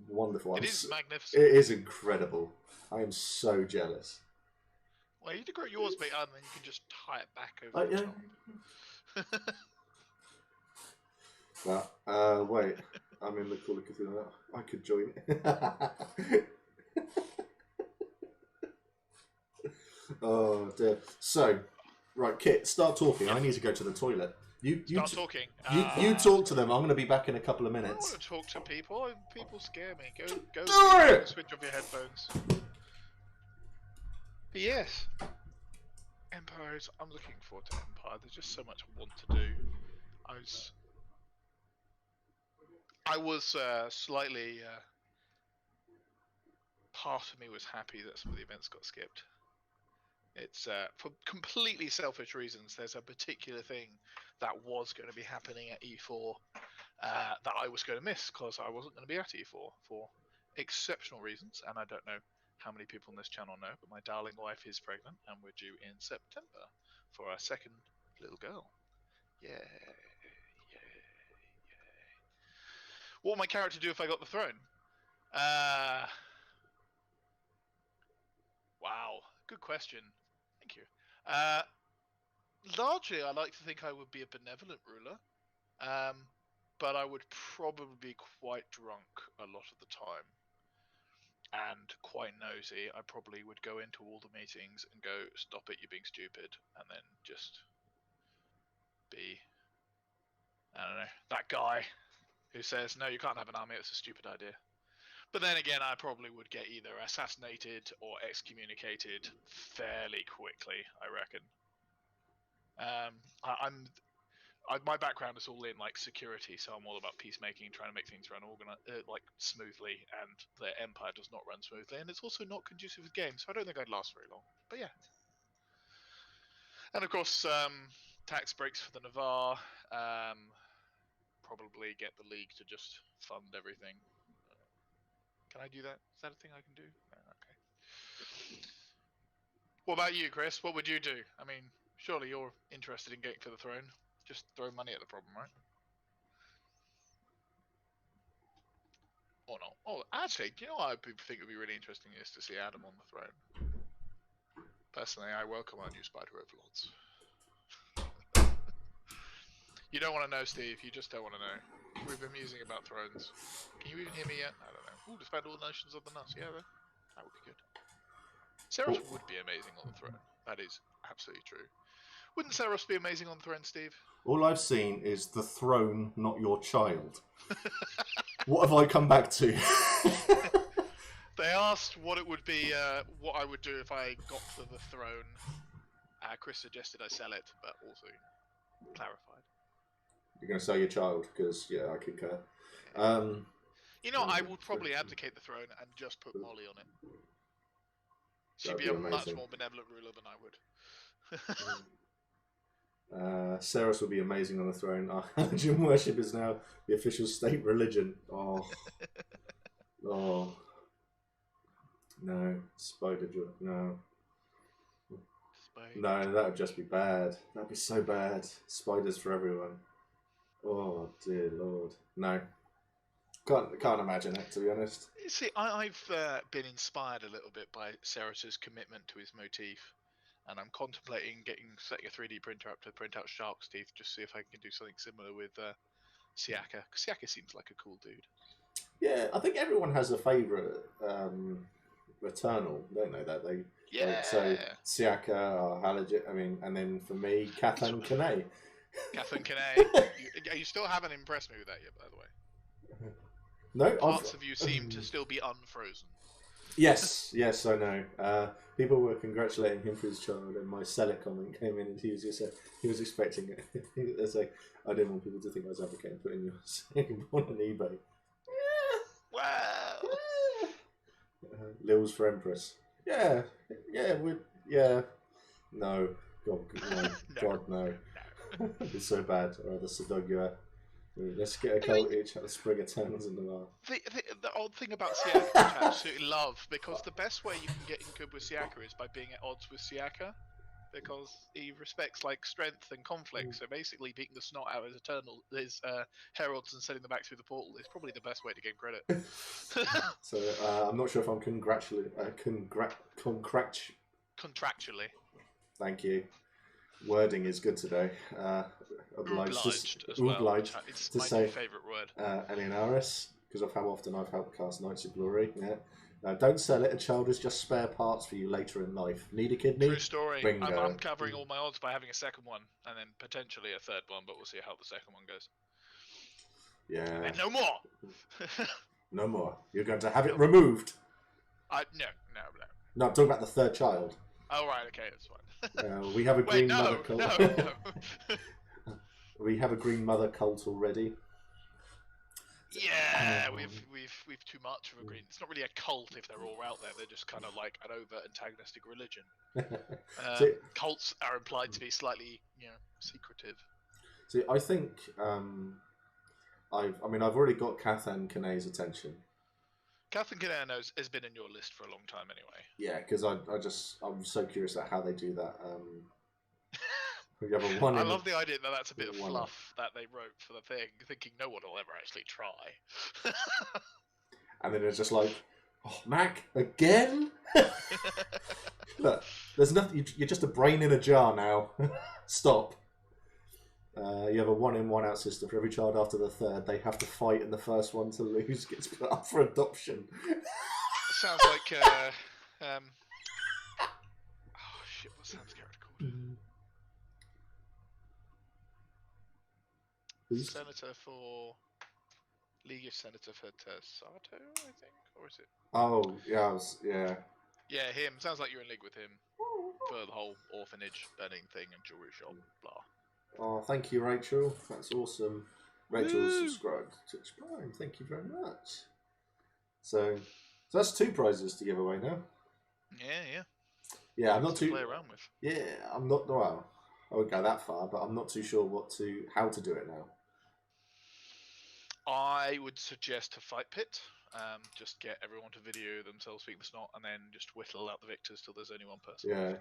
Speaker 3: It's wonderful.
Speaker 4: It is magnificent.
Speaker 3: It is incredible. I am so jealous.
Speaker 4: Well, you decorate yours, but then you can just tie it back over the top.
Speaker 3: Wait. I'm in the Call of Cthulhu. I could join it. Oh dear. So, right, Kit, start talking. I need to go to the toilet. You
Speaker 4: talking.
Speaker 3: You talk to them. I'm going to be back in a couple of
Speaker 4: I
Speaker 3: minutes.
Speaker 4: don't want to talk to people. People scare me. Go. Switch off your headphones. But yes, Empire. I'm looking forward to Empire. There's just so much I want to do. I was slightly. Part of me was happy that some of the events got skipped. It's for completely selfish reasons. There's a particular thing that was going to be happening at E4 that I was going to miss because I wasn't going to be at E4 for exceptional reasons, and I don't know how many people on this channel know, but my darling wife is pregnant, and we're due in September for our second little girl. Yay. What would my character do if I got the throne? Wow, good question. Thank you. Largely, I like to think I would be a benevolent ruler, but I would probably be quite drunk a lot of the time and quite nosy. I probably would go into all the meetings and go, "Stop it, you're being stupid," and then just be, I don't know, that guy who says, "No, you can't have an army, it's a stupid idea." But then again, I probably would get either assassinated or excommunicated fairly quickly, I reckon. My background is all in like security, so I'm all about peacemaking, trying to make things run like smoothly, and the Empire does not run smoothly, and it's also not conducive with games, so I don't think I'd last very long. But yeah. And of course, tax breaks for the Navarre. Probably get the League to just fund everything. Can I do that? Is that a thing I can do? No, okay. What about you, Chris? What would you do? I mean, surely you're interested in getting to the throne. Just throw money at the problem, right? Or not? Oh, actually, do you know what I think would be really interesting is to see Adam on the throne. Personally, I welcome our new spider overlords. You don't want to know, Steve. You just don't want to know. We've been musing about thrones. Can you even hear me yet? I don't know. Ooh, despite all the notions of the nuts. Yeah, that would be good. Seros would be amazing on the throne. That is absolutely true. Wouldn't Seros be amazing on the throne, Steve?
Speaker 3: All I've seen is the throne, not your child. What have I come back to?
Speaker 4: They asked what it would be, what I would do if I got to the throne. Chris suggested I sell it, but also clarified.
Speaker 3: You're going to sell your child, because, yeah, I concur.
Speaker 4: You know, I would probably abdicate the throne and just put Molly on it. She'd be a much more benevolent ruler than I would.
Speaker 3: Ceres would be amazing on the throne. Our Halogen worship is now the official state religion. Oh. Oh. No. Spider joke. No. No, that would just be bad. That'd be so bad. Spiders for everyone. Oh, dear Lord. No. Can't imagine it, to be honest.
Speaker 4: You see, I've been inspired a little bit by Ceres's commitment to his motif, and I'm contemplating setting a 3D printer up to print out shark's teeth, just to see if I can do something similar with Siaka. Because Siaka seems like a cool dude.
Speaker 3: Yeah, I think everyone has a favourite Eternal, don't they? That they so Siaka or Halogen. I mean, and then for me, Cathan Kane.
Speaker 4: Cathan Kane. You still haven't impressed me with that yet, by the way.
Speaker 3: No,
Speaker 4: parts of you seem to still be unfrozen.
Speaker 3: Yes, I know. People were congratulating him for his child, and my Selleck comment came in, and he was expecting it. It's like, I didn't want people to think I was advocating putting your second one on eBay.
Speaker 4: Wow.
Speaker 3: Lils for Empress. Yeah. No, God, no. It's so bad. Or the Sadogua. Let's get a cult each at the Spring Eternals in the bar.
Speaker 4: The odd thing about Siaka, which I absolutely love, because the best way you can get in good with Siaka is by being at odds with Siaka, because he respects like strength and conflict. So basically, beating the snot out of his heralds and sending them back through the portal is probably the best way to gain credit.
Speaker 3: So I'm not sure if I'm contractually. Thank you. Wording is good today. Obliged
Speaker 4: as well. It's my new favourite word.
Speaker 3: Eleonaris, because of how often I've helped cast Knights of Glory. Yeah. Don't sell it. A child is just spare parts for you later in life. Need a kidney?
Speaker 4: True story. I'm covering all my odds by having a second one, and then potentially a third one, but we'll see how the second one goes.
Speaker 3: Yeah.
Speaker 4: And no more!
Speaker 3: No more. You're going to have it removed.
Speaker 4: No.
Speaker 3: No, I'm talking about the third child.
Speaker 4: Oh, right, okay, that's fine.
Speaker 3: We have a green mother cult.
Speaker 4: No.
Speaker 3: We have a green mother cult already.
Speaker 4: Yeah, we've too much of a green. It's not really a cult if they're all out there. They're just kind of like an overt antagonistic religion. Cults are implied to be slightly, secretive.
Speaker 3: See, I think I've already got Cathan Kane's attention.
Speaker 4: Cathan Kane has been in your list for a long time anyway.
Speaker 3: Yeah, because I'm so curious about how they do that. I
Speaker 4: love the idea that that's a bit of fluff that they wrote for the thing, thinking no one will ever actually try.
Speaker 3: And then it's just like, oh, Mac, again? Look, there's nothing. You're just a brain in a jar now. Stop. You have a 1-in, 1-out system for every child after the third. They have to fight, and the first one to lose gets put up for adoption.
Speaker 4: Sounds like oh shit! What's Sam's character called? Senator for League of Senator for Tersato, I think, or is it?
Speaker 3: Oh yeah.
Speaker 4: Yeah, him. Sounds like you're in league with him for the whole orphanage burning thing and jewelry shop, blah.
Speaker 3: Oh, thank you, Rachel. That's awesome. Rachel subscribed to Prime. Thank you very much. So that's 2 prizes to give away now. Yeah, I'm not too.
Speaker 4: Play around with.
Speaker 3: Yeah, I'm not. Well, I won't go that far, but I'm not too sure how to do it now.
Speaker 4: I would suggest a fight pit. Just get everyone to video themselves speaking the snot, and then just whittle out the victors till there's only one person.
Speaker 3: Yeah.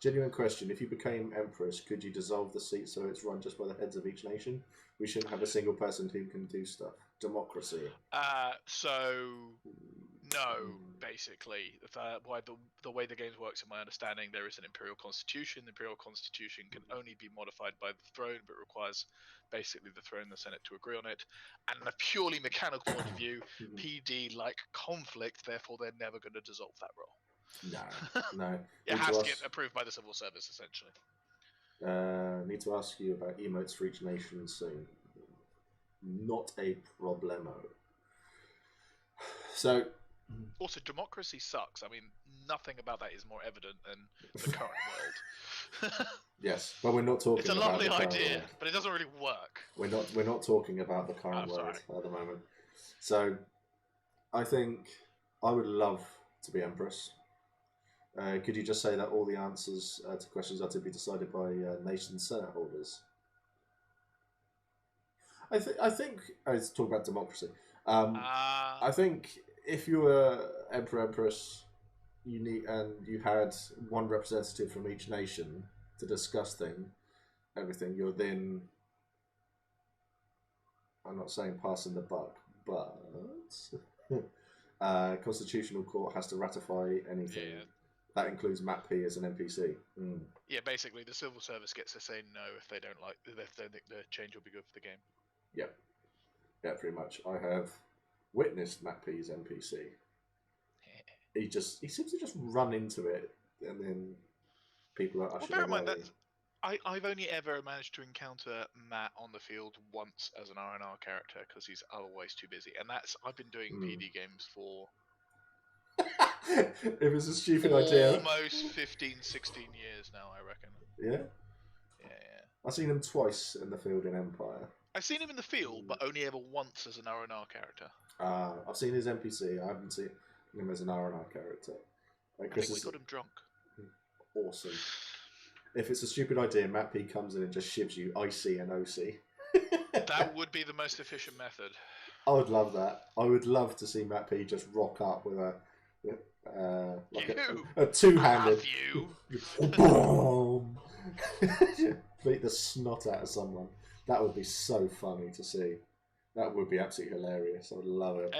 Speaker 3: Genuine question. If you became Empress, could you dissolve the seat so it's run just by the heads of each nation? We shouldn't have a single person who can do stuff. Democracy.
Speaker 4: No, basically. The way the game works, in my understanding, there is an Imperial Constitution. The Imperial Constitution can only be modified by the throne, but requires basically the throne and the Senate to agree on it. And in a purely mechanical point of view, PD like conflict, therefore they're never going to dissolve that role.
Speaker 3: No.
Speaker 4: It has to get approved by the civil service, essentially.
Speaker 3: Need to ask you about emotes for each nation soon. Not a problemo. So...
Speaker 4: Also, democracy sucks. I mean, nothing about that is more evident than the current world.
Speaker 3: Yes, but we're not talking.
Speaker 4: It's a lovely idea, but it doesn't really work.
Speaker 3: We're not talking about the current world at the moment. So, I think I would love to be Empress. Could you just say that all the answers to questions are to be decided by nation senate holders? I think let's talk about democracy. I think if you were Emperor Empress, you had one representative from each nation to discuss everything. You're then, I'm not saying passing the buck, but Constitutional Court has to ratify anything.
Speaker 4: Yeah.
Speaker 3: That includes Matt P as an NPC. Mm.
Speaker 4: Yeah, basically the civil service gets to say no if they don't think the change will be good for the game.
Speaker 3: Yep. Yeah, pretty much. I have witnessed Matt P's NPC. He seems to just run into it, and then people are ushered
Speaker 4: bear in mind
Speaker 3: away.
Speaker 4: that I've only ever managed to encounter Matt on the field once as an R&R character because he's otherwise too busy, and I've been doing PD games for
Speaker 3: If it's a stupid idea.
Speaker 4: Almost 15, 16 years now, I reckon.
Speaker 3: Yeah?
Speaker 4: Yeah.
Speaker 3: I've seen him twice in the field in Empire.
Speaker 4: I've seen him in the field, but only ever once as an R&R character.
Speaker 3: I've seen his NPC. I haven't seen him as an R&R character.
Speaker 4: I think we got him drunk.
Speaker 3: Awesome. If it's a stupid idea, Matt P comes in and just shivs you IC and OC.
Speaker 4: That would be the most efficient method.
Speaker 3: I would love that. I would love to see Matt P just rock up with a two-handed. Boom! Beat the snot out of someone. That would be so funny to see. That would be absolutely hilarious. I would love it.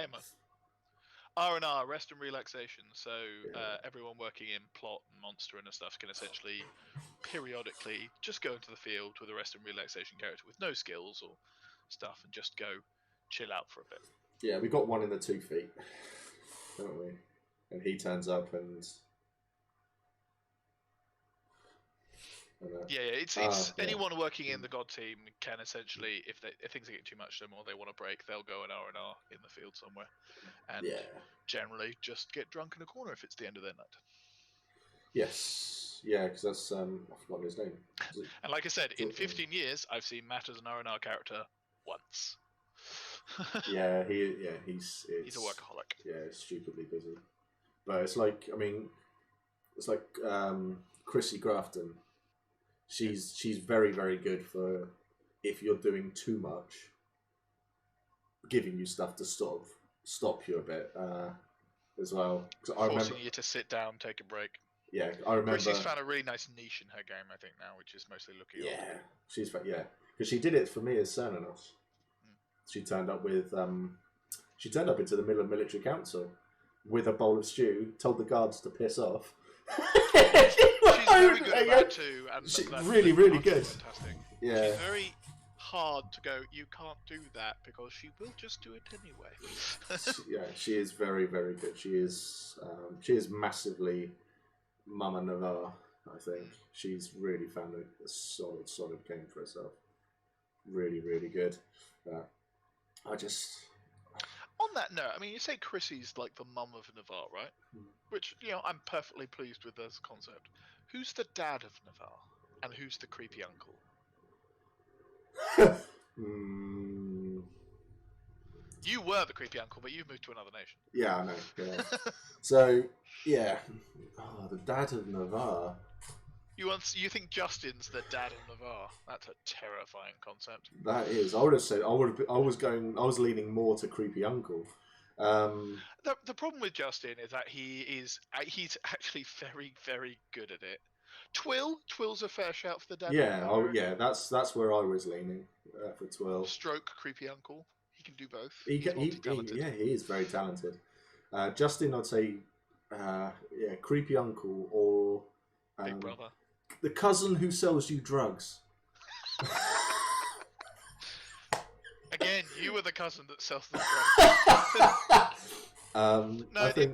Speaker 4: R&R, rest and relaxation. So everyone working in plot and monster and stuff can essentially periodically just go into the field with a rest and relaxation character with no skills or stuff and just go chill out for a bit.
Speaker 3: Yeah, we got one in the 2 feet, don't we? And he turns up and...
Speaker 4: It's anyone working in the God team can essentially, if things are getting too much to them or they want a break, they'll go an R&R in the field somewhere, and generally just get drunk in a corner if it's the end of their night.
Speaker 3: Yes, because that's I've forgotten his name.
Speaker 4: And like I said, in 15 years, I've seen Matt as an R&R character once.
Speaker 3: He's
Speaker 4: a workaholic.
Speaker 3: Yeah, stupidly busy, but it's like Chrissy Grafton. She's very, very good for if you're doing too much, giving you stuff to stop you a bit as well.
Speaker 4: Forcing you to sit down, take a break.
Speaker 3: Yeah, I remember.
Speaker 4: Chrissy's found a really nice niche in her game, I think now, which is mostly looking.
Speaker 3: Because she did it for me as Cernanos. She turned up with she turned up into the middle of military council with a bowl of stew, told the guards to piss off.
Speaker 4: She's very good at that too, and
Speaker 3: she's really, really good.
Speaker 4: Fantastic.
Speaker 3: Yeah,
Speaker 4: she's very hard to go. You can't do that because she will just do it anyway.
Speaker 3: She is very, very good. She is massively Mama Navarre. I think she's really found a solid game for herself. Really, really good.
Speaker 4: On that note, I mean, you say Chrissy's like the mum of Navarre, right? Which, I'm perfectly pleased with as a concept. Who's the dad of Navarre? And who's the creepy uncle? You were the creepy uncle, but you've moved to another nation.
Speaker 3: Yeah, I know. Yeah. So, the dad of Navarre.
Speaker 4: You think Justin's the dad of Navarre? That's a terrifying concept.
Speaker 3: That is. I would have said. I was leaning more to creepy uncle.
Speaker 4: The problem with Justin is that he's actually very, very good at it. Twill's a fair shout for the dad.
Speaker 3: Yeah. That's where I was leaning for Twill.
Speaker 4: Stroke creepy uncle. He can do both.
Speaker 3: He is very talented. Justin, I'd say, creepy uncle or
Speaker 4: big brother.
Speaker 3: The cousin who sells you drugs.
Speaker 4: Again, you were the cousin that sells the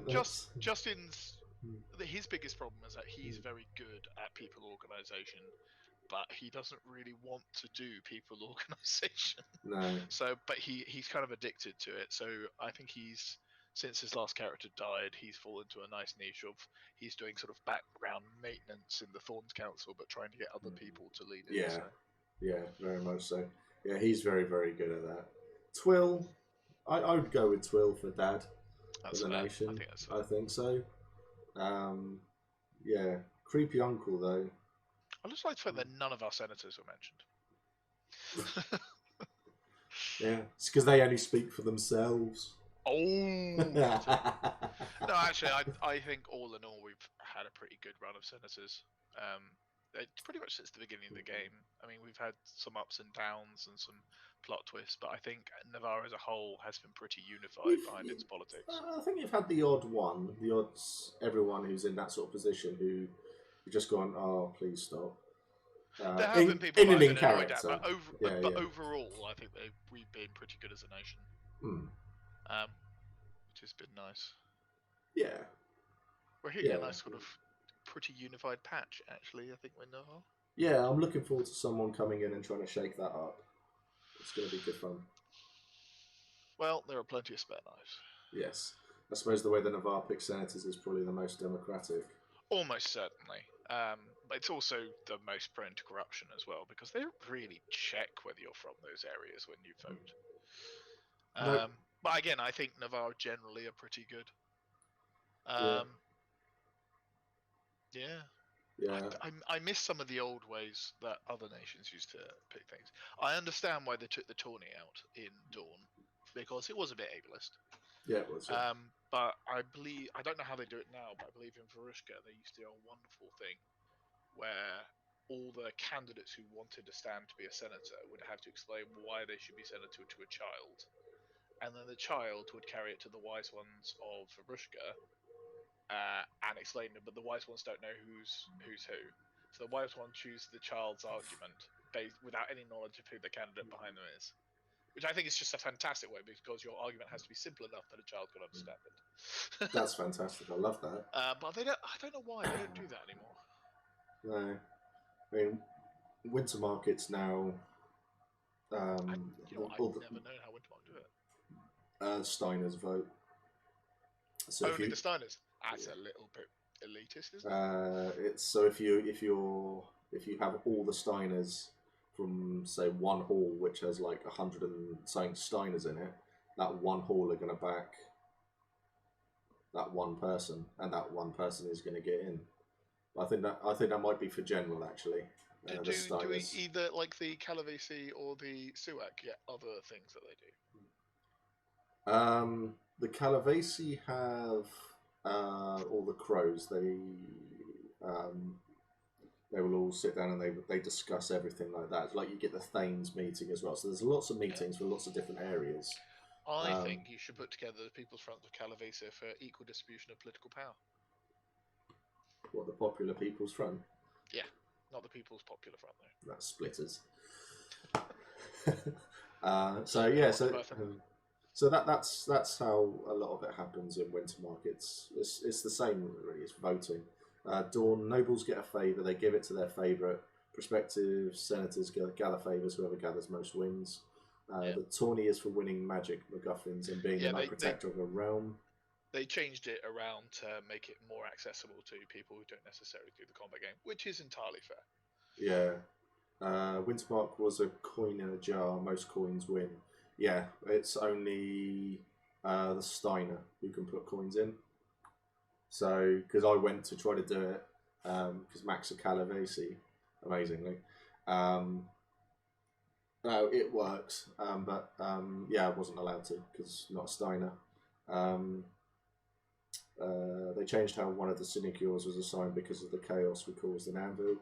Speaker 4: drugs. Justin's his biggest problem is that he's very good at people organisation, but he doesn't really want to do people organisation.
Speaker 3: No.
Speaker 4: So, but he's kind of addicted to it. So I think since his last character died, he's fallen into a nice niche of he's doing sort of background maintenance in the Thorns Council, but trying to get other people to lead it.
Speaker 3: Yeah, very much so. Yeah, he's very, very good at that. Twill, I would go with Twill for dad.
Speaker 4: That's
Speaker 3: the
Speaker 4: fair.
Speaker 3: nation.
Speaker 4: I think that's fair.
Speaker 3: I think so. Yeah, creepy uncle though.
Speaker 4: I just like to think that none of our senators were mentioned.
Speaker 3: Yeah, it's because they only speak for themselves.
Speaker 4: Oh, no, actually, I think all in all we've had a pretty good run of senators. Pretty much since the beginning of the game. I mean, we've had some ups and downs and some plot twists, but I think Navarre as a whole has been pretty unified behind its politics.
Speaker 3: I think you've had the odd one, everyone who's in that sort of position who just gone, oh, please stop.
Speaker 4: There have been people that I've been annoyed at, but, overall, I think we've been pretty good as a nation. Which has been nice.
Speaker 3: Yeah.
Speaker 4: We're hitting a nice sort of pretty unified patch, actually, I think, with Navarre.
Speaker 3: Yeah, I'm looking forward to someone coming in and trying to shake that up. It's going to be good fun.
Speaker 4: Well, there are plenty of spare knives.
Speaker 3: Yes. I suppose the way the Navarre picks senators is probably the most democratic.
Speaker 4: Almost certainly. But it's also the most prone to corruption as well, because they don't really check whether you're from those areas when you vote.
Speaker 3: Nope.
Speaker 4: But again, I think Navarre generally are pretty good. Yeah. I miss some of the old ways that other nations used to pick things. I understand why they took the tourney out in Dawn, because it was a bit ableist.
Speaker 3: Yeah, it was. Yeah.
Speaker 4: But I don't know how they do it now, but I believe in Varushka they used to do a wonderful thing where all the candidates who wanted to stand to be a senator would have to explain why they should be senator to a child, and then the child would carry it to the wise ones of Varushka and explain it, but the wise ones don't know who's who. So the wise one choose the child's argument without any knowledge of who the candidate behind them is. Which I think is just a fantastic way, because your argument has to be simple enough that a child can understand it.
Speaker 3: That's fantastic. I love that.
Speaker 4: But I don't know why they don't do that anymore.
Speaker 3: No, I mean, winter markets now.
Speaker 4: I've never known how Wintermark do it.
Speaker 3: Steiner's vote. So
Speaker 4: Only the Steiners. That's a little bit elitist, isn't it?
Speaker 3: It's so if you have all the Steiners from say one hall which has like 100 and something Steiners in it, that one hall are going to back that one person, and that one person is going to get in. I think that might be for general actually.
Speaker 4: Do either like the Calavesi or the Suak get other things that they
Speaker 3: do? The Calavesi have all the crows. They will all sit down and they discuss everything like that. It's like you get the Thanes meeting as well. So there's lots of meetings for lots of different areas.
Speaker 4: I think you should put together the People's Front of Calavesi for equal distribution of political power.
Speaker 3: What, the Popular People's Front?
Speaker 4: Yeah, not the People's Popular Front though.
Speaker 3: That's splitters. So that's how a lot of it happens in winter markets. It's the same really. It's voting. Dawn nobles get a favour. They give it to their favourite. Prospective senators gather favours. Whoever gathers most wins. The tourney is for winning magic MacGuffins and being the Knight Protector of a realm.
Speaker 4: They changed it around to make it more accessible to people who don't necessarily do the combat game, which is entirely fair.
Speaker 3: Yeah. Wintermark was a coin in a jar. Most coins win. Yeah, it's only the Steiner who can put coins in. So, because I went to try to do it, because Max a Calavesi, amazingly. No, it works, but yeah, I wasn't allowed to because not a Steiner. They changed how one of the sinecures was assigned because of the chaos we caused in Anvil.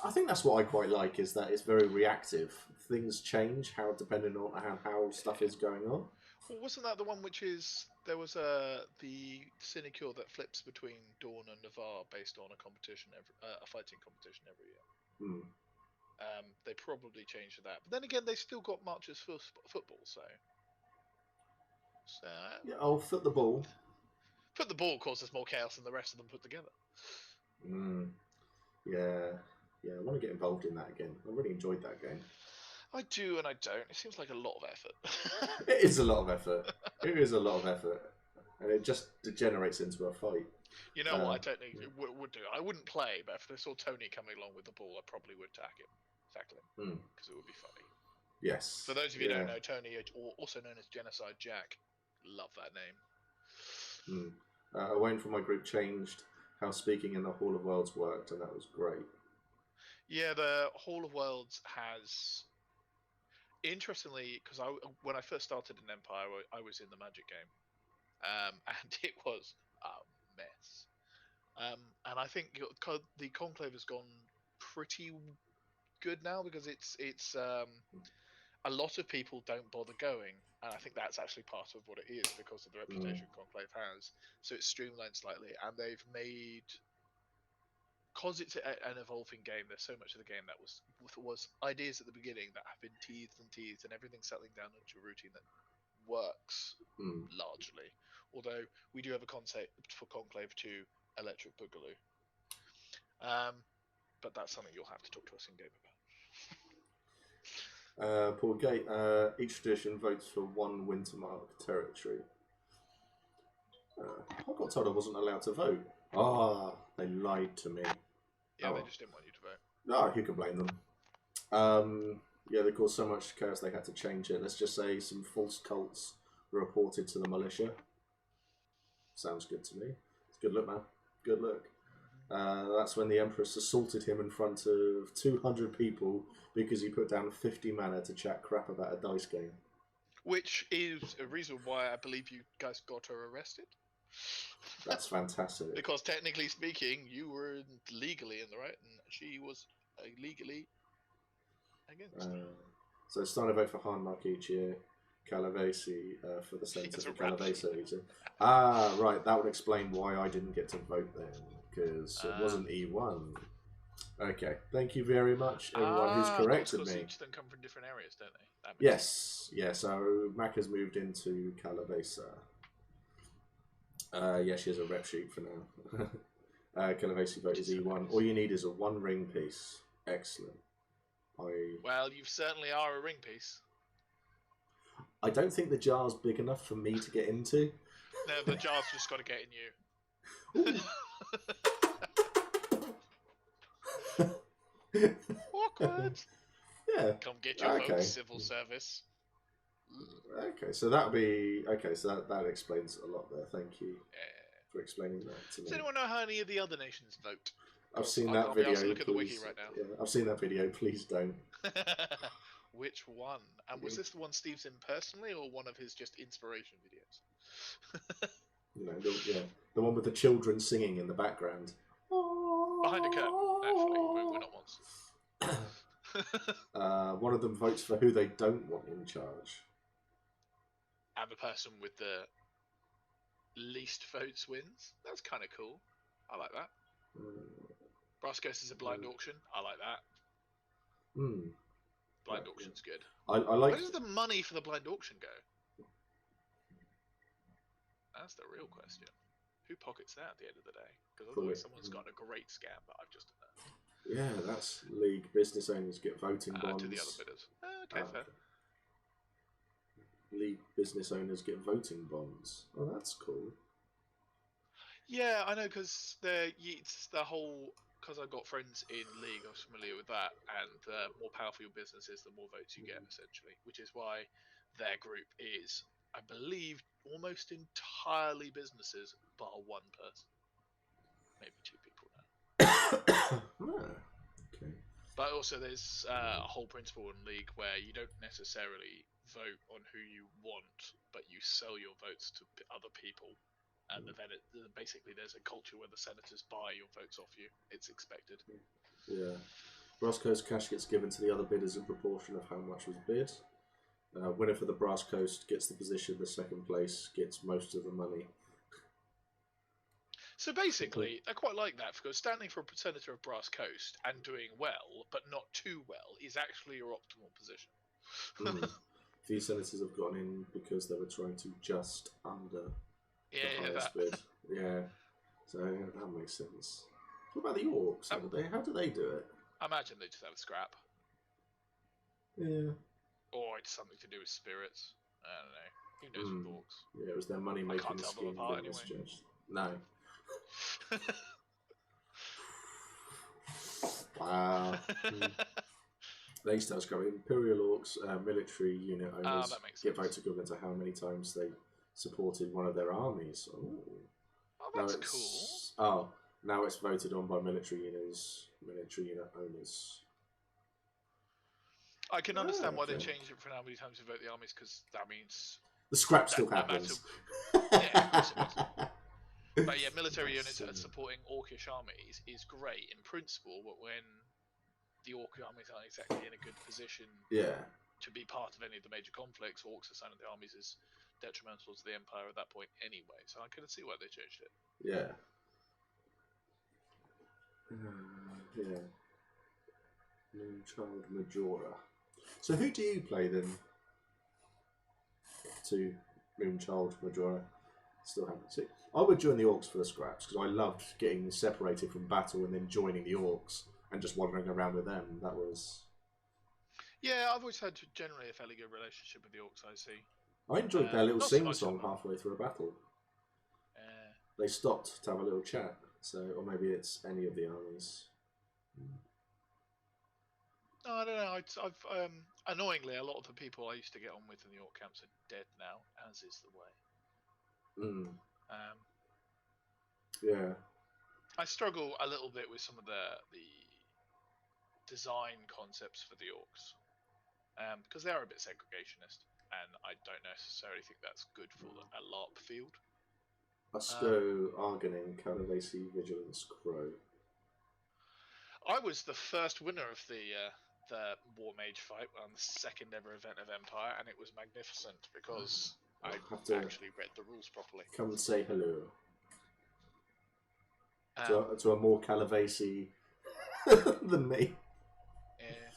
Speaker 3: I think that's what I quite like, is that it's very reactive. Things change depending on how stuff is going on.
Speaker 4: Well, wasn't that the one which is there was the sinecure that flips between Dawn and Navarre based on a competition a fighting competition every year? They probably changed that, but then again, they still got marches for football, so
Speaker 3: yeah, I'll foot the ball.
Speaker 4: Foot the ball causes more chaos than the rest of them put together.
Speaker 3: Yeah, I want to get involved in that again. I really enjoyed that game.
Speaker 4: I do and I don't. It seems like a lot of effort.
Speaker 3: It is a lot of effort. It is a lot of effort, and it just degenerates into a fight.
Speaker 4: You know what? I don't think it would do. I wouldn't play, but if I saw Tony coming along with the ball, I probably would tackle him, because it would be funny.
Speaker 3: Yes.
Speaker 4: For those of you who don't know, Tony, also known as Genocide Jack, love that name.
Speaker 3: Wayne from my group changed how speaking in the Hall of Worlds worked, and that was great.
Speaker 4: Yeah, the Hall of Worlds has, interestingly, because when I first started in Empire, I was in the Magic game, and it was a mess. And I think the Conclave has gone pretty good now, because it's a lot of people don't bother going, and I think that's actually part of what it is, because of the reputation Conclave has. So it's streamlined slightly, and they've made, because it's an evolving game, there's so much of the game that was ideas at the beginning that have been teased and teased, and everything settling down into a routine that works largely. Although we do have a concept for Conclave 2, Electric Boogaloo. But that's something you'll have to talk to us in game about.
Speaker 3: Paul Gate, each tradition votes for one Wintermark territory. I got told I wasn't allowed to vote. They lied to me.
Speaker 4: Yeah, they just didn't want you to vote.
Speaker 3: No, who can blame them? Yeah, they caused so much chaos they had to change it. Let's just say some false cults were reported to the militia. Sounds good to me. It's good look, man. Good look. That's when the Empress assaulted him in front of 200 people because he put down 50 mana to chat crap about a dice game.
Speaker 4: Which is a reason why I believe you guys got her arrested.
Speaker 3: That's fantastic.
Speaker 4: Because technically speaking, you were legally in the right, and she was illegally against.
Speaker 3: So it's starting to vote for Harnmark each year. Calavesi for the centre for Calavesa each year. Right. That would explain why I didn't get to vote then, because it wasn't E1. Okay. Thank you very much, everyone who's corrected me.
Speaker 4: Each of them come from different areas, don't they?
Speaker 3: Yes. Yeah. So Mac has moved into Calavesa. Yeah, she has a rep sheet for now. Calavesi vote is E1. All you need is a one ring piece. Excellent.
Speaker 4: Well, you certainly are a ring piece.
Speaker 3: I don't think the jar's big enough for me to get into.
Speaker 4: No, the jar's just got to get in you. Awkward.
Speaker 3: Yeah.
Speaker 4: Come get your vote, civil service.
Speaker 3: Okay, so that'll be okay. So that explains a lot there. Thank you for explaining that to me.
Speaker 4: Does anyone know how any of the other nations vote?
Speaker 3: I've seen that video.
Speaker 4: Look at the wiki right now.
Speaker 3: Yeah, I've seen that video. Please don't.
Speaker 4: Which one? And was this the one Steve's in personally, or one of his just inspiration videos?
Speaker 3: The one with the children singing in the background.
Speaker 4: Behind a curtain, actually. We're not monsters.
Speaker 3: One of them votes for who they don't want in charge.
Speaker 4: And the person with the least votes wins. That's kind of cool. I like that. Brascos is a blind auction. I like that. Blind auction's good.
Speaker 3: I like.
Speaker 4: Where does the money for the blind auction go? That's the real question. Who pockets that at the end of the day? Because otherwise someone's got a great scam that I've just done.
Speaker 3: Yeah, that's league. Business owners get voting bonds.
Speaker 4: To the other bidders. Okay, fair.
Speaker 3: League business owners get voting bonds. Oh, that's cool.
Speaker 4: Yeah, I know, because it's the whole. Because I've got friends in League, I was familiar with that, and the more powerful your business is, the more votes you get, essentially. Which is why their group is, I believe, almost entirely businesses, bar one person. Maybe two people now.
Speaker 3: Okay.
Speaker 4: But also there's a whole principle in League where you don't necessarily vote on who you want, but you sell your votes to other people. And then basically there's a culture where the senators buy your votes off you. It's expected.
Speaker 3: Yeah. Brass Coast cash gets given to the other bidders in proportion of how much was bid. Winner for the Brass Coast gets the position. The second place gets most of the money.
Speaker 4: So basically, I quite like that, because standing for a senator of Brass Coast and doing well, but not too well, is actually your optimal position.
Speaker 3: Few senators have gone in because they were trying to just under the highest bid. Yeah, so that makes sense. What about the Orcs? How do they do it?
Speaker 4: I imagine they just have a scrap.
Speaker 3: Yeah.
Speaker 4: Or it's something to do with spirits. I don't know. Who knows with Orcs?
Speaker 3: Yeah, it was their money making scheme.
Speaker 4: I can't tell them apart anyway.
Speaker 3: No. Wow. They used to have Imperial Orcs, military unit owners get votes equivalent to how many times they supported one of their armies. Ooh.
Speaker 4: Oh, that's cool.
Speaker 3: Oh, now it's voted on by military unit owners.
Speaker 4: I can understand why they changed it for how many times you vote the armies, because that means
Speaker 3: the scrap still happens.
Speaker 4: Yeah, of course it does. But yeah, military units supporting Orcish armies is great in principle, but when the Orc armies aren't exactly in a good position to be part of any of the major conflicts, Orcs assigned to the armies is detrimental to the Empire at that point anyway. So I couldn't see why they changed it.
Speaker 3: Yeah. Yeah. Moonchild Majora. So who do you play then? To Moonchild Majora. Still haven't seen. I would join the Orcs for the scraps because I loved getting separated from battle and then joining the Orcs and just wandering around with them. That was.
Speaker 4: Yeah, I've always had generally a fairly good relationship with the Orcs. I see.
Speaker 3: I enjoyed their little sing-song halfway through a battle. They stopped to have a little chat. So, or maybe it's any of the armies.
Speaker 4: No, I don't know. I've annoyingly, a lot of the people I used to get on with in the Orc camps are dead now, as is the way.
Speaker 3: Yeah.
Speaker 4: I struggle a little bit with some of the design concepts for the Orcs, because they are a bit segregationist, and I don't necessarily think that's good for a LARP field.
Speaker 3: Usco, Argoning, Calavesi, Vigilance, Crow. I
Speaker 4: was the first winner of the War Mage fight on the second ever event of Empire, and it was magnificent because I actually read the rules properly.
Speaker 3: Come and say hello to a more Calavesi than me.
Speaker 4: Yeah.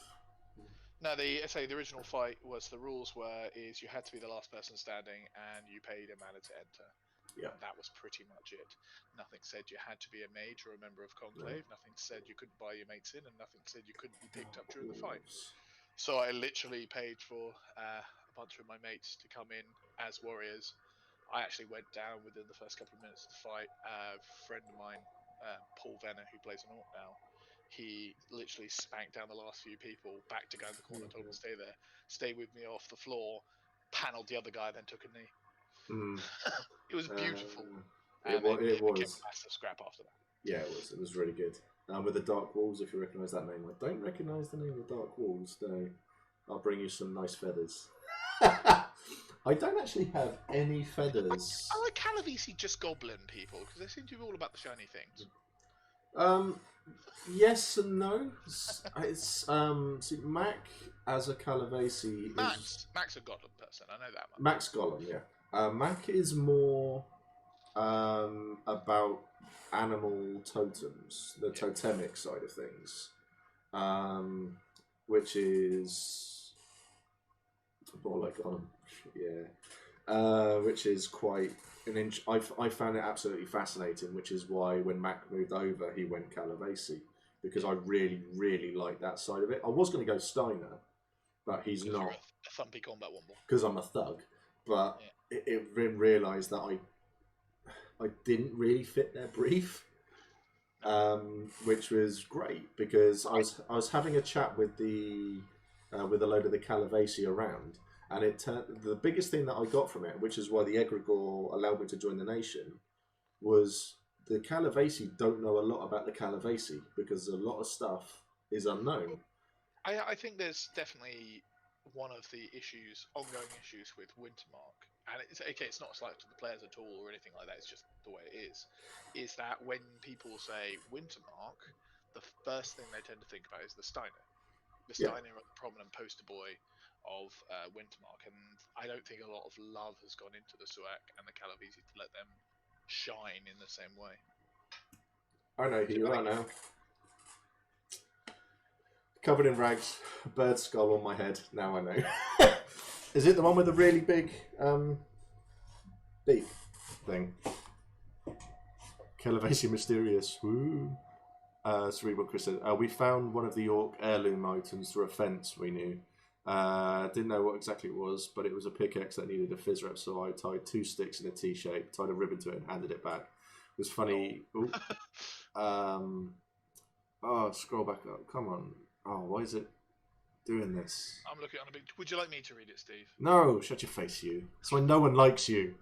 Speaker 4: No, the original fight was the rules is you had to be the last person standing, and you paid a mana to enter.
Speaker 3: Yeah.
Speaker 4: And that was pretty much it. Nothing said you had to be a mage or a member of Conclave. No. Nothing said you couldn't buy your mates in, and nothing said you couldn't be picked up during the fight. So I literally paid for a bunch of my mates to come in as warriors. I actually went down within the first couple of minutes of the fight. A friend of mine, Paul Venner, who plays an Orc now, he literally spanked down the last few people, back to go in the corner, told him to stay there, stay with me off the floor, panelled the other guy, then took a knee. It was beautiful.
Speaker 3: It was.
Speaker 4: Became a massive scrap after that.
Speaker 3: Yeah, it was. It was really good. With the Dark Walls, if you recognise that name. I don't recognise the name of the Dark Walls, though. I'll bring you some nice feathers. I don't actually have any feathers.
Speaker 4: I like Calavesi just goblin people, because they seem to be all about the shiny things.
Speaker 3: Yes and no. It's see, Mac as a Calavesi.
Speaker 4: Mac's a goblin person. I know that much.
Speaker 3: Mac's golem, yeah. Mac is more about animal totems, the totemic side of things, which is more like which is quite an inch. I found it absolutely fascinating, which is why when Mac moved over, he went Calavesi, because I really, really like that side of it. I was going to go Steiner, but he's not.
Speaker 4: You're a thumpy combat womble.
Speaker 3: Because I'm a thug, but. It realised that I didn't really fit their brief, which was great because I was having a chat with a load of the Calavesi around, and it turned the biggest thing that I got from it, which is why the Egregore allowed me to join the nation, was the Calavesi don't know a lot about the Calavesi because a lot of stuff is unknown.
Speaker 4: I think there's definitely one of the ongoing issues with Wintermark, and it's not a slight to the players at all or anything like that, it's just the way it is that when people say Wintermark, the first thing they tend to think about is the Steiner. The Steiner are the prominent poster boy of Wintermark, and I don't think a lot of love has gone into the Suak and the Calavesi to let them shine in the same way.
Speaker 3: I know who you are now. Covered in rags, a bird skull on my head. Now I know. Is it the one with the really big beak thing? Calavesi Mysterious. Woo. Cerebral Crystal. We found one of the Orc heirloom items through a fence we knew. Didn't know what exactly it was, but it was a pickaxe that needed a fizz rep, so I tied 2 sticks in a T shape, tied a ribbon to it, and handed it back. It was funny. Scroll back up. Come on. Oh, why is it doing this?
Speaker 4: I'm looking on a big. Would you like me to read it, Steve?
Speaker 3: No, shut your face, you. That's why no one likes you.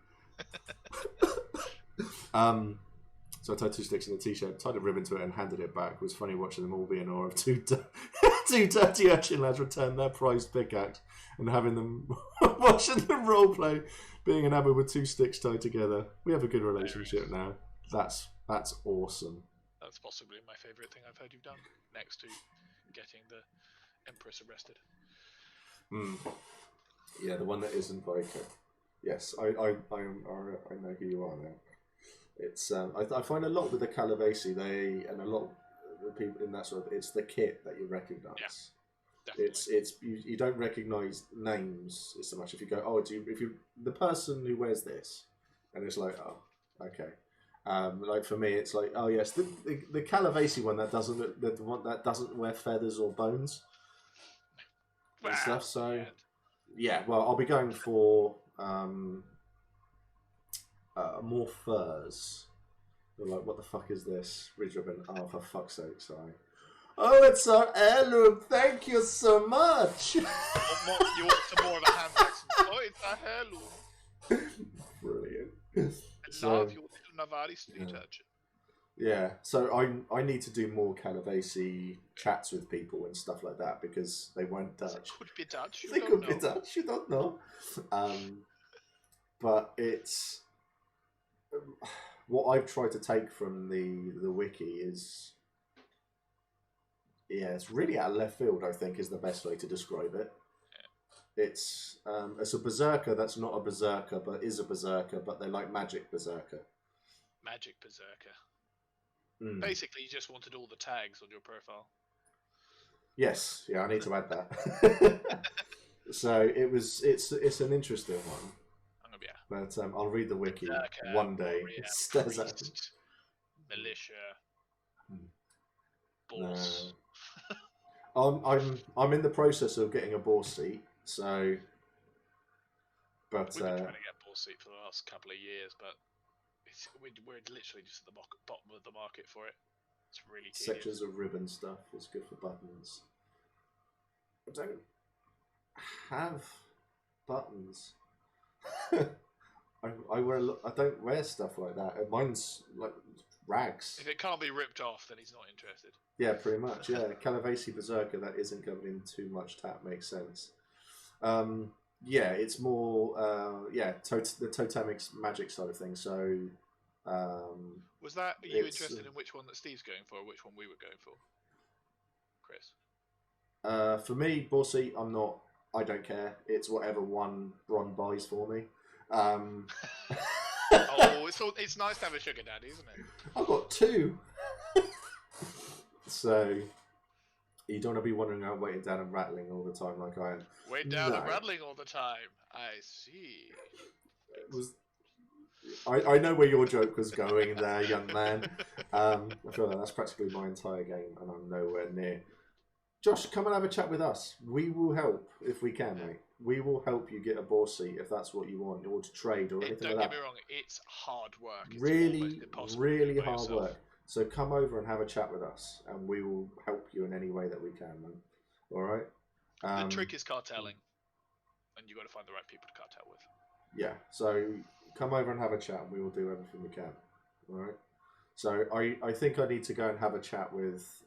Speaker 3: So I tied 2 sticks in a t-shirt, tied a ribbon to it, and handed it back. It was funny watching them all be in awe of two dirty urchin lads return their prized pickaxe and having them watching them roleplay, being enamored with 2 sticks tied together. We have a good relationship now. That's awesome.
Speaker 4: That's possibly my favourite thing I've heard you've done, next to getting the Empress arrested.
Speaker 3: Yeah, the one that isn't like. Yes, I know who you are now. It's I find a lot with the Calavesi, and a lot of the people in that sort of, it's the kit that you recognise.
Speaker 4: Yeah, definitely.
Speaker 3: It's you don't recognise names so much. If you go, if you the person who wears this, and it's like, oh, okay. Like for me, it's like, oh yes, the Calavesi one that doesn't wear feathers or bones and stuff. So yeah, well, I'll be going for more furs. They're like, what the fuck is this? Ridge ribbon. Oh, for fuck's sake, sorry. Oh, it's our heirloom. Thank you so much.
Speaker 4: You want some more of a hand accent? Oh, it's a heirloom.
Speaker 3: Brilliant.
Speaker 4: I love your little Navari street urchin.
Speaker 3: Yeah, so I need to do more Calavesi chats with people and stuff like that because they weren't Dutch.
Speaker 4: They could be Dutch.
Speaker 3: They could be Dutch. You don't know. But it's what I've tried to take from the wiki is, yeah, it's really out of left field. I think is the best way to describe it. It's a berserker that's not a berserker, but is a berserker, but they're like magic berserker.
Speaker 4: Magic berserker. Basically, you just wanted all the tags on your profile.
Speaker 3: Yes, yeah, I need to add that. So it's an interesting one. But I'll read the wiki one day.
Speaker 4: Priest, militia, boss.
Speaker 3: I'm in the process of getting a boss seat, so. But
Speaker 4: we've been trying to get a boss seat for the last couple of years, but we're literally just at the bottom of the market for it. It's really tedious.
Speaker 3: Sections of ribbon stuff is good for buttons. I don't have buttons. I don't wear stuff like that. Mine's like rags.
Speaker 4: If it can't be ripped off, then he's not interested.
Speaker 3: Yeah, pretty much. Yeah, Calavesi Berserker that isn't covered in too much tap makes sense. Yeah, it's more the totemic magic side of things. So,
Speaker 4: was that you interested in which one that Steve's going for, or which one we were going for, Chris?
Speaker 3: For me, bossy, I'm not. I don't care. It's whatever one Bron buys for me.
Speaker 4: It's nice to have a sugar daddy, isn't it?
Speaker 3: I've got 2. So you don't want to be wandering around waiting down and rattling all the time like I am.
Speaker 4: Wait down and rattling all the time. I see.
Speaker 3: I know where your joke was going there, young man. I feel like that's practically my entire game, and I'm nowhere near. Josh, come and have a chat with us. We will help if we can, mate. We will help you get a boss seat if that's what you want, or to trade or anything like that.
Speaker 4: Don't get me wrong, it's hard work. It's
Speaker 3: really hard work. So come over and have a chat with us, and we will help you in any way that we can, man. All right?
Speaker 4: The trick is cartelling, and you've got to find the right people to cartel with.
Speaker 3: Yeah, so come over and have a chat, and we will do everything we can. All right? So I think I need to go and have a chat with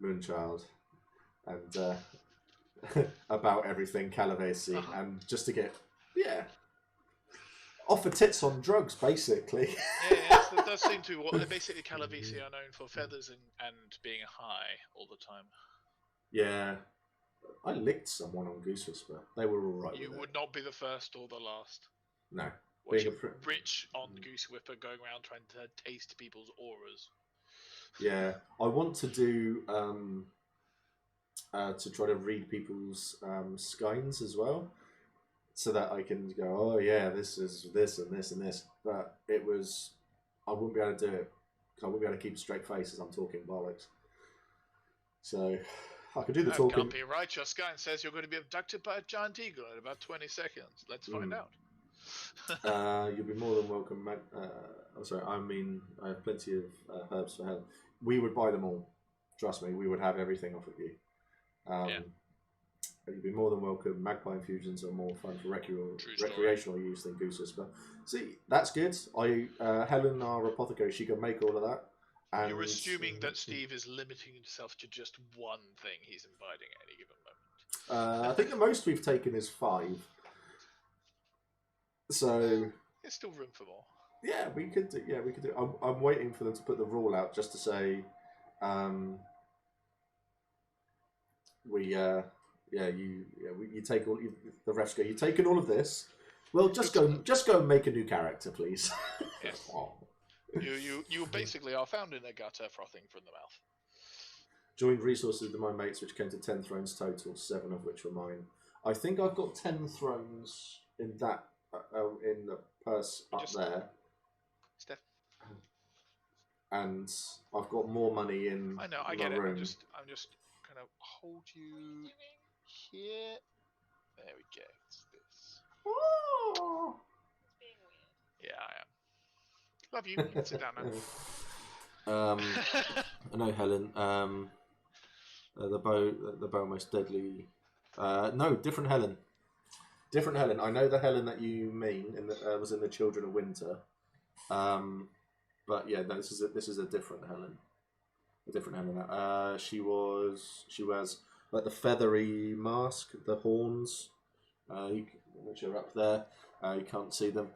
Speaker 3: Moonchild and about everything Calavesi, and just to get offer tits on drugs, basically.
Speaker 4: Yes, that does seem to be what basically Calavesi are known for, feathers and being high all the time.
Speaker 3: Yeah, I licked someone on Goose Whisper. They were all right.
Speaker 4: You would not be the first or the last.
Speaker 3: No.
Speaker 4: Watching Rich on Goose Whipper going around trying to taste people's auras.
Speaker 3: Yeah, I want to do to try to read people's skeins as well, so that I can go, oh yeah, this is this and this and this. But I wouldn't be able to do it. I wouldn't be able to keep a straight face as I'm talking bollocks. So I could do the talking.
Speaker 4: Can't be right. Your skein says you're going to be abducted by a giant eagle in about 20 seconds. Let's find out.
Speaker 3: You'll be more than welcome. I have plenty of herbs for help. We would buy them all. Trust me, we would have everything off of you. You'd be more than welcome. Magpie infusions are more fun for recreational use than goose whisper. See, that's good. Helen, our apothecary, she can make all of that. And
Speaker 4: you're assuming that Steve is limiting himself to just one thing he's imbibing at any given moment.
Speaker 3: I think the most we've taken is 5. So
Speaker 4: there's still room for more.
Speaker 3: Yeah, we could do. Yeah, we could do. I'm waiting for them to put the rule out just to say, you take all the refs go. You've taken all of this. Well, just go and make a new character, please.
Speaker 4: Yes. You basically are found in a gutter, frothing from the mouth.
Speaker 3: Joined resources with my mates, which came to 10 thrones total, 7 of which were mine. I think I've got 10 thrones in that in the purse up there.
Speaker 4: Steph.
Speaker 3: And I've got more money in.
Speaker 4: I know, I get it. I'm just gonna hold you here. There we go. It's this.
Speaker 3: Oh.
Speaker 4: Yeah, I am. Love you. You can sit down now.
Speaker 3: I know Helen. The bow most deadly. No, different Helen. Different Helen. I know the Helen that you mean was in the Children of Winter. But yeah, no, this is a different Helen. A different Helen. She wears like the feathery mask, the horns. Which are up there. You can't see them.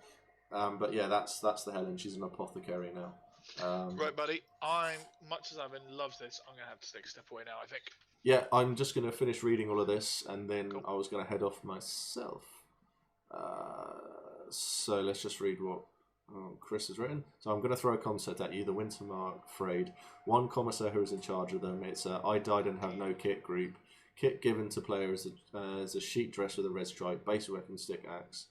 Speaker 3: But yeah, that's the Helen. She's an apothecary now.
Speaker 4: Right, buddy. Much as I'm in love this, I'm gonna have to take a step away now, I think.
Speaker 3: Yeah, I'm just gonna finish reading all of this, and then
Speaker 4: Cool.
Speaker 3: I was gonna head off myself. So let's just read what Chris has written. So I'm gonna throw a concept at you: the Wintermark Frayed. One commissar who is in charge of them. It's a I died and have no kit group. Kit given to player is a sheet dress with a red stripe, base weapon, stick axe.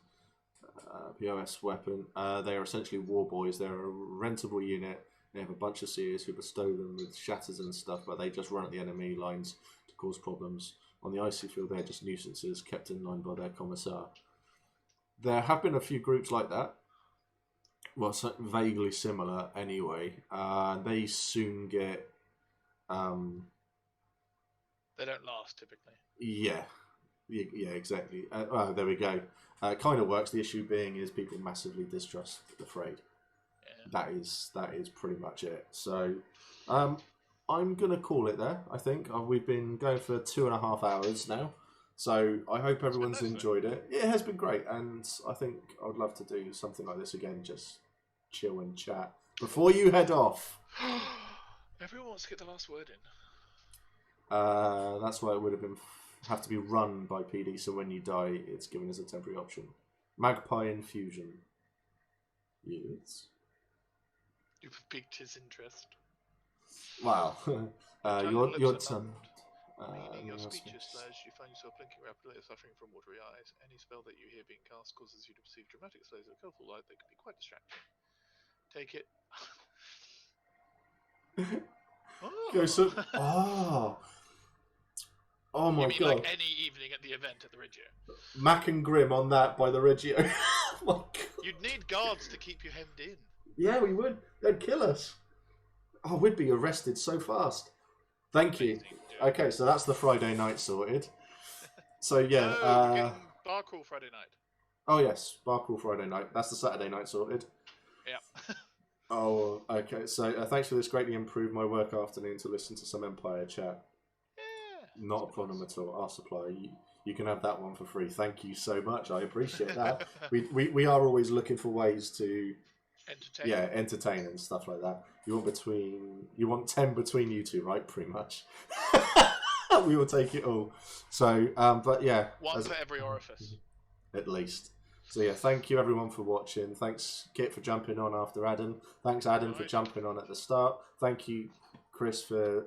Speaker 3: POS weapon. They are essentially war boys. They're a rentable unit. They have a bunch of seers who bestow them with shatters and stuff, but they just run at the enemy lines to cause problems. On the icy field, they're just nuisances kept in line by their commissar. There have been a few groups like that. Well, vaguely similar anyway. They soon get...
Speaker 4: They don't last, typically.
Speaker 3: Yeah, exactly. There we go. Kind of works. The issue being is people massively distrust the Frayed. Yeah. That is pretty much it. So, I'm gonna call it there. I think we've been going for 2.5 hours now. So I hope everyone's enjoyed it. It has been great, and I think I would love to do something like this again. Just chill and chat before you head off.
Speaker 4: Everyone wants to get the last word in.
Speaker 3: That's why it would have to be run by PD, so when you die, it's given as a temporary option. Magpie infusion. Yes.
Speaker 4: You've piqued his interest.
Speaker 3: Wow. Your turn.
Speaker 4: Reading your speeches, Slash, you find yourself blinking rapidly or suffering from watery eyes. Any spell that you hear being cast causes you to perceive dramatic slays of colourful light that can be quite distracting. Take it.
Speaker 3: Oh my god!
Speaker 4: Like any evening at the event at the Reggio.
Speaker 3: Mac and Grim on that by the Reggio. Oh my god.
Speaker 4: You'd need guards to keep you hemmed in.
Speaker 3: Yeah, we would. They'd kill us. Oh, we'd be arrested so fast. Thank you. Okay, so that's the Friday night sorted. So yeah,
Speaker 4: bar crawl Friday night.
Speaker 3: Oh yes, bar crawl Friday night. That's the Saturday night sorted.
Speaker 4: Yeah.
Speaker 3: Oh, okay. So thanks for this. Greatly improved my work afternoon to listen to some Empire chat.
Speaker 4: Yeah.
Speaker 3: Not a problem at all. Our supply. You can have that one for free. Thank you so much. I appreciate that. we are always looking for ways to entertain and stuff like that. You want 10 between you two, right? Pretty much. We will take it all. So, but yeah,
Speaker 4: one for every orifice,
Speaker 3: at least. So yeah, thank you everyone for watching. Thanks Kit for jumping on after Adam. Thanks Adam for jumping on at the start. Thank you Chris for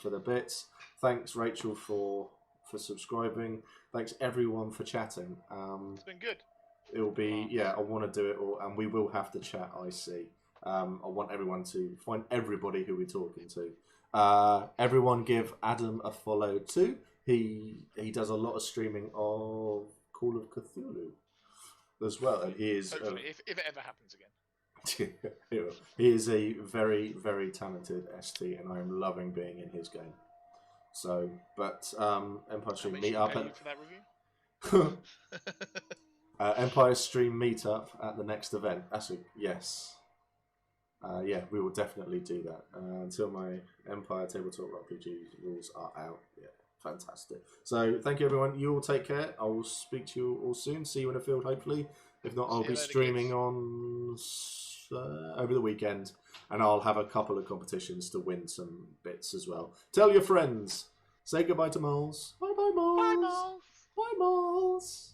Speaker 3: the bits. Thanks Rachel for subscribing. Thanks everyone for chatting.
Speaker 4: It's been good.
Speaker 3: It will be I want to do it all, and we will have to chat. I see. I want everyone to find everybody who we're talking to. Everyone give Adam a follow too. He does a lot of streaming of Call of Cthulhu as well, and he is
Speaker 4: hopefully if it ever happens again.
Speaker 3: He is a very, very talented ST, and I am loving being in his game. So, but Empire Stream
Speaker 4: How much
Speaker 3: Meetup.
Speaker 4: you pay for that review?
Speaker 3: Empire Stream Meetup at the next event. Actually, yes. Yeah, we will definitely do that until my Empire Tabletop RPG rules are out. Yeah, fantastic. So, thank you, everyone. You all take care. I will speak to you all soon. See you in the field, hopefully. If not, I'll be streaming on over the weekend, and I'll have a couple of competitions to win some bits as well. Tell your friends. Say goodbye to Moles. Bye bye, Moles.
Speaker 4: Bye, Moles.
Speaker 3: Bye, Moles.